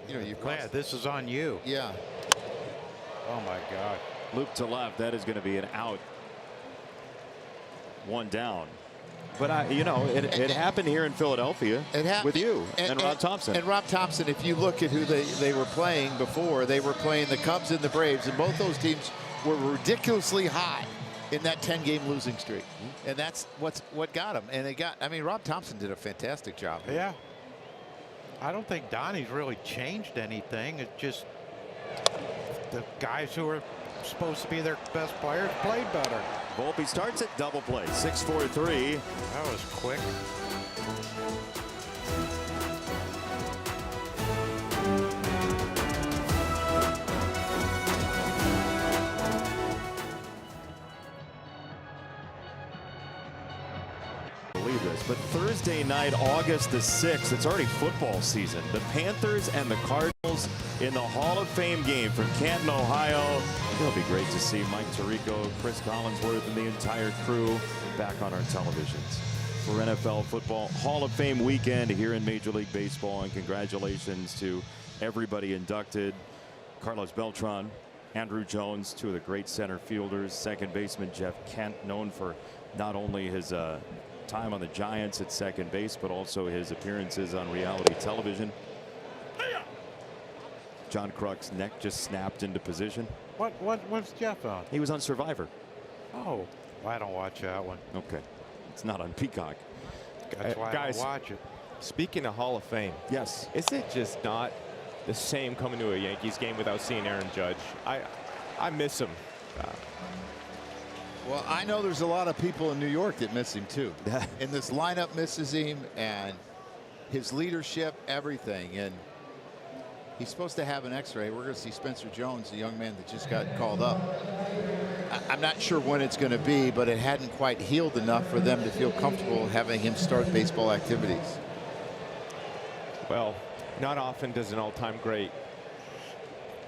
you know, this is on you. Yeah. Oh my God. Loop to left. That is going to be an out. 1 down. But you know, it happened here in Philadelphia with you and Rob Thompson. And Rob Thompson, if you look at who they were playing before, they were playing the Cubs and the Braves, and both those teams were ridiculously high in that 10-game losing streak. And that's what got them. And I mean, Rob Thompson did a fantastic job. Yeah. I don't think Donnie's really changed anything. It's just the guys who are supposed to be their best players played better. Volpe starts at double play, 6-4-3. That was quick. Believe this, but Thursday night, August the 6th, it's already football season. The Panthers and the Cardinals in the Hall of Fame game from Canton, Ohio. It'll be great to see Mike Tirico, Chris Collinsworth, and the entire crew back on our televisions for NFL football Hall of Fame weekend here in Major League Baseball. And congratulations to everybody inducted. Carlos Beltran, Andrew Jones, two of the great center fielders. Second baseman Jeff Kent, known for not only his time on the Giants at second base, but also his appearances on reality television. John Kruk's neck just snapped into position. What's Jeff on? He was on Survivor. Oh, I don't watch that one. Okay, it's not on Peacock. That's why I don't watch it. Speaking of Hall of Fame, yes, is it just not the same coming to a Yankees game without seeing Aaron Judge? I miss him. Well, I know there's a lot of people in New York that miss him too. And this lineup misses him, and his leadership, everything. And he's supposed to have an X-ray. We're going to see Spencer Jones, the young man that just got called up. I'm not sure when it's going to be, but it hadn't quite healed enough for them to feel comfortable having him start baseball activities. Well, not often does an all-time great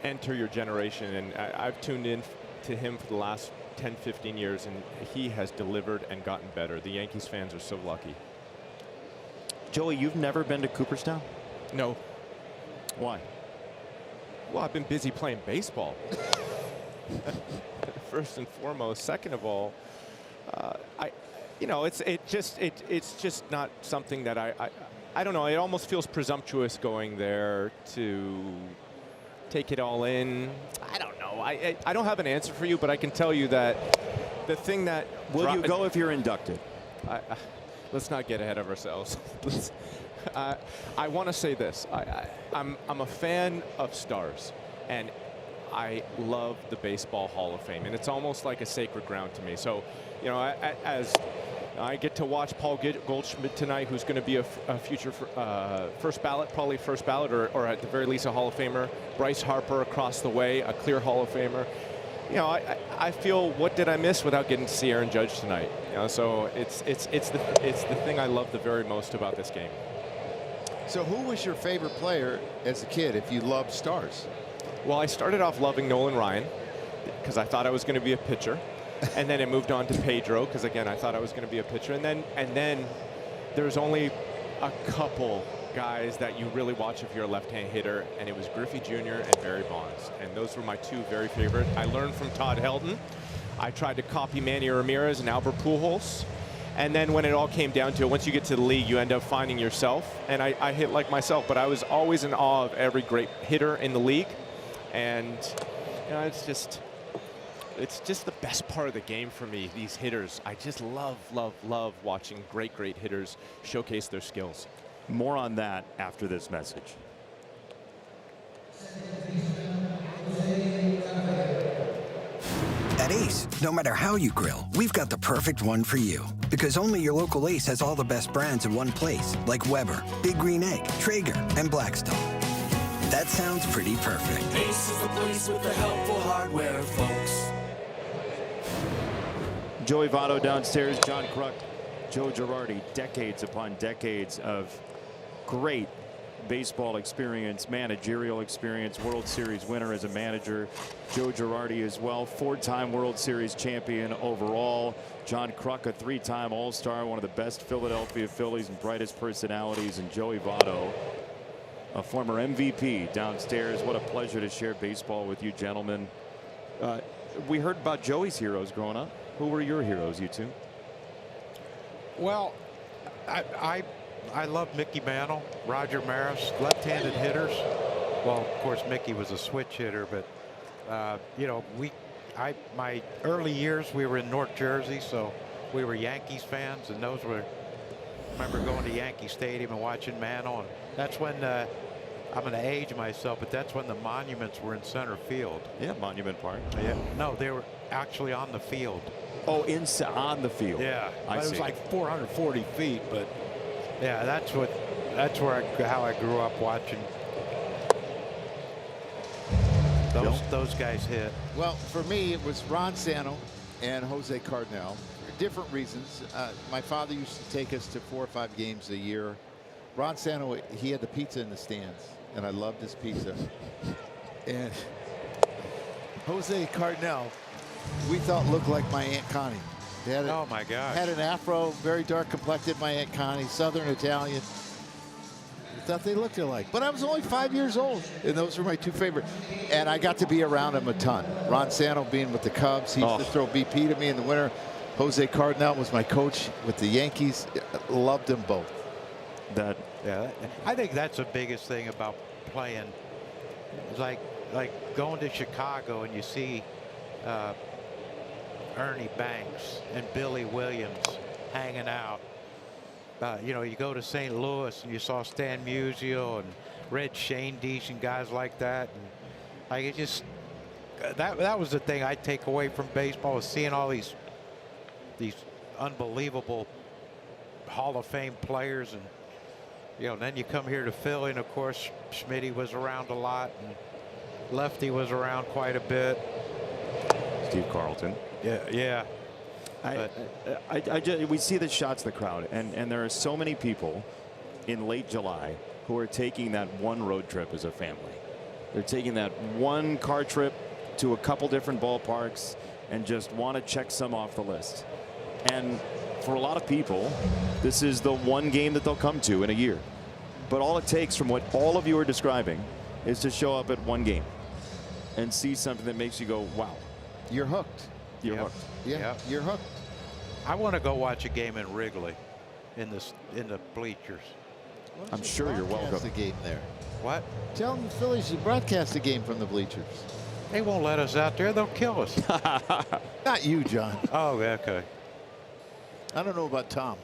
enter your generation, and I've tuned in to him for the last 10-15 years, and he has delivered and gotten better. The Yankees fans are so lucky. Joey, you've never been to Cooperstown? No. Why? Well, I've been busy playing baseball. First and foremost. Second of all, it's just not something that I don't know. It almost feels presumptuous going there to take it all in. I don't know. I don't have an answer for you, but I can tell you that the thing that will you go if you're inducted? Let's not get ahead of ourselves. I want to say this. I'm a fan of stars, and I love the Baseball Hall of Fame, and it's almost like a sacred ground to me. So, you know, as I get to watch Paul Goldschmidt tonight, who's going to be a future first ballot, probably first ballot, or at the very least a Hall of Famer. Bryce Harper across the way, a clear Hall of Famer. You know, I feel, what did I miss without getting to see Aaron Judge tonight? You know, so it's the thing I love the very most about this game. So who was your favorite player as a kid if you loved stars? Well, I started off loving Nolan Ryan because I thought I was going to be a pitcher. And then it moved on to Pedro because, again, I thought I was going to be a pitcher. And then there's only a couple guys that you really watch if you're a left-hand hitter, and it was Griffey Jr. and Barry Bonds. And those were my two very favorite. I learned from Todd Helton. I tried to copy Manny Ramirez and Albert Pujols. And then when it all came down to it, once you get to the league, you end up finding yourself. And I hit like myself, but I was always in awe of every great hitter in the league. And, you know, it's just the best part of the game for me, these hitters. I just love watching great hitters showcase their skills. More on that after this message. At Ace, no matter how you grill, we've got the perfect one for you. Because only your local Ace has all the best brands in one place, like Weber, Big Green Egg, Traeger, and Blackstone. That sounds pretty perfect. Ace is the place with the helpful hardware, folks. Joey Votto downstairs, John Kruk, Joe Girardi, decades upon decades of great baseball experience, managerial experience, World Series winner as a manager. Joe Girardi as well, 4-time World Series champion overall. John Kruk, a 3-time All-Star, one of the best Philadelphia Phillies and brightest personalities. And Joey Votto, a former MVP downstairs. What a pleasure to share baseball with you gentlemen. We heard about Joey's heroes growing up. Who were your heroes, you two? Well, I love Mickey Mantle, Roger Maris, left-handed hitters. Well, of course, Mickey was a switch hitter, but you know, my early years we were in North Jersey, so we were Yankees fans, and those were. I remember going to Yankee Stadium and watching Mantle, and that's when I'm going to age myself, but that's when the monuments were in center field. Yeah, Monument Park. Yeah, no, they were actually on the field. Oh, on the field. Yeah, I it see. was like 440 feet, but yeah, that's how I grew up watching those guys hit. Well, for me, it was Ron Santo and Jose Cardinal. For different reasons. My father used to take us to 4 or 5 games a year. Ron Santo, he had the pizza in the stands, and I loved his pizza. And Jose Cardinal, we thought looked like my Aunt Connie. They had Oh my gosh. Had an afro, very dark complected, my Aunt Connie, Southern Italian. I thought they looked alike, but I was only 5 years old, and those were my 2 favorite. And I got to be around him a ton. Ron Santo being with the Cubs, he used to throw BP to me in the winter. Jose Cardinal was my coach with the Yankees. Loved them both. I think that's the biggest thing about playing. It's like going to Chicago and you see Ernie Banks and Billy Williams hanging out. You know, you go to St. Louis and you saw Stan Musial and Red Schoendienst and guys like that. And like it just that was the thing I take away from baseball, was seeing all these unbelievable Hall of Fame players. And you know, then you come here to Philly, and of course Schmitty was around a lot, and Lefty was around quite a bit. Steve Carlton. Yeah. We see the shots of the crowd, and there are so many people in late July who are taking that one road trip as a family. They're taking that one car trip to a couple different ballparks and just want to check some off the list. And for a lot of people, this is the one game that they'll come to in a year. But all it takes, from what all of you are describing, is to show up at one game and see something that makes you go, wow. You're hooked. You're hooked. Yeah, you're hooked. I want to go watch a game in Wrigley, in the bleachers. I'm sure you're welcome. The game there. What? Tell them the Phillies to broadcast the game from the bleachers. They won't let us out there. They'll kill us. Not you, John. Oh, okay. I don't know about Tom.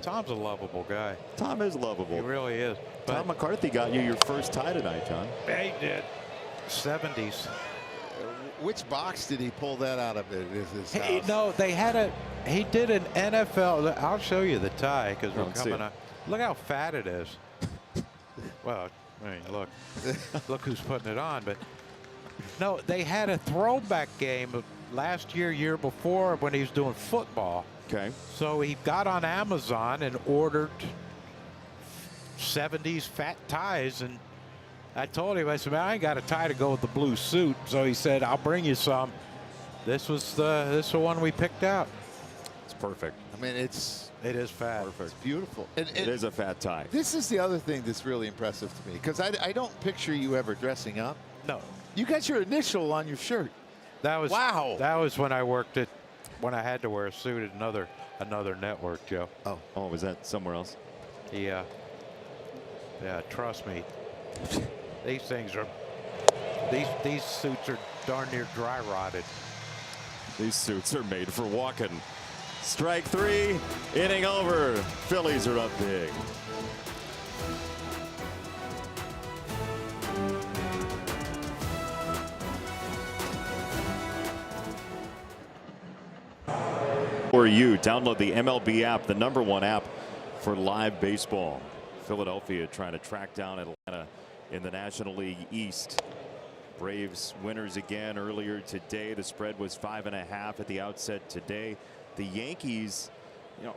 Tom's a lovable guy. Tom is lovable. He really is. But Tom McCarthy got you your first tie tonight, John. he did. 70s. Which box did he pull that out of? His house? Hey, no, he did an NFL. I'll show you the tie because we're coming up. Look how fat it is. Well, I mean, look who's putting it on. But no, they had a throwback game last year before, when he was doing football. Okay. So he got on Amazon and ordered 70s fat ties, and I told him, I said, man, I ain't got a tie to go with the blue suit. So he said, I'll bring you some. This was the one we picked out. It's perfect. I mean, it is fat. Perfect. It's beautiful. And it is a fat tie. This is the other thing that's really impressive to me, because I don't picture you ever dressing up. No. You got your initial on your shirt. That was wow. That was when I worked when I had to wear a suit at another network, Joe. Oh, was that somewhere else? Yeah. Yeah, trust me. These things are these suits are darn near dry rotted. These suits are made for walking. Strike 3, inning over. Phillies are up big. For you, download the MLB app, the #1 app for live baseball. Philadelphia trying to track down Atlanta in the National League East. Braves winners again earlier today. The spread was 5.5 at the outset today. The Yankees,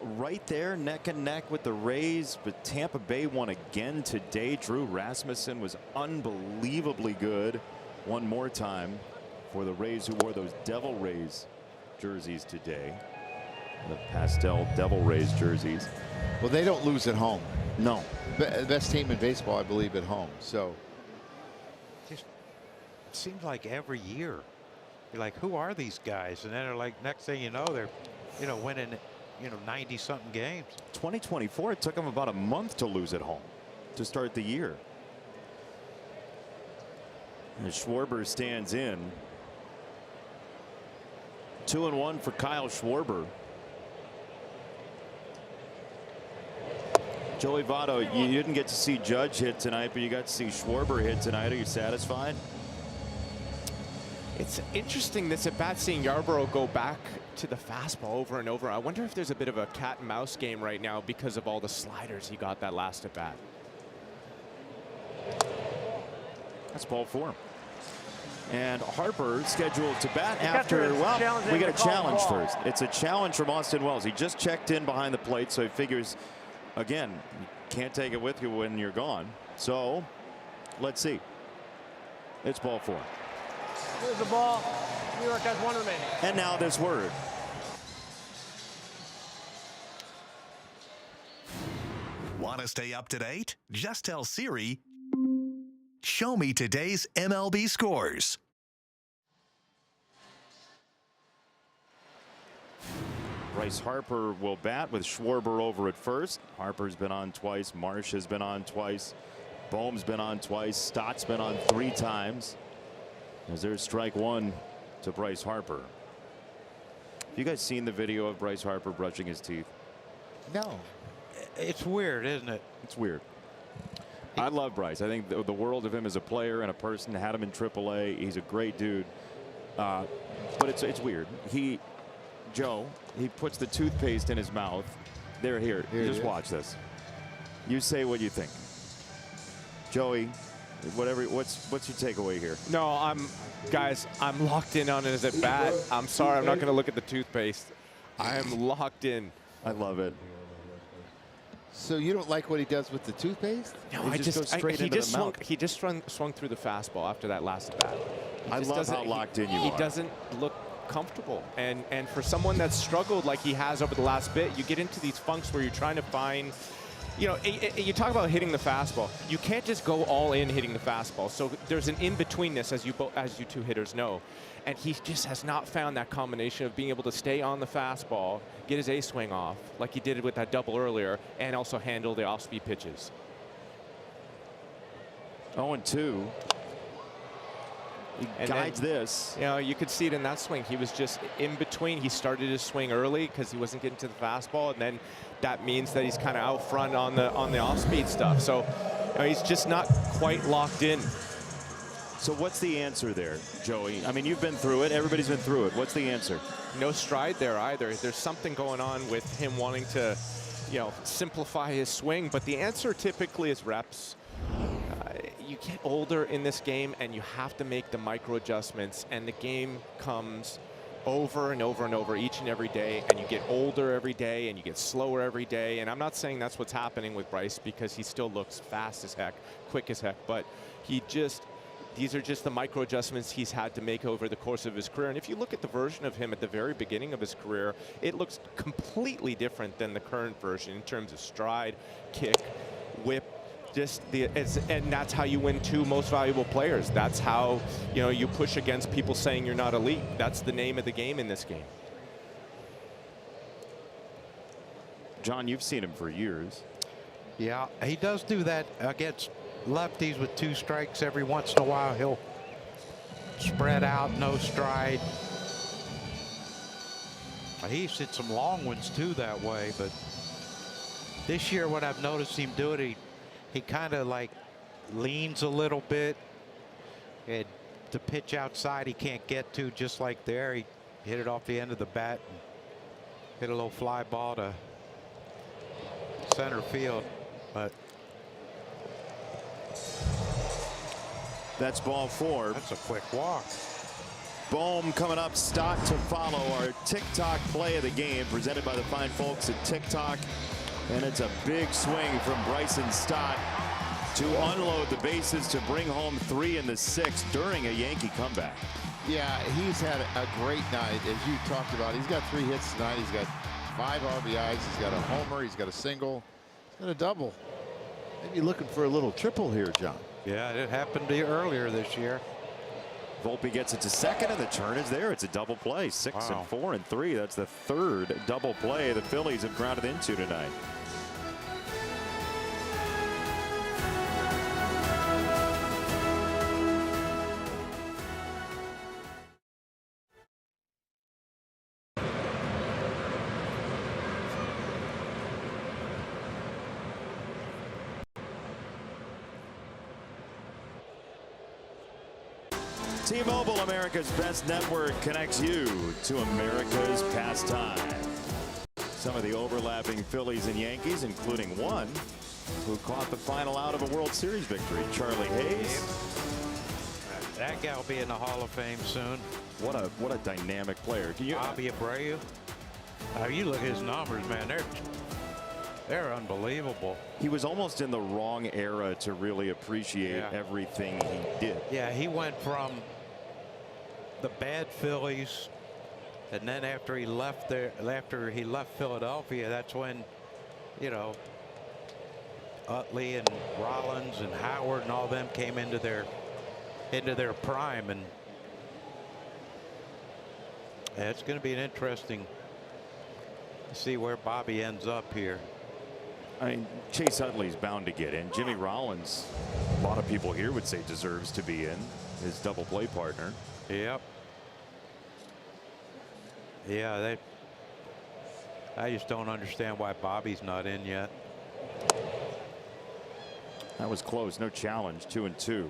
right there neck and neck with the Rays, but Tampa Bay won again today. Drew Rasmussen was unbelievably good one more time for the Rays, who wore those Devil Rays jerseys today. The pastel Devil Rays jerseys. Well, they don't lose at home. No. Best team in baseball, I believe, at home. So Just seems like every year you're like, who are these guys? And then they're like, next thing you know, they're winning 90-something games. 2024, it took him about a month to lose at home to start the year. And Schwarber stands in. 2-1 for Kyle Schwarber. Joey Votto, you didn't get to see Judge hit tonight, but you got to see Schwarber hit tonight. Are you satisfied? It's interesting this at bat, seeing Yarbrough go back to the fastball over and over. I wonder if there's a bit of a cat and mouse game right now because of all the sliders he got that last at bat. That's ball 4. And Harper scheduled to bat after, well, we got a challenge first. It's a challenge from Austin Wells. He just checked in behind the plate, so he figures, again, you can't take it with you when you're gone. So let's see. It's ball 4. Here's the ball. New York has 1 remaining. And now this word. Want to stay up to date? Just tell Siri, show me today's MLB scores. Bryce Harper will bat with Schwarber over at first. Harper's been on twice. Marsh has been on twice. Bohm's been on twice. Stott's been on 3 times. As there's strike 1 to Bryce Harper. Have you guys seen the video of Bryce Harper brushing his teeth? No. It's weird, isn't it? It's weird. I love Bryce. I think the world of him as a player and a person. Had him in AAA. He's a great dude. But it's weird. Joe, he puts the toothpaste in his mouth. Here. Just watch this. You say what you think. Joey, what's your takeaway here? No, guys, I'm locked in on it as a bat. I'm sorry, I'm not going to look at the toothpaste. I am locked in. I love it. So you don't like what he does with the toothpaste? No, he just swung through the fastball after that last at bat. I love how locked in you are. He doesn't look comfortable, and for someone that's struggled like he has over the last bit, you get into these funks where you're trying to find, you talk about hitting the fastball. You can't just go all in hitting the fastball. So there's an in-betweenness, as you two hitters know, and he just has not found that combination of being able to stay on the fastball, get his A swing off like he did with that double earlier, and also handle the off-speed pitches. 0-2. He guides this. You could see it in that swing. He was just in between. He started his swing early because he wasn't getting to the fastball, and then that means that he's kind of out front on the off-speed stuff. So he's just not quite locked in. So what's the answer there, Joey? I mean, you've been through it. Everybody's been through it. What's the answer? No stride there either. There's something going on with him wanting to, simplify his swing. But the answer typically is reps. You get older in this game, and you have to make the micro adjustments, and the game comes over and over and over each and every day, and you get older every day, and you get slower every day. And I'm not saying that's what's happening with Bryce, because he still looks fast as heck, quick as heck, but these are just the micro adjustments he's had to make over the course of his career. And if you look at the version of him at the very beginning of his career, it looks completely different than the current version in terms of stride, kick, whip. And that's how you win 2 most valuable players. That's how you push against people saying you're not elite. That's the name of the game in this game. John, you've seen him for years. Yeah, he does do that against lefties with 2 strikes. Every once in a while he'll spread out, no stride. He's hit some long ones too that way, but this year what I've noticed him do it, he kind of like leans a little bit, and the pitch outside he can't get to, just like there. He hit it off the end of the bat and hit a little fly ball to center field, but that's ball 4. That's a quick walk. Bohm coming up. Stott to follow. Our TikTok play of the game presented by the fine folks at TikTok. And it's a big swing from Bryson Stott to unload the bases to bring home 3 in the 6th during a Yankee comeback. Yeah, he's had a great night, as you talked about. He's got 3 hits tonight. He's got 5 RBIs. He's got a homer. He's got a single. He's got a double. Maybe looking for a little triple here, John. Yeah, it happened to you earlier this year. Volpe gets it to second, and the turn is there. It's a double play. 6 and 4 and 3. That's the third double play the Phillies have grounded into tonight. T-Mobile, America's best network, connects you to America's pastime. Some of the overlapping Phillies and Yankees, including one who caught the final out of a World Series victory, Charlie Hayes. That guy will be in the Hall of Fame soon. What a dynamic player. Bobby Abreu. You look at his numbers, man. They're unbelievable. He was almost in the wrong era to really appreciate everything he did. Yeah, he went from the bad Phillies, and then after he left Philadelphia, that's when, you know, Utley and Rollins and Howard and all them came into their prime, and it's going to be an interesting to see where Bobby ends up here. I mean, Chase Utley's bound to get in. Jimmy Rollins, a lot of people here would say deserves to be in, his double play partner. Yep. Yeah, I just don't understand why Bobby's not in yet. That was close. No challenge. 2-2.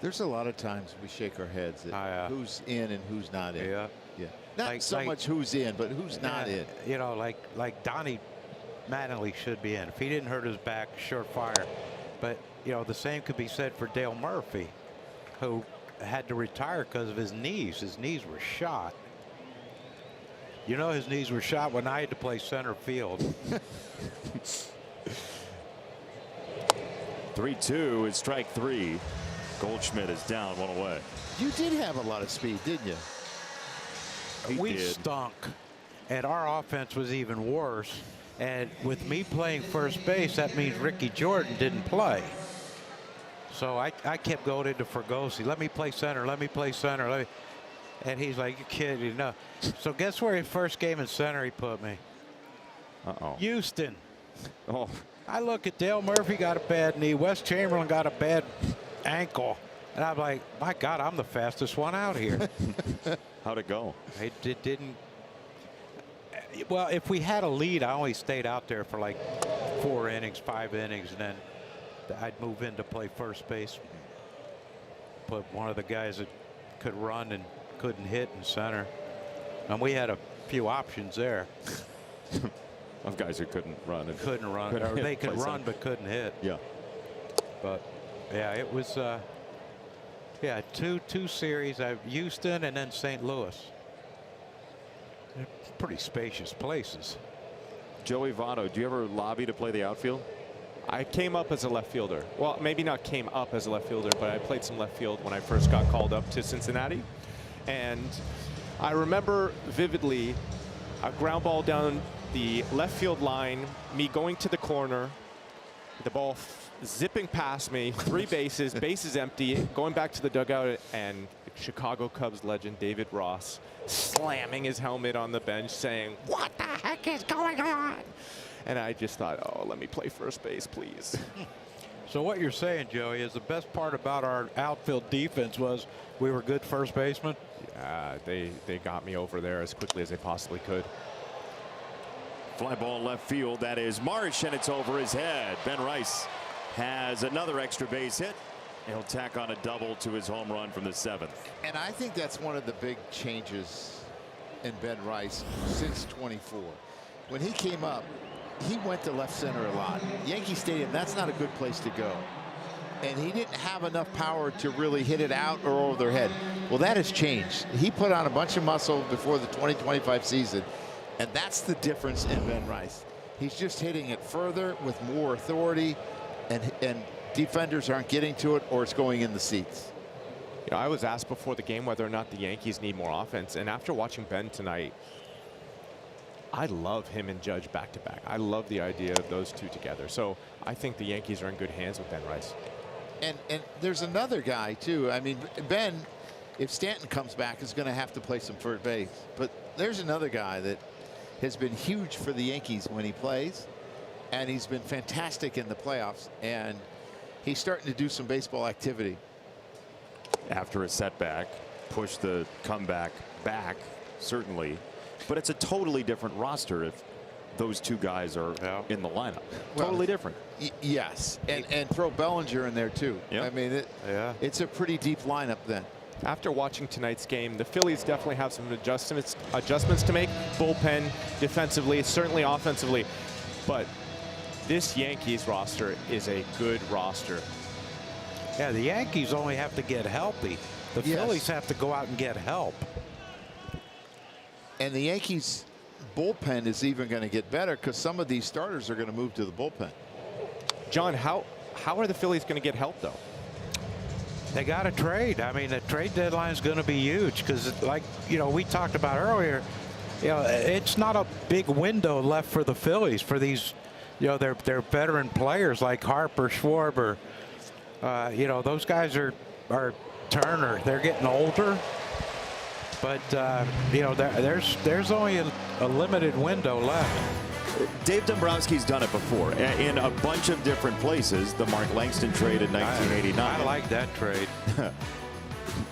There's a lot of times we shake our heads at who's in and who's not in. Yeah. Yeah. Not so much who's in, but who's not in. You know, like Donnie Mattingly should be in. If he didn't hurt his back, surefire. But, you know, the same could be said for Dale Murphy, who had to retire because of his knees. His knees were shot. You know, his knees were shot when I had to play center field. 3-2 is strike 3. Goldschmidt is down, 1 away. You did have a lot of speed, didn't you? We stunk, and our offense was even worse. And with me playing first base, that means Ricky Jordan didn't play. So I kept going into Fergosi. Let me play center. Let me play center. And he's like, you kidding? No. So guess where his first game in center he put me? Houston. Oh. I look at Dale Murphy got a bad knee. Wes Chamberlain got a bad ankle. And I'm like, my God, I'm the fastest one out here. How'd it go? It didn't. Well, if we had a lead, I only stayed out there for like 4 innings, 5 innings, and then I'd move in to play first base. Put one of the guys that could run and couldn't hit in center. And we had a few options there. Of guys who couldn't run. Or they could run but couldn't hit. Yeah. But, yeah, it was, two series. Houston and then St. Louis. They're pretty spacious places. Joey Votto, do you ever lobby to play the outfield? I came up as a left fielder. Well, maybe not came up as a left fielder, but I played some left field when I first got called up to Cincinnati. And I remember vividly a ground ball down the left field line, me going to the corner, the ball zipping past me, 3 bases, bases empty, going back to the dugout, and Chicago Cubs legend David Ross slamming his helmet on the bench saying, "What the heck is going on?" And I just thought, oh, let me play first base, please. So what you're saying, Joey, is the best part about our outfield defense was we were good first basemen? Yeah, they got me over there as quickly as they possibly could. Fly ball left field. That is Marsh, and it's over his head. Ben Rice has another extra base hit. He'll tack on a double to his home run from the 7th. And I think that's one of the big changes in Ben Rice since 24. When he came up, he went to left center a lot. Yankee Stadium, that's not a good place to go. And he didn't have enough power to really hit it out or over their head. Well, that has changed. He put on a bunch of muscle before the 2025 season, and that's the difference in Ben Rice. He's just hitting it further with more authority, and defenders aren't getting to it, or it's going in the seats. You know, I was asked before the game whether or not the Yankees need more offense, and after watching Ben tonight, I love him and Judge back-to-back. I love the idea of those two together. So I think the Yankees are in good hands with Ben Rice. And there's another guy too. I mean, Ben, if Stanton comes back, is going to have to play some third base. But there's another guy that has been huge for the Yankees when he plays, and he's been fantastic in the playoffs, and he's starting to do some baseball activity. After a setback, push the comeback back, certainly, but it's a totally different roster if those two guys are in the lineup. Well, totally different. Yes, and throw Bellinger in there too. Yep. I mean, it's a pretty deep lineup then. After watching tonight's game, the Phillies definitely have some adjustments to make. Bullpen, defensively, certainly offensively. But this Yankees roster is a good roster. Yeah, the Yankees only have to get healthy. The Phillies have to go out and get help. And the Yankees bullpen is even going to get better because some of these starters are going to move to the bullpen. John, how are the Phillies going to get help, though? They got to trade. I mean, the trade deadline is going to be huge because, like, we talked about earlier, it's not a big window left for the Phillies for these, they're veteran players like Harper, Schwarber. Those guys are Turner. They're getting older. But, there's only a limited window left. Dave Dombrowski's done it before in a bunch of different places. The Mark Langston trade in 1989. I like that trade.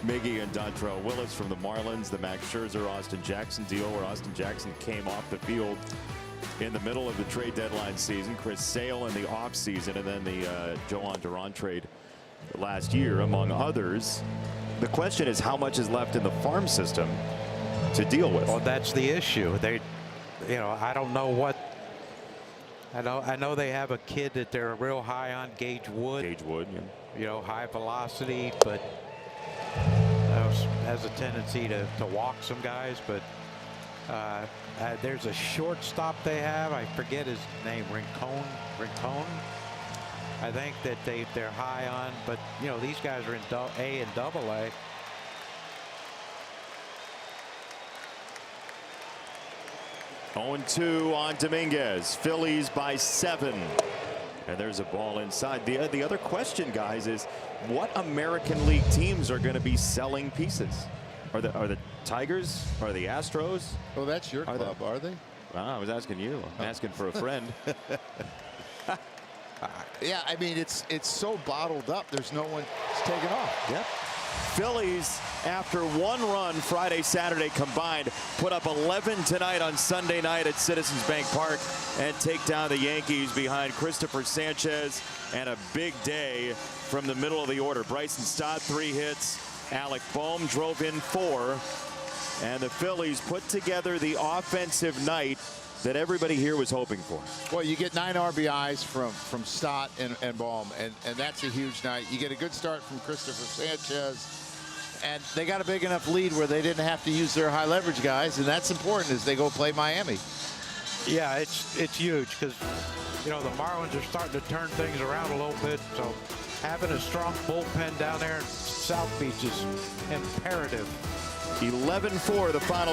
Miggy and Dontrell Willis from the Marlins. The Max Scherzer, Austin Jackson deal where Austin Jackson came off the field in the middle of the trade deadline season. Chris Sale in the offseason, and then the Joan Duran trade last year, among others. The question is how much is left in the farm system to deal with. Well, that's the issue. I don't know what. I know they have a kid that they're real high on, Gage Wood. Gage Wood, yeah. High velocity, but has a tendency to walk some guys. But there's a shortstop they have. I forget his name. Rincon. I think that they're high on. But these guys are in A and AA. (0-2) on Dominguez. Phillies by 7. And there's a ball inside. The other question, guys, is what American League teams are going to be selling pieces? Are the Tigers? Are the Astros? Oh, that's your club, are they? I was asking you. I'm asking for a friend. Yeah, I mean, it's so bottled up. There's no one taking off. Yep. Phillies, after one run Friday, Saturday combined, put up 11 tonight on Sunday night at Citizens Bank Park and take down the Yankees behind Christopher Sanchez, and a big day from the middle of the order. Bryson Stott 3 hits. Alec Boehm drove in 4. And the Phillies put together the offensive night that everybody here was hoping for. Well, you get 9 RBIs from Stott and Boehm, and that's a huge night. You get a good start from Christopher Sanchez, and they got a big enough lead where they didn't have to use their high leverage guys, and that's important as they go play Miami. Yeah, it's huge because the Marlins are starting to turn things around a little bit, so having a strong bullpen down there in South Beach is imperative. 11-4 the final